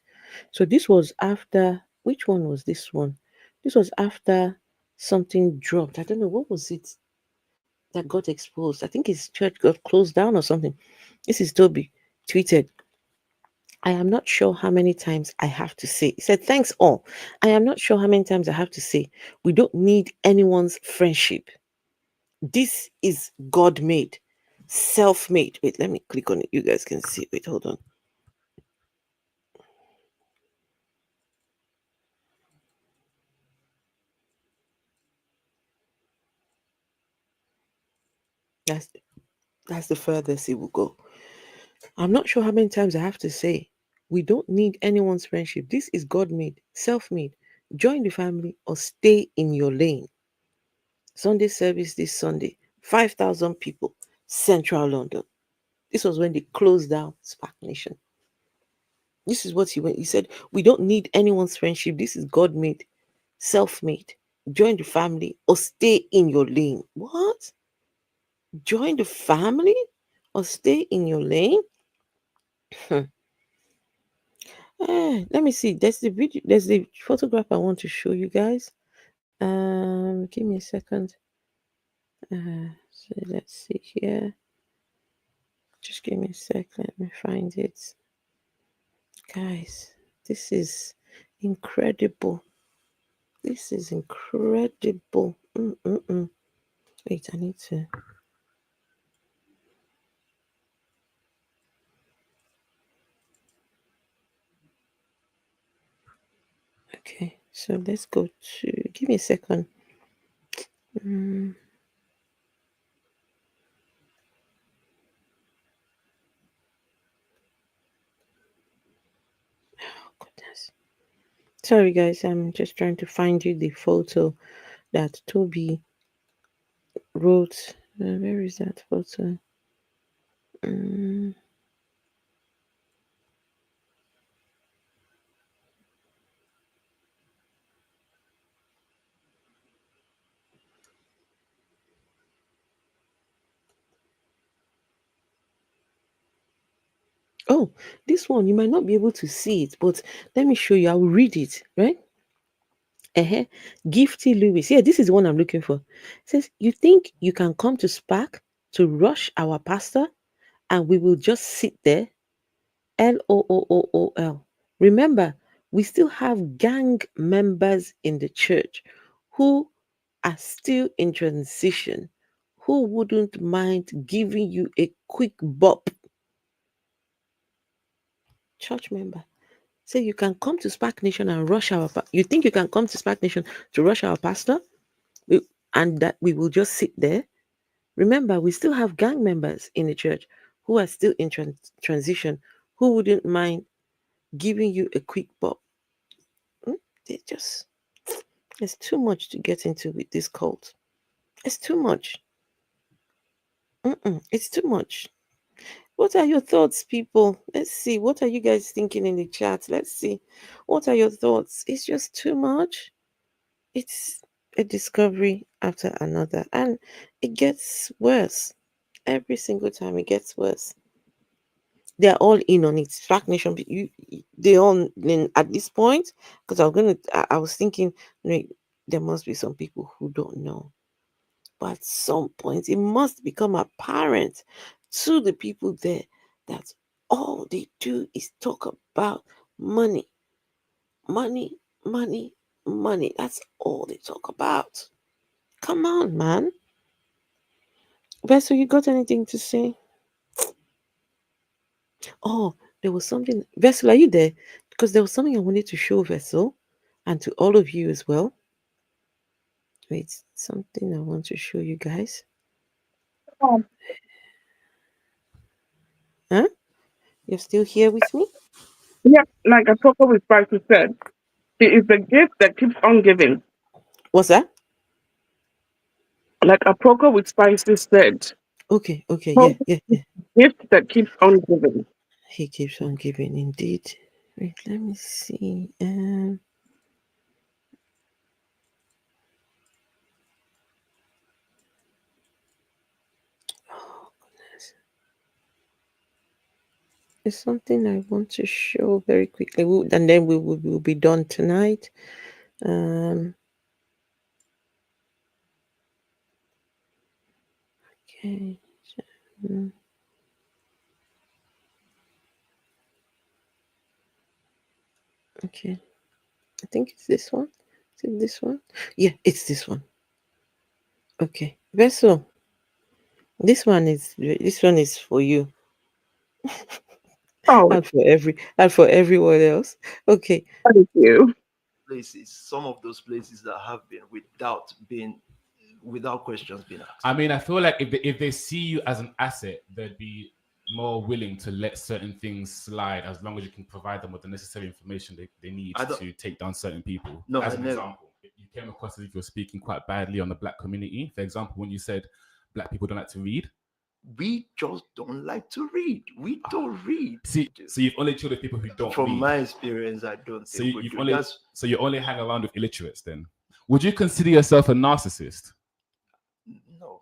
So this was after. Which one was this one? This was after something dropped. I don't know what was it that got exposed. I think his church got closed down or something. This is Toby tweeted. I am not sure how many times I have to say. He said, thanks all. I am not sure how many times I have to say. We don't need anyone's friendship. This is God made, self made. Wait, let me click on it. You guys can see. Wait, hold on. That's the furthest it will go. I'm not sure how many times I have to say. We don't need anyone's friendship. This is God made, self made. Join the family or stay in your lane. Sunday service this Sunday, 5,000 people, Central London. This was when they closed down SPAC Nation. This is what he went. He said, we don't need anyone's friendship. This is God made, self made. Join the family or stay in your lane. What? Join the family or stay in your lane? Let me see. There's the video. There's the photograph I want to show you guys. Give me a second. So let's see here. Just give me a sec. Let me find it. Guys, this is incredible. This is incredible. Wait, I need to. Okay, so let's go to. Give me a second. Oh, goodness. Sorry, guys. I'm just trying to find you the photo that Toby wrote. Where is that photo? Oh, this one, you might not be able to see it, but let me show you. I will read it, right? Gifty Lewis. Yeah, this is the one I'm looking for. It says, you think you can come to SPAC to rush our pastor and we will just sit there? LOOOOL. Remember, we still have gang members in the church who are still in transition, who wouldn't mind giving you a quick bop. Church member. Say you can come to SPAC Nation and rush our. You think you can come to SPAC Nation to rush our pastor, and that we will just sit there? Remember, we still have gang members in the church who are still in transition, who wouldn't mind giving you a quick pop. They just, it's too much to get into with this cult. It's too much. It's too much. What are your thoughts, people? Let's see. What are you guys thinking in the chat? Let's see. What are your thoughts? It's just too much. It's a discovery after another, and it gets worse. Every single time it gets worse. They're all in on it. SPAC Nation, they all in at this point. Because I was thinking, there must be some people who don't know. But at some point, it must become apparent to the people there that all they do is talk about money. Money, money, money. That's all they talk about. Come on, man. Vessel, you got anything to say? Oh, there was something. Vessel, are you there? Because there was something I wanted to show Vessel and to all of you as well. Wait, something I want to show you guys. Huh? You're still here with me? Yeah, like Akokhia with Spicy said, it is the gift that keeps on giving. What's that? Like Akokhia with Spicy said. Okay, yeah. Gift that keeps on giving. He keeps on giving, indeed. Wait, let me see. Oh goodness, it's something I want to show very quickly, and then we will be done tonight. Okay. Okay. I think it's this one. Is it this one? Yeah, it's this one. Okay. Vessel. This one is for you. Oh, and for everyone else. Okay. thank you. Places, some of those places that have been without questions being asked. I mean, I feel like if they see you as an asset, they'd be more willing to let certain things slide as long as you can provide them with the necessary information they need to take down certain people. No, as an example, you came across as if you're speaking quite badly on the Black community. For example, when you said Black people don't like to read. We just don't like to read. We don't read. See, so you've only chilled with people who don't From read. my experience, I don't So think you only hang around with illiterates then. Would you consider yourself a narcissist? No,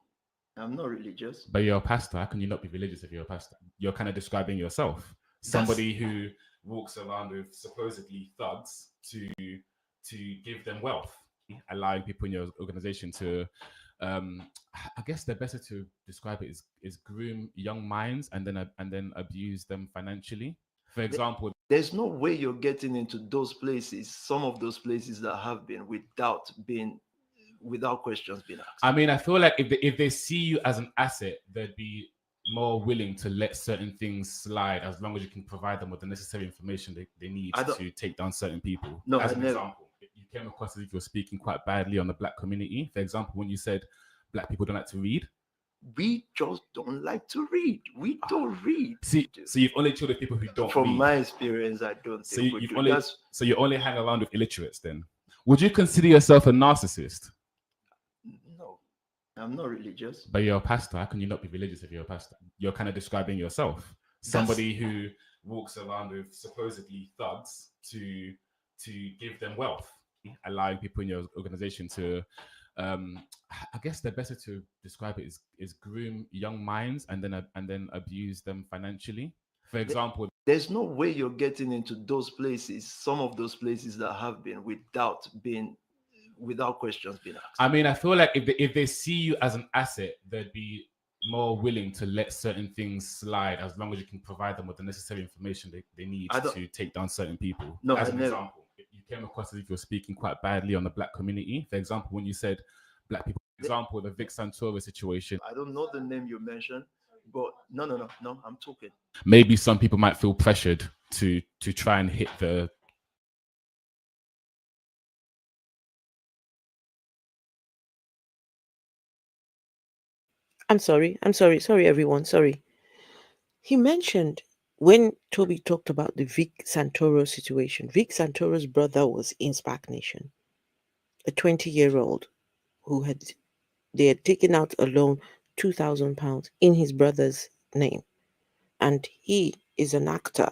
I'm not religious. But you're a pastor. How can you not be religious if you're a pastor? You're kind of describing yourself. Somebody who walks around with supposedly thugs to give them wealth, allowing people in your organization to I guess the better to describe it is groom young minds and then abuse them financially. For example, there's no way you're getting into those places, some of those places that have been without questions being asked. I mean, I feel like if they see you as an asset, they'd be more willing to let certain things slide as long as you can provide them with the necessary information they need to take down certain people. No, as an example, you came across as if you're speaking quite badly on the Black community. For example, when you said Black people don't like to read. We just don't like to read. We don't read. See, so you've only chilled with people who don't read. From my experience, I don't think so you only hang around with illiterates then. Would you consider yourself a narcissist? No, I'm not religious. But you're a pastor. How can you not be religious if you're a pastor? You're kind of describing yourself. Somebody who walks around with supposedly thugs to give them wealth, allowing people in your organization to I guess the better to describe it is groom young minds and then abuse them financially. For example, there's no way you're getting into those places, some of those places that have been without questions being asked. I mean, I feel like if they see you as an asset, they'd be more willing to let certain things slide as long as you can provide them with the necessary information they need to take down certain people. No, as an example, you came across as if you're speaking quite badly on the Black community. For example, when you said Black people, for example, the Vic Santora situation. I don't know the name you mentioned, but no, I'm talking. Maybe some people might feel pressured to try and hit the. I'm sorry, everyone. Sorry. He mentioned when Toby talked about the Vic Santoro situation, Vic Santoro's brother was in SPAC Nation, a 20-year-old who they had taken out a loan, £2,000 in his brother's name, and he is an actor,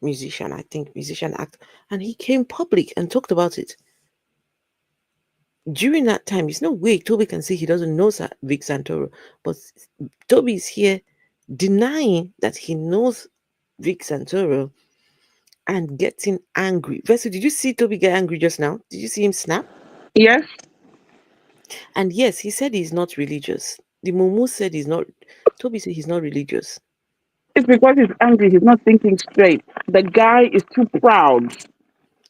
musician, actor, and he came public and talked about it. During that time, there's no way Toby can say he doesn't know Vic Santoro, but Toby is here denying that he knows Vic Santoro and getting angry. Vessel, did you see Toby get angry just now? Did you see him snap? Yes. And yes, he said he's not religious. The Mumu said he's not. Toby said he's not religious. It's because he's angry. He's not thinking straight. The guy is too proud.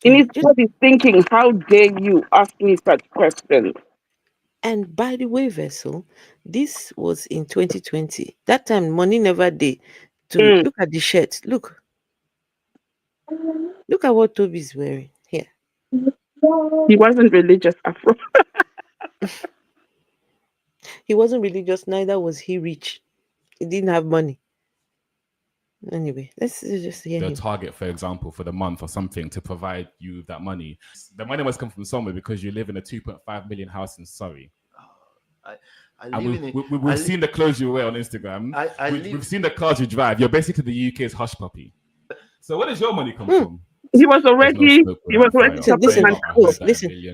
In his head, he's thinking, how dare you ask me such questions? And by the way, Vessel, this was in 2020. That time, money never did. Look at the shirt. Look at what Toby's wearing here. He wasn't religious, Afro. He wasn't religious, neither was he rich. He didn't have money. Anyway, let's just hear the him. target, for example, for the month or something to provide you that money. The money must come from somewhere because you live in a 2.5 million house in Surrey. We've seen the clothes you wear on Instagram. We've seen the cars you drive. You're basically the UK's hush puppy. So where does your money come from? He was already.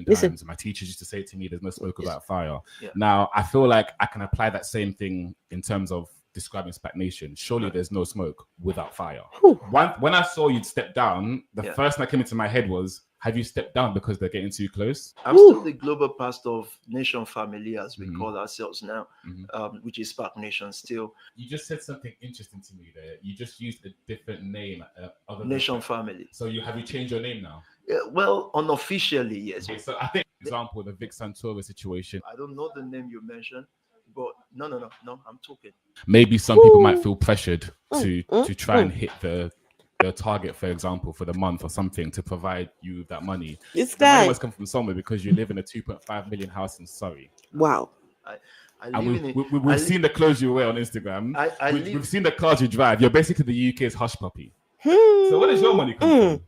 Listen. My teachers used to say to me, "There's no smoke without fire." Yeah. Now I feel like I can apply that same thing in terms of describing SPAC Nation. Surely there's no smoke without fire. When I saw you'd step down, the first thing that came into my head was, have you stepped down because they're getting too close? I'm still the global pastor of Nation Family, as we call ourselves now, which is SPAC Nation still. You just said something interesting to me there. You just used a different name. Nation Family. So have you changed your name now? Well, unofficially, yes. Okay, so I think, for example, the Vic Santoro situation. I don't know the name you mentioned, but no, I'm talking. Maybe some people might feel pressured to try and hit the target, for example, for the month or something to provide you that money. This guy money must come from somewhere because you live in a 2.5 million house in Surrey. Wow. We've seen the clothes you wear on Instagram. We've seen the cars you drive. You're basically the UK's hush puppy. So where does your money come from?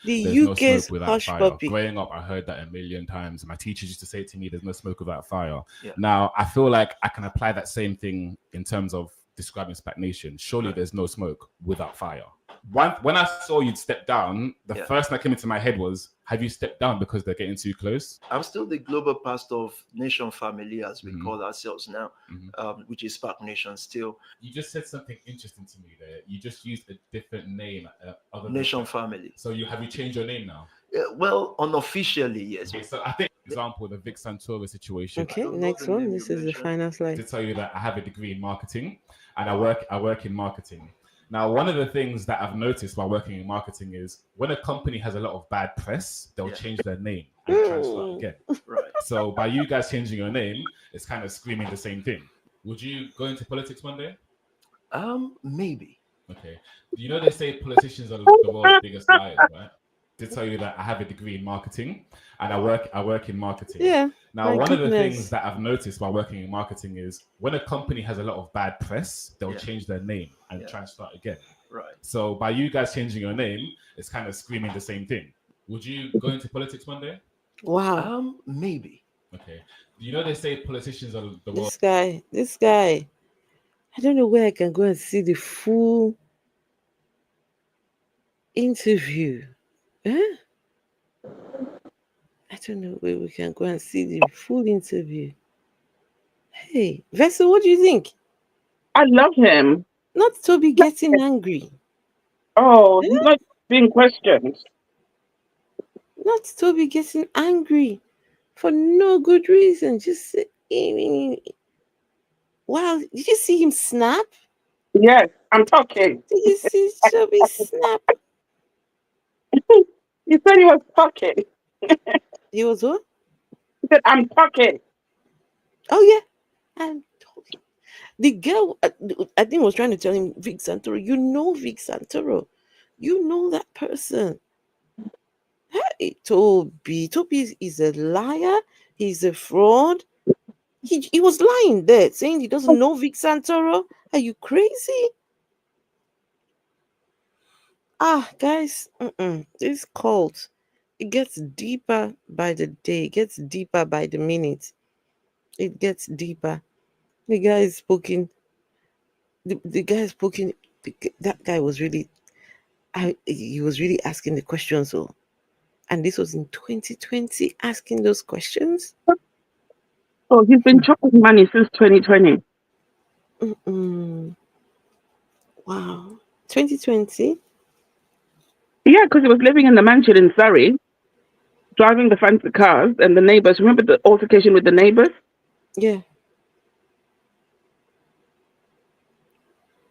The UK's hush puppy. Growing up, I heard that a million times. My teachers used to say to me, "There's no smoke without fire." Yeah. Now I feel like I can apply that same thing in terms of describing SPAC Nation. Surely there's no smoke without fire. When I saw you'd step down, the first thing that came into my head was, have you stepped down because they're getting too close? I'm still the global pastor of Nation Family, as we call ourselves now, which is SPAC Nation still. You just said something interesting to me there. You just used a different name. Nation Family. So have you changed your name now? Well, unofficially, yes. Okay, so I think, for example, the Vic Santoro situation. Okay, next one. This is the final slide. To tell you that I have a degree in marketing and I work in marketing. Now, one of the things that I've noticed while working in marketing is when a company has a lot of bad press, they'll change their name and try to start again. Right. So by you guys changing your name, it's kind of screaming the same thing. Would you go into politics one day? Maybe. Okay. You know they say politicians are the world's biggest liars, right? To tell you that I have a degree in marketing and I work in marketing. Yeah. Now, one of the things that I've noticed while working in marketing is when a company has a lot of bad press, they'll change their name and try and start again. Right. So by you guys changing your name, it's kind of screaming the same thing. Would you go into politics one day? Wow. Maybe. Okay. You know they say politicians are the world. This guy. I don't know where I can go and see the full interview. Huh? I don't know where we can go and see the full interview. Hey, Vessel, what do you think? I love him. Not Toby getting angry. Oh, he's not being questioned. Not Toby getting angry for no good reason. Just wow, did you see him snap? Yes, I'm talking. Did you see Toby snap? He said he was talking. He was what? He said, I'm talking. Oh, yeah. I'm talking. The girl, I think, was trying to tell him, Vic Santoro, you know Vic Santoro. You know that person. Hey, Toby is a liar. He's a fraud. He was lying there, saying he doesn't know Vic Santoro. Are you crazy? Guys, this cult, it gets deeper by the day, it gets deeper by the minute, it gets deeper. The guy is spoken. The guy is spoken. That guy was really, he was really asking the questions. So, and this was in 2020, asking those questions. Oh, he's been chopping money since 2020. Wow, 2020. Yeah, because he was living in the mansion in Surrey, driving the fancy cars, and the neighbors. Remember the altercation with the neighbors? Yeah.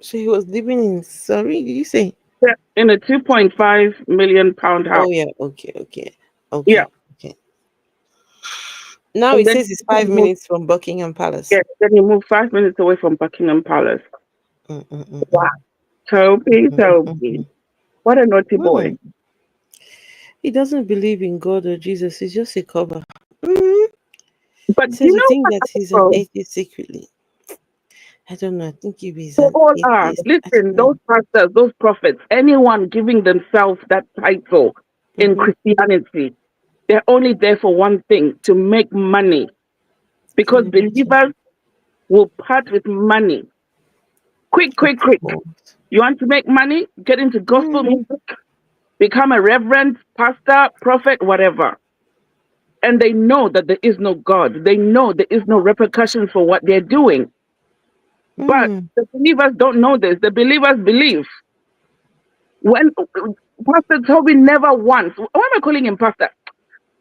So he was living in Surrey, did you say? Yeah, in a 2.5 million pound house. Oh yeah, okay. Yeah. Okay. Now And it then says it's he 5 minutes from Buckingham Palace. yeah, then he moved 5 minutes away from Buckingham Palace. Wow. Toby. What a naughty boy. He doesn't believe in God or Jesus. He's just a cover. He But says you you know think what? that he's an atheist secretly. I don't know. I think he is They an all are. atheist. Listen, those pastors, those prophets, anyone giving themselves that title in Christianity, they're only there for one thing, to make money. Because believers will part with money. Quick. You want to make money? Get into gospel music, become a reverend, pastor, prophet, whatever. And they know that there is no God. They know there is no repercussion for what they're doing. But the believers don't know this. The believers believe. When Pastor Toby never once, why am I calling him Pastor?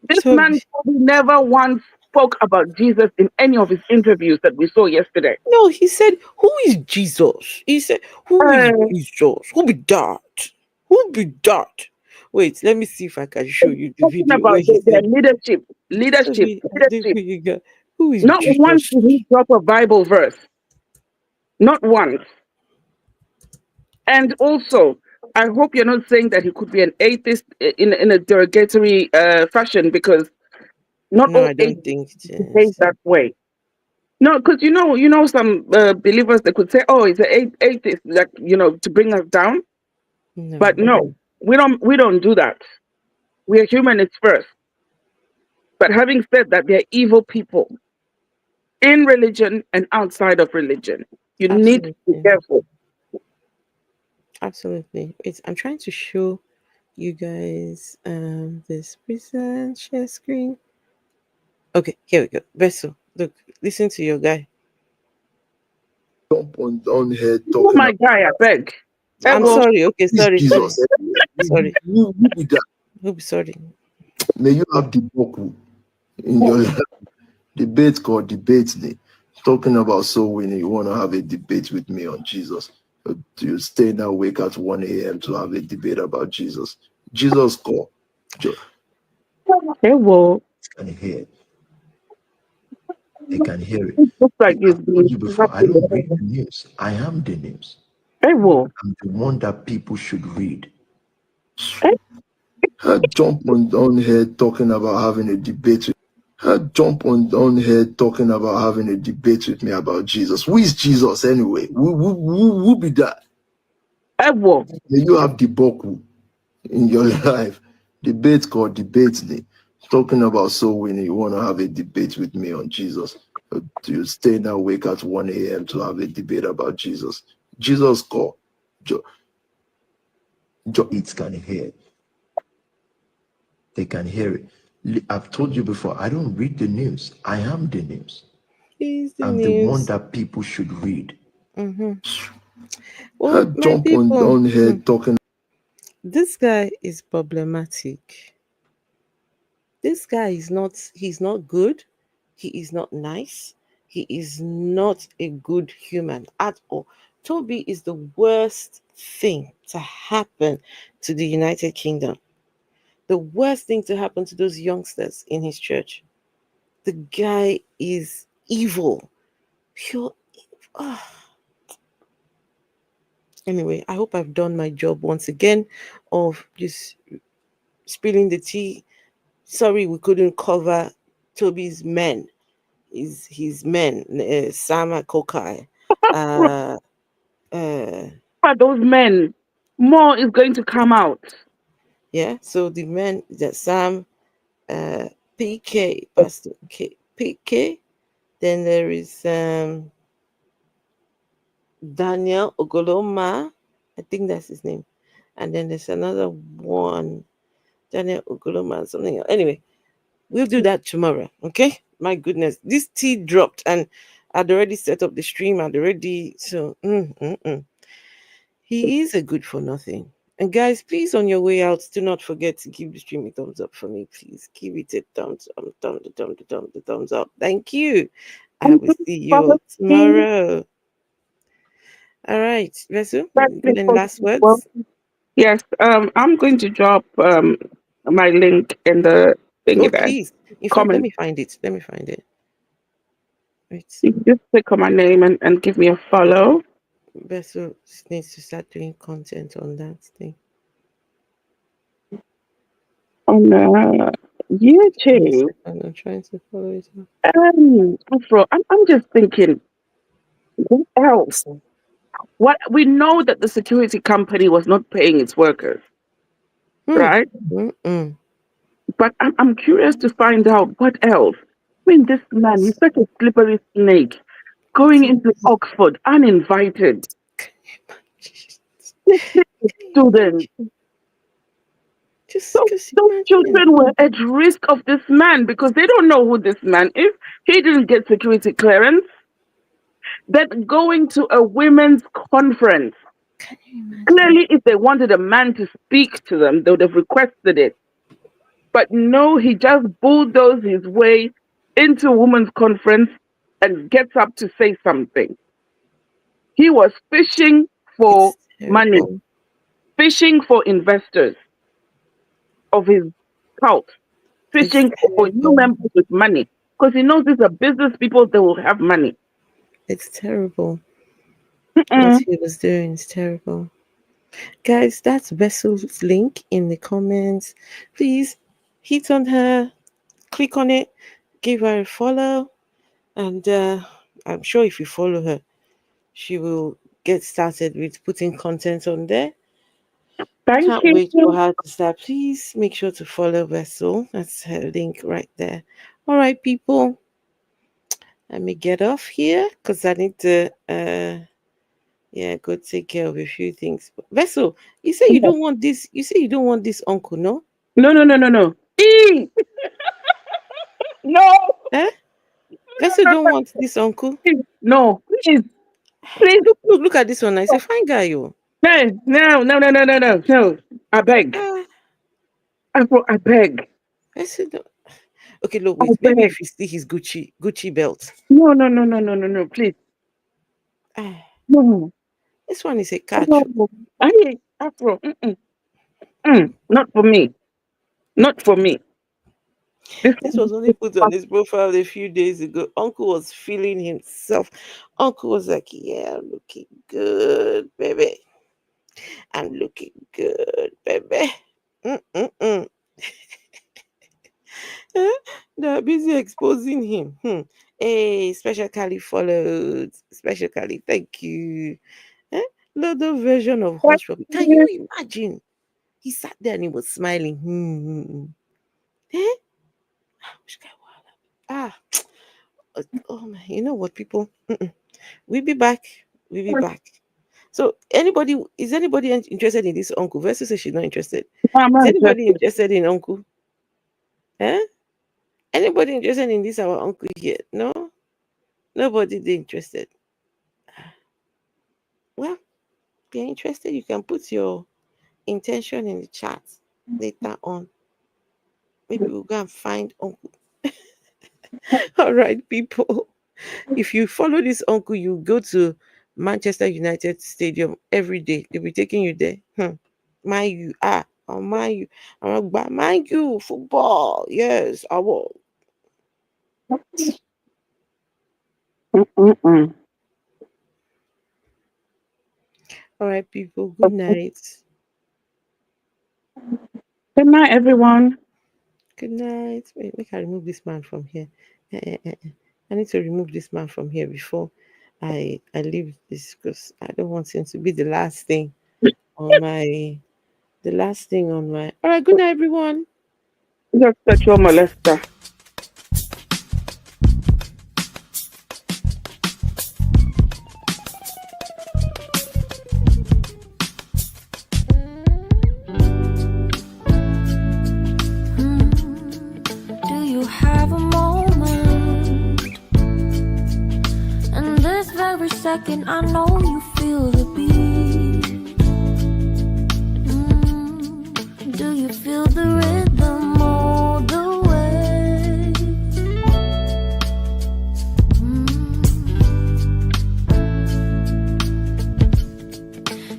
This man Toby never once spoke about Jesus in any of his interviews that we saw yesterday. No, he said, "Who is Jesus?" He said, "Who is Jesus? Who be that? Who be that?" Wait, let me see if I can show you the Talking video where about he their said, leadership. "Tobi Adegboyega, who is Not once Jesus?" did he drop a Bible verse. Not once. And also, I hope you're not saying that he could be an atheist in a derogatory fashion, because not No, all I don't think atheists it behave is. that way. No, because you know some believers, they could say, "Oh, he's an atheist," like, to bring us down. No. But no, we don't do that. We are humanists first. But having said that, they're evil people in religion and outside of religion. You need to be careful. Absolutely. I'm trying to show you guys this present share screen. Okay, here we go. Vessel, look, listen to your guy. Jump on here Oh talking my guy, I beg. I'm sorry. Okay, sorry. Jesus. Sorry. Who be that? Oops, sorry. May you have the book in your life. Debate called Debate Day. Talking about soul winning. You want to have a debate with me on Jesus. You stay now, wake at 1 a.m. to have a debate about Jesus. Jesus call. Hey, well, Can hear it. They can hear it. looks like I told you before, I don't read the news. I am the news. Hey, well. I'm the one that people should read. Jump on here talking about having a debate. Jump on here talking about having a debate with me about Jesus. Who is Jesus anyway? Who be that? May you have the book in your life. Debate called Debate Day. Talking about soul winning. You want to have a debate with me on Jesus. You stay now, wake at 1 a.m. to have a debate about Jesus. Jesus call. It can hear it. They can hear it. I've told you before, I don't read the news. I am the news. I'm the one that people should read. Well, jump on here talking. This guy is problematic. This guy he's not good. He is not nice. He is not a good human at all. Toby is the worst thing to happen to the United Kingdom. The worst thing to happen to those youngsters in his church. The guy is evil. Pure evil. Anyway, I hope I've done my job once again of just spilling the tea. Sorry we couldn't cover Toby's men. His men, Sam Akokhia. Those men. more is going to come out. Yeah. So the men that Sam PK, Pastor PK. Then there is Daniel Ogoloma. I think that's his name. And then there's another one, Daniel Ogoloma, something else. Anyway, we'll do that tomorrow. Okay. My goodness, this tea dropped, and I'd already set up the stream. I'd already He is a good for nothing. And guys, please, on your way out, do not forget to give the stream a thumbs up for me. Please give it a thumbs up. Thank you. I will see you all tomorrow. All right, Vesu, any last words? Yes, I'm going to drop my link in the thingy there. Please. In fact, let me find it. Right. You just click on my name and give me a follow. Vesu needs to start doing content on that thing. On YouTube. I'm trying to follow it up. Afro, I'm just thinking, what else? What we know that the security company was not paying its workers, right? But I'm curious to find out what else. I mean, this man, he's such a slippery snake, going into Oxford uninvited. Students. Those children were at risk of this man because they don't know who this man is. He didn't get security clearance. That going to a women's conference. Clearly, if they wanted a man to speak to them, they would have requested it. But no, he just bulldozed his way into a women's conference and gets up to say something. He was fishing for money, fishing for investors of his cult, fishing for new members with money, because he knows these are business people that will have money. It's terrible. What he was doing is terrible. Guys, that's Vessel's link in the comments. Please hit on her, click on it, give her a follow, and I'm sure if you follow her, she will get started with putting content on there. Can't wait for her to start. Please make sure to follow Vessel. That's her link right there. All right, people. Let me get off here because I need to go take care of a few things. Vessel, you say you don't want this. You say you don't want this uncle, no? No. No. Eh? Vessel don't want this uncle. No, please. Look at this one. It's a fine guy, yo. No. I beg. I beg. Vessel don't. Okay, look, wait. Maybe if you see his Gucci belt. No, please. No. This one is a catch. Afro. Not for me. Not for me. This was only put on his profile a few days ago. Uncle was feeling himself. Uncle was like, yeah, I'm looking good, baby. I'm looking good, baby. They're busy exposing him. Hey, Special Cali followed. Special Cali, thank you. Little version of Hush Puppy. Can you imagine? He sat there and he was smiling. Oh my, you know what, people? We'll be back. So, is anybody interested in this uncle? Versus says she's not interested. Is anybody interested in uncle? Anybody interested in this our uncle here? No? Nobody interested. Well, if you're interested, you can put your intention in the chat later on. Maybe we'll go and find uncle. All right, people. If you follow this uncle, you go to Manchester United Stadium every day. They'll be taking you there. Mind you, mind you, football. Yes, I will. All right, people. Good night. Good night, everyone. Good night. Wait, make I remove this man from here. I need to remove this man from here before I leave this because I don't want him to be the last thing on my, the last thing on my. All right, good night, everyone. Just sexual molester. Do you have a moment? And this very second, I know you feel the beat. Do you feel the rhythm all the way?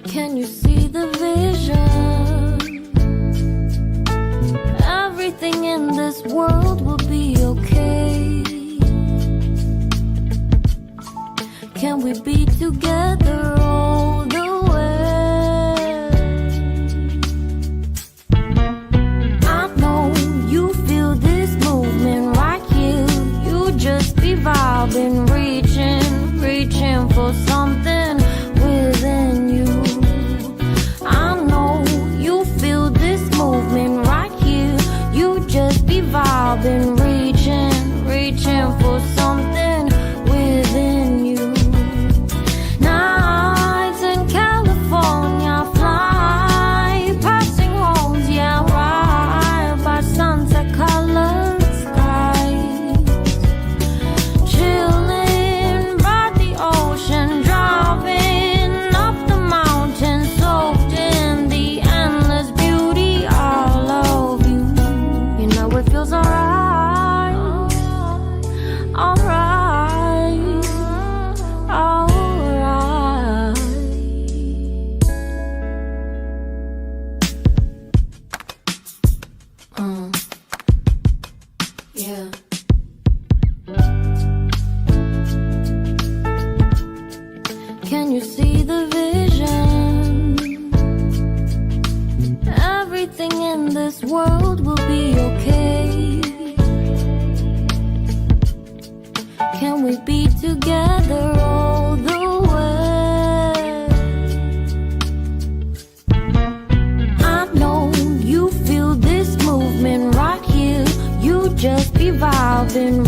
Can you see the vision? Everything in this world will be okay. Can we be together all the way? I know you feel this movement right here. You just be vibing, reaching for something within you. I know you feel this movement right here. You just be vibing, reaching for something within you. Nights in California, fly passing homes, yeah, right by sunset colored skies. Chilling by the ocean, driving up the mountain, soaked in the endless beauty all of you. You know it feels alright, alright. Yeah. Can you see the vision? Everything in this world will be okay. Can we be together all the way? I know you feel this movement right here. You just be vibing,